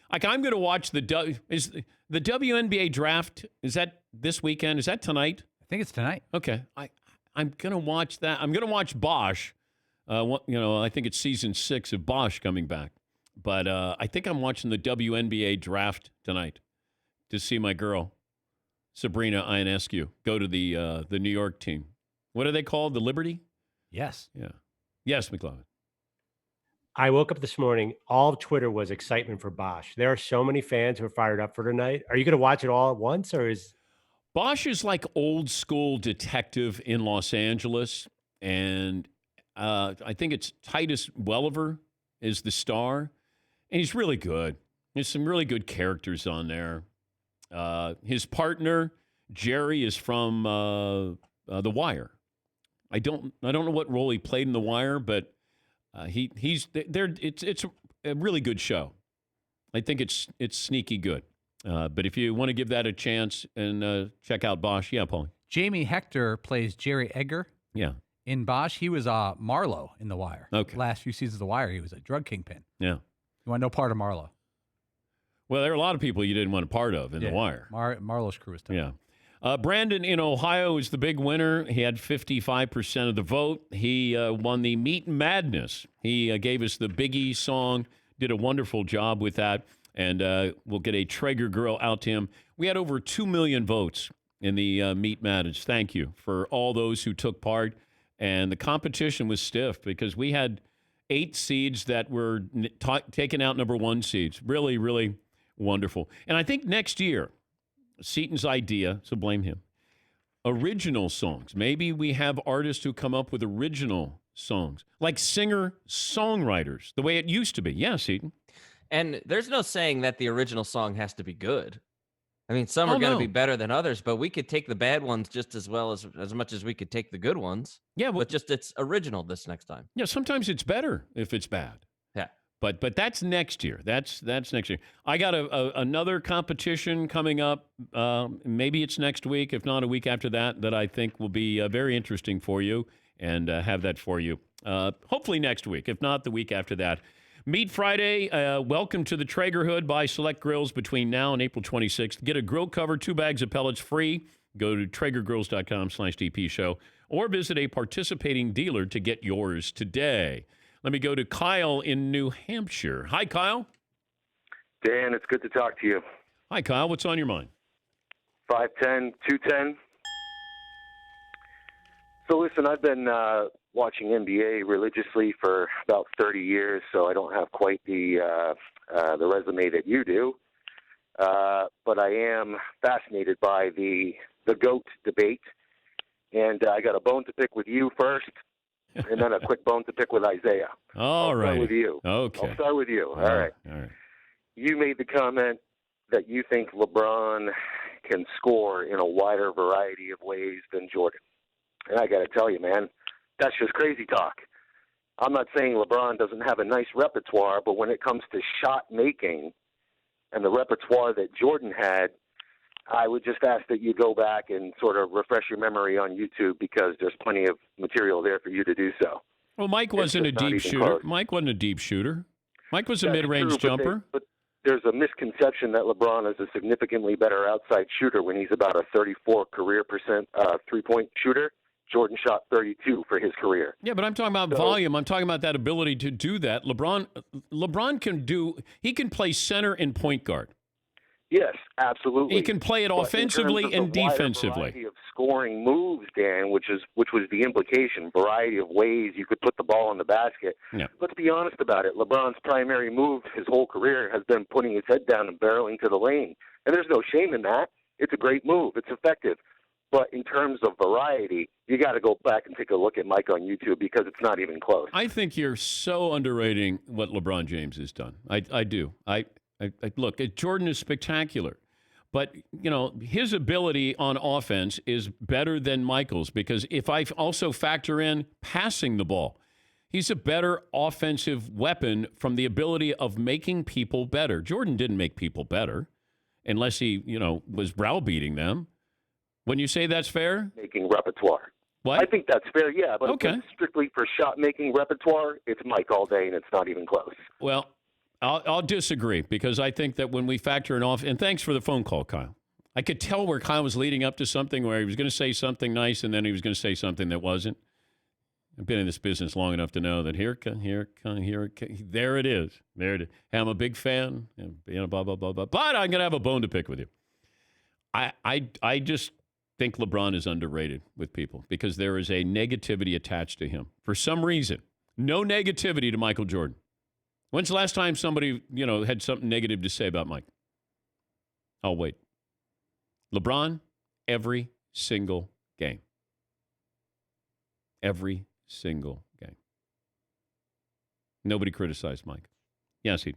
Like I'm going to watch the WNBA draft. Is that this weekend? Is that tonight? I think it's tonight. Okay. I'm going to watch that. I'm going to watch Bosch. I think it's season 6 of Bosch coming back. But I think I'm watching the WNBA draft tonight to see my girl, Sabrina Ionescu, go to the New York team. What are they called? The Liberty? Yes. Yeah. Yes, McLovin. I woke up this morning, all of Twitter was excitement for Bosch. There are so many fans who are fired up for tonight. Are you going to watch it all at once, or is... Bosch is like old school detective in Los Angeles, and I think it's Titus Welliver is the star. And he's really good. There's some really good characters on there. His partner, Jerry, is from The Wire. I don't know what role he played in The Wire, but he's there. It's a really good show. I think it's sneaky good. But if you want to give that a chance and check out Bosch, yeah, Paulie. Jamie Hector plays Jerry Egger. Yeah. In Bosch, he was Marlowe in The Wire. Okay. Last few seasons of The Wire, he was a drug kingpin. Yeah. You want no part of Marlowe. Well, there are a lot of people you didn't want a part of in The Wire. Marlowe's crew is tough. Yeah. Brandon in Ohio is the big winner. He had 55% of the vote. He won the Meat Madness. He gave us the Biggie song, did a wonderful job with that, and we'll get a Traeger Grill out to him. We had over 2 million votes in the Meat Madness. Thank you for all those who took part. And the competition was stiff because we had 8 seeds that were taken out number 1 seeds. Really, really wonderful. And I think next year, Seaton's idea, so blame him, original songs. Maybe we have artists who come up with original songs, like singer-songwriters, the way it used to be. Yeah, Seaton. And there's no saying that the original song has to be good. I mean, some are going to be better than others, but we could take the bad ones just as well as much as we could take the good ones. Yeah, but just it's original this next time. Yeah, sometimes it's better if it's bad. Yeah. But that's next year. That's next year. I got another competition coming up. Maybe it's next week, if not a week after that I think will be very interesting for you and have that for you. Hopefully next week, if not the week after that. Meat Friday, welcome to the Traeger Hood. Buy select grills between now and April 26th. Get a grill cover, 2 bags of pellets free. Go to TraegerGrills.com/DP show or visit a participating dealer to get yours today. Let me go to Kyle in New Hampshire. Hi, Kyle. Dan, it's good to talk to you. Hi, Kyle. What's on your mind? 5'10", 210. So listen, I've been watching NBA religiously for about 30 years, so I don't have quite the resume that you do. But I am fascinated by the GOAT debate. And I got a bone to pick with you first, and then a quick bone to pick with Isaiah. All right. I'll start with you. Okay. I'll start with you. All right. All right. You made the comment that you think LeBron can score in a wider variety of ways than Jordan. And I got to tell you, man, that's just crazy talk. I'm not saying LeBron doesn't have a nice repertoire, but when it comes to shot making and the repertoire that Jordan had, I would just ask that you go back and sort of refresh your memory on YouTube, because there's plenty of material there for you to do so. Well, Mike wasn't a deep shooter. Close. Mike wasn't a deep shooter. Mike was a That's mid-range true, jumper. But there's a misconception that LeBron is a significantly better outside shooter when he's about a 34 career percent three-point shooter. Jordan shot 32 for his career. Yeah, but I'm talking about volume. I'm talking about that ability to do that. LeBron can play center and point guard. Yes, absolutely. He can play it But offensively in terms of and the wider defensively. variety of scoring moves, Dan, which was the implication, variety of ways you could put the ball in the basket. Yeah. Let's be honest about it. LeBron's primary move his whole career has been putting his head down and barreling to the lane. And there's no shame in that. It's a great move. It's effective. But in terms of variety, you got to go back and take a look at Mike on YouTube, because it's not even close. I think you're so underrating what LeBron James has done. I do. I look, Jordan is spectacular. But, his ability on offense is better than Michael's, because if I also factor in passing the ball, he's a better offensive weapon from the ability of making people better. Jordan didn't make people better unless he, was browbeating them. When you say that's fair? Making repertoire. What? I think that's fair, yeah. But Okay. if it's strictly for shot-making repertoire, it's Mike all day, and it's not even close. Well, I'll disagree, because I think that when we factor in off, and thanks for the phone call, Kyle. I could tell where Kyle was leading up to something where he was going to say something nice, and then he was going to say something that wasn't. I've been in this business long enough to know that there it is. There it is. Hey, I'm a big fan, and blah, blah, blah, blah. But I'm going to have a bone to pick with you. I just think LeBron is underrated with people, because there is a negativity attached to him. For some reason, no negativity to Michael Jordan. When's the last time somebody, had something negative to say about Mike? I'll wait. LeBron, every single game. Every single game. Nobody criticized Mike. Yes, he.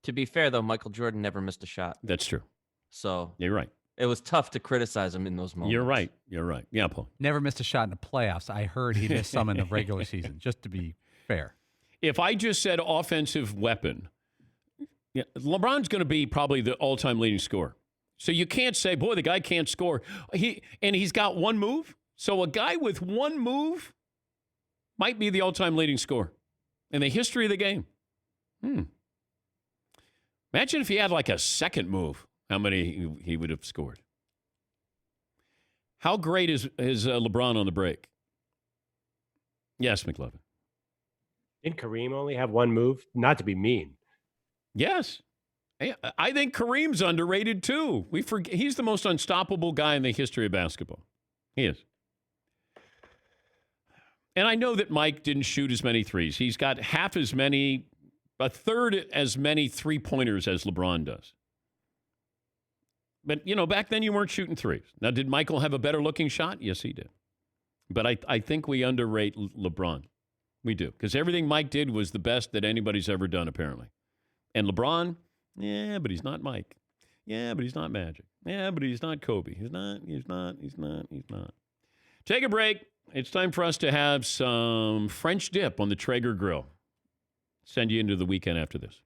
To be fair, though, Michael Jordan never missed a shot. That's true. So you're right. It was tough to criticize him in those moments. You're right. You're right. Yeah, Paul. Never missed a shot in the playoffs. I heard he missed some in the regular season, just to be fair. If I just said offensive weapon, LeBron's going to be probably the all-time leading scorer. So you can't say, boy, the guy can't score. He's got one move. So a guy with one move might be the all-time leading scorer in the history of the game. Imagine if he had like a second move, how many he would have scored. How great is LeBron on the break? Yes, McLovin. Didn't Kareem only have one move? Not to be mean. Yes. I think Kareem's underrated too. He's the most unstoppable guy in the history of basketball. He is. And I know that Mike didn't shoot as many threes. He's got a third as many three-pointers as LeBron does. But, back then you weren't shooting threes. Now, did Michael have a better-looking shot? Yes, he did. But I think we underrate LeBron. We do. Because everything Mike did was the best that anybody's ever done, apparently. And LeBron, yeah, but he's not Mike. Yeah, but he's not Magic. Yeah, but he's not Kobe. He's not. Take a break. It's time for us to have some French dip on the Traeger Grill. Send you into the weekend after this.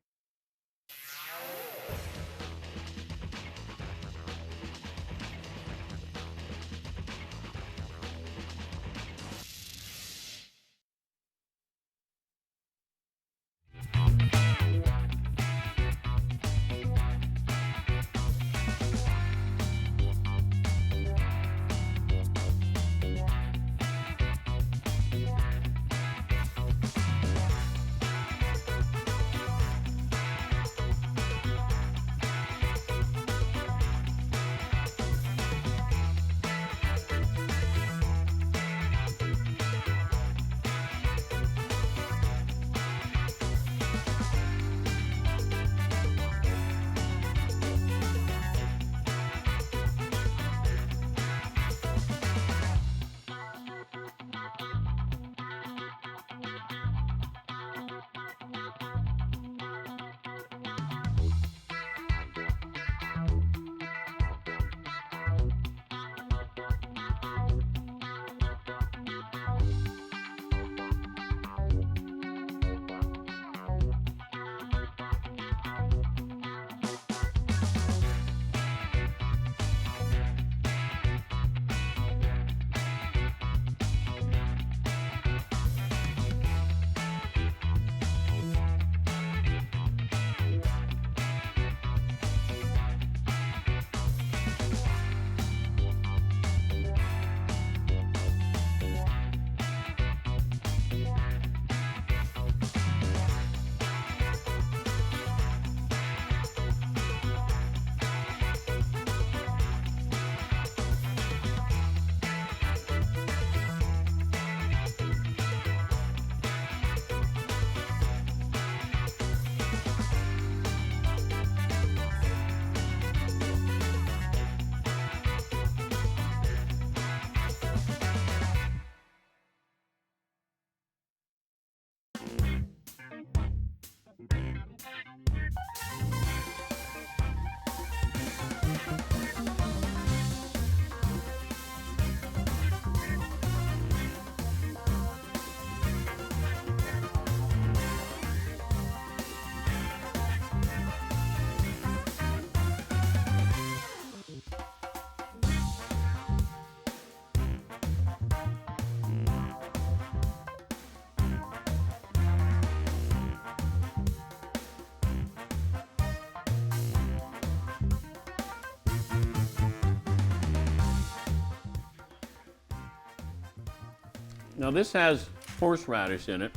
Now this has horseradish in it,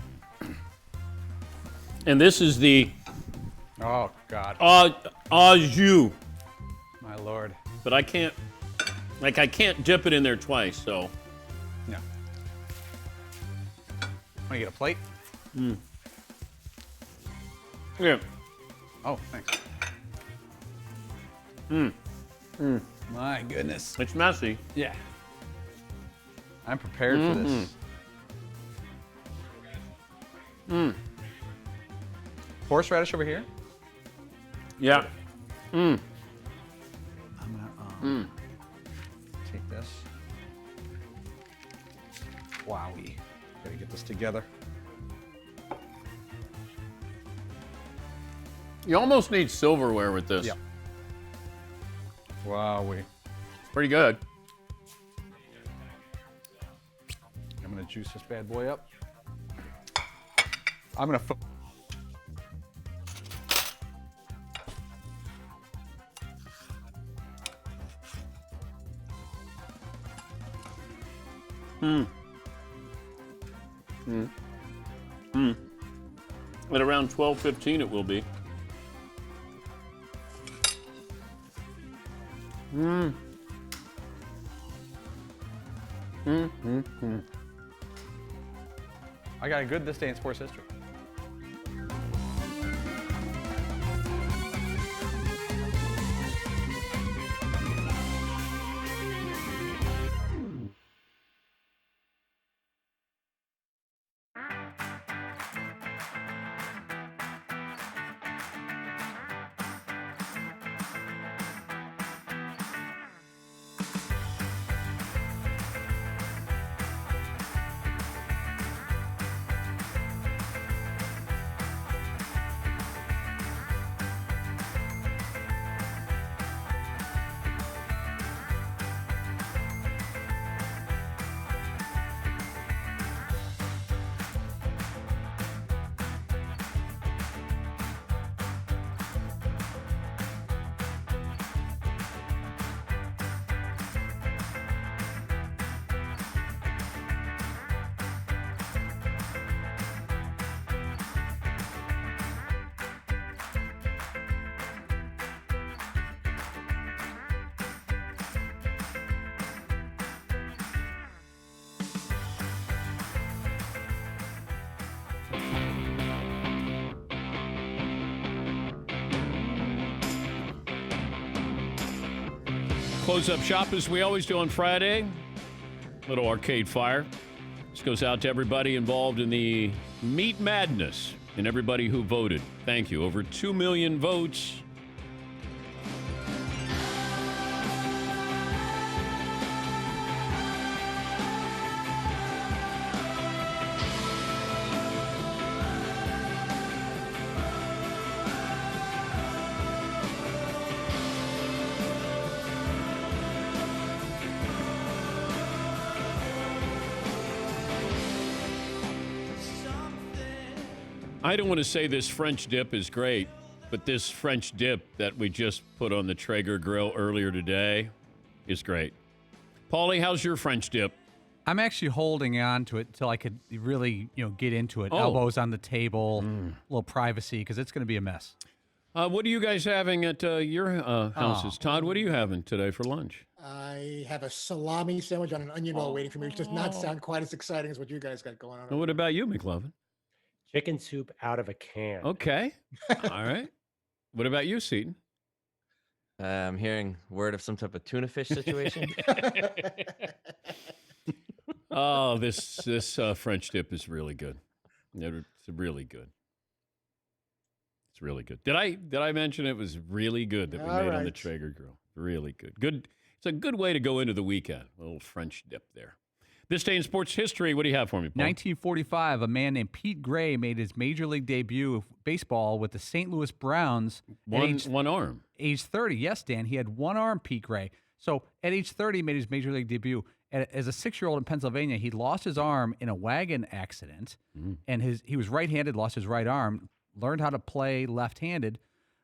and this is the Oh God. au jus. My Lord. But I can't dip it in there twice. So. No. Want to get a plate? Yeah. Oh, thanks. My goodness. It's messy. Yeah. I'm prepared for this. Horseradish over here? Yeah. I'm gonna take this. Wowie. Gotta get this together. You almost need silverware with this. Yep. Wowie. Pretty good. I'm gonna juice this bad boy up. I'm gonna. At around 12:15 it will be. I got a good this day in sports history. Close up shop as we always do on Friday. Little arcade fire. This goes out to everybody involved in the Meat Madness and everybody who voted. Thank you. Over 2 million votes. I don't want to say this French dip is great, but this French dip that we just put on the Traeger Grill earlier today is great. Paulie, how's your French dip? I'm actually holding on to it until I could really, get into it. Oh. Elbows on the table, a little privacy, because it's going to be a mess. What are you guys having at your houses? Todd, what are you having today for lunch? I have a salami sandwich on an onion roll waiting for me, which does not sound quite as exciting as what you guys got going on. And what about you, McLovin? Chicken soup out of a can. Okay. All right. What about you, Seaton? I'm hearing word of some type of tuna fish situation. Oh, this French dip is really good. It's really good. It's really good. Did I mention it was really good that we All made on the right. Traeger Grill? Really good. Good. It's a good way to go into the weekend. A little French dip there. This day in sports history, what do you have for me, Paul? 1945, a man named Pete Gray made his major league debut of baseball with the St. Louis Browns. One arm. Age 30. Yes, Dan. He had one arm, Pete Gray. So at age 30, he made his major league debut. As a 6-year-old in Pennsylvania, he lost his arm in a wagon accident, and he was right-handed, lost his right arm, learned how to play left-handed,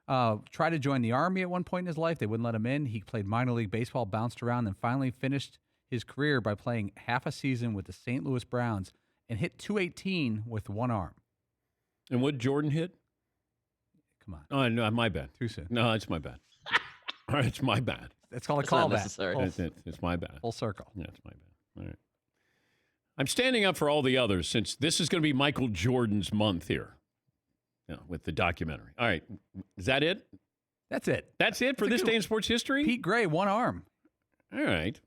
tried to join the Army at one point in his life. They wouldn't let him in. He played minor league baseball, bounced around, and finally finished his career by playing half a season with the St. Louis Browns and hit .218 with one arm. And what Jordan hit? Come on. Oh, no, my bad. Too soon. No, it's my bad. All right, it's my bad. It's called a That's not callback. necessary. It's my bad. Full circle. Yeah, it's my bad. All right. I'm standing up for all the others since this is going to be Michael Jordan's month here. With the documentary. All right. Is that it? That's it. That's it for this day in sports history? Pete Gray, one arm. All right.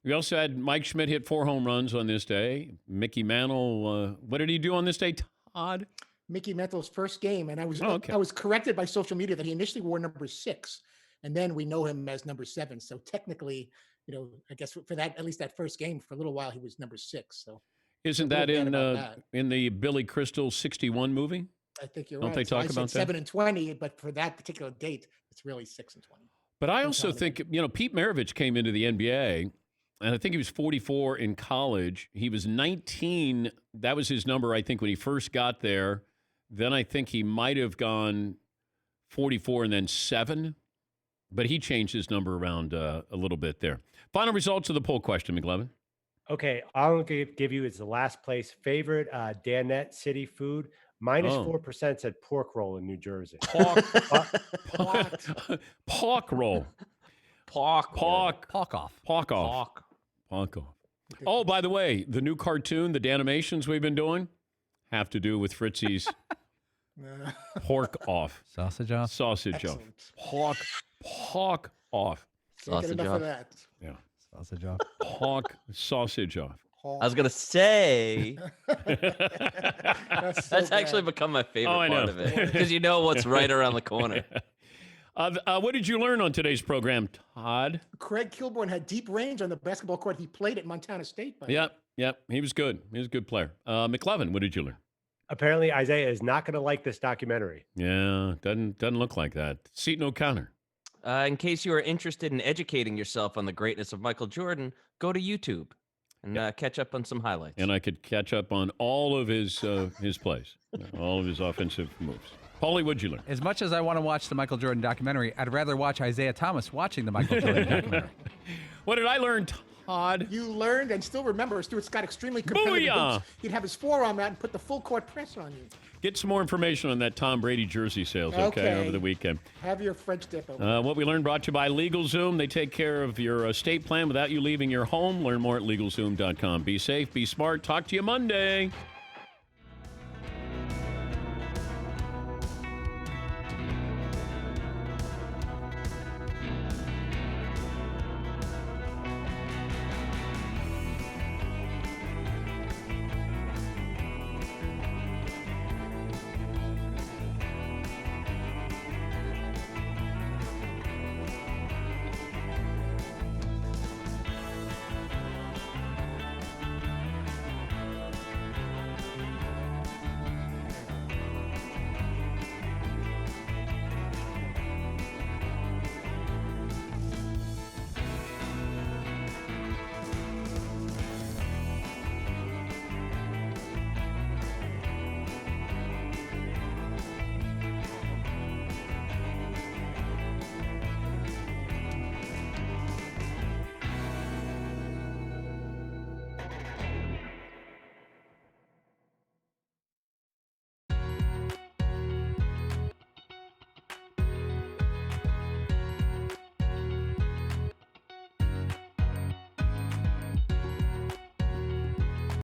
We also had Mike Schmidt hit 4 home runs on this day. Mickey Mantle, what did he do on this day, Todd? Mickey Mantle's first game, and I was corrected by social media that he initially wore number 6, and then we know him as number 7. So technically, I guess for that, at least that first game, for a little while he was number 6. So isn't that in the Billy Crystal 61 movie? I think you're Don't right. they talk I about said that? 7 and 20, but for that particular date, it's really 6 and 20. But I also think, Pete Maravich came into the NBA, and I think he was 44 in college. He was 19. That was his number, I think, when he first got there. Then I think he might have gone 44 and then 7. But he changed his number around a little bit there. Final results of the poll question, McLovin. Okay, all I'm going to give you is the last place favorite Danette City food. Minus 4% said pork roll in New Jersey. Pork roll. Pork off. Oh, by the way, the new cartoon, the Danimations we've been doing, have to do with Fritzy's pork off. Sausage off? Sausage off. Pork off. Can't get enough of that. Yeah. Sausage off. Pork sausage off. I was gonna say that's actually become my favorite part of it because you know what's right around the corner. What did you learn on today's program, Todd? Craig Kilborn had deep range on the basketball court. He played at Montana State. Yep. He was good. He was a good player. McLovin, what did you learn? Apparently, Isaiah is not going to like this documentary. Yeah, doesn't look like that. Seton O'Connor. In case you are interested in educating yourself on the greatness of Michael Jordan, go to YouTube and catch up on some highlights. And I could catch up on all of his plays, all of his offensive moves. Paulie, what'd you learn? As much as I want to watch the Michael Jordan documentary, I'd rather watch Isaiah Thomas watching the Michael Jordan documentary. What did I learn, Todd? You learned and still remember Stuart Scott extremely competitive boots. He'd have his forearm out and put the full court press on you. Get some more information on that Tom Brady jersey sales, okay, over the weekend. Have your French dip over. What we learned brought to you by LegalZoom. They take care of your estate plan without you leaving your home. Learn more at LegalZoom.com. Be safe, be smart. Talk to you Monday.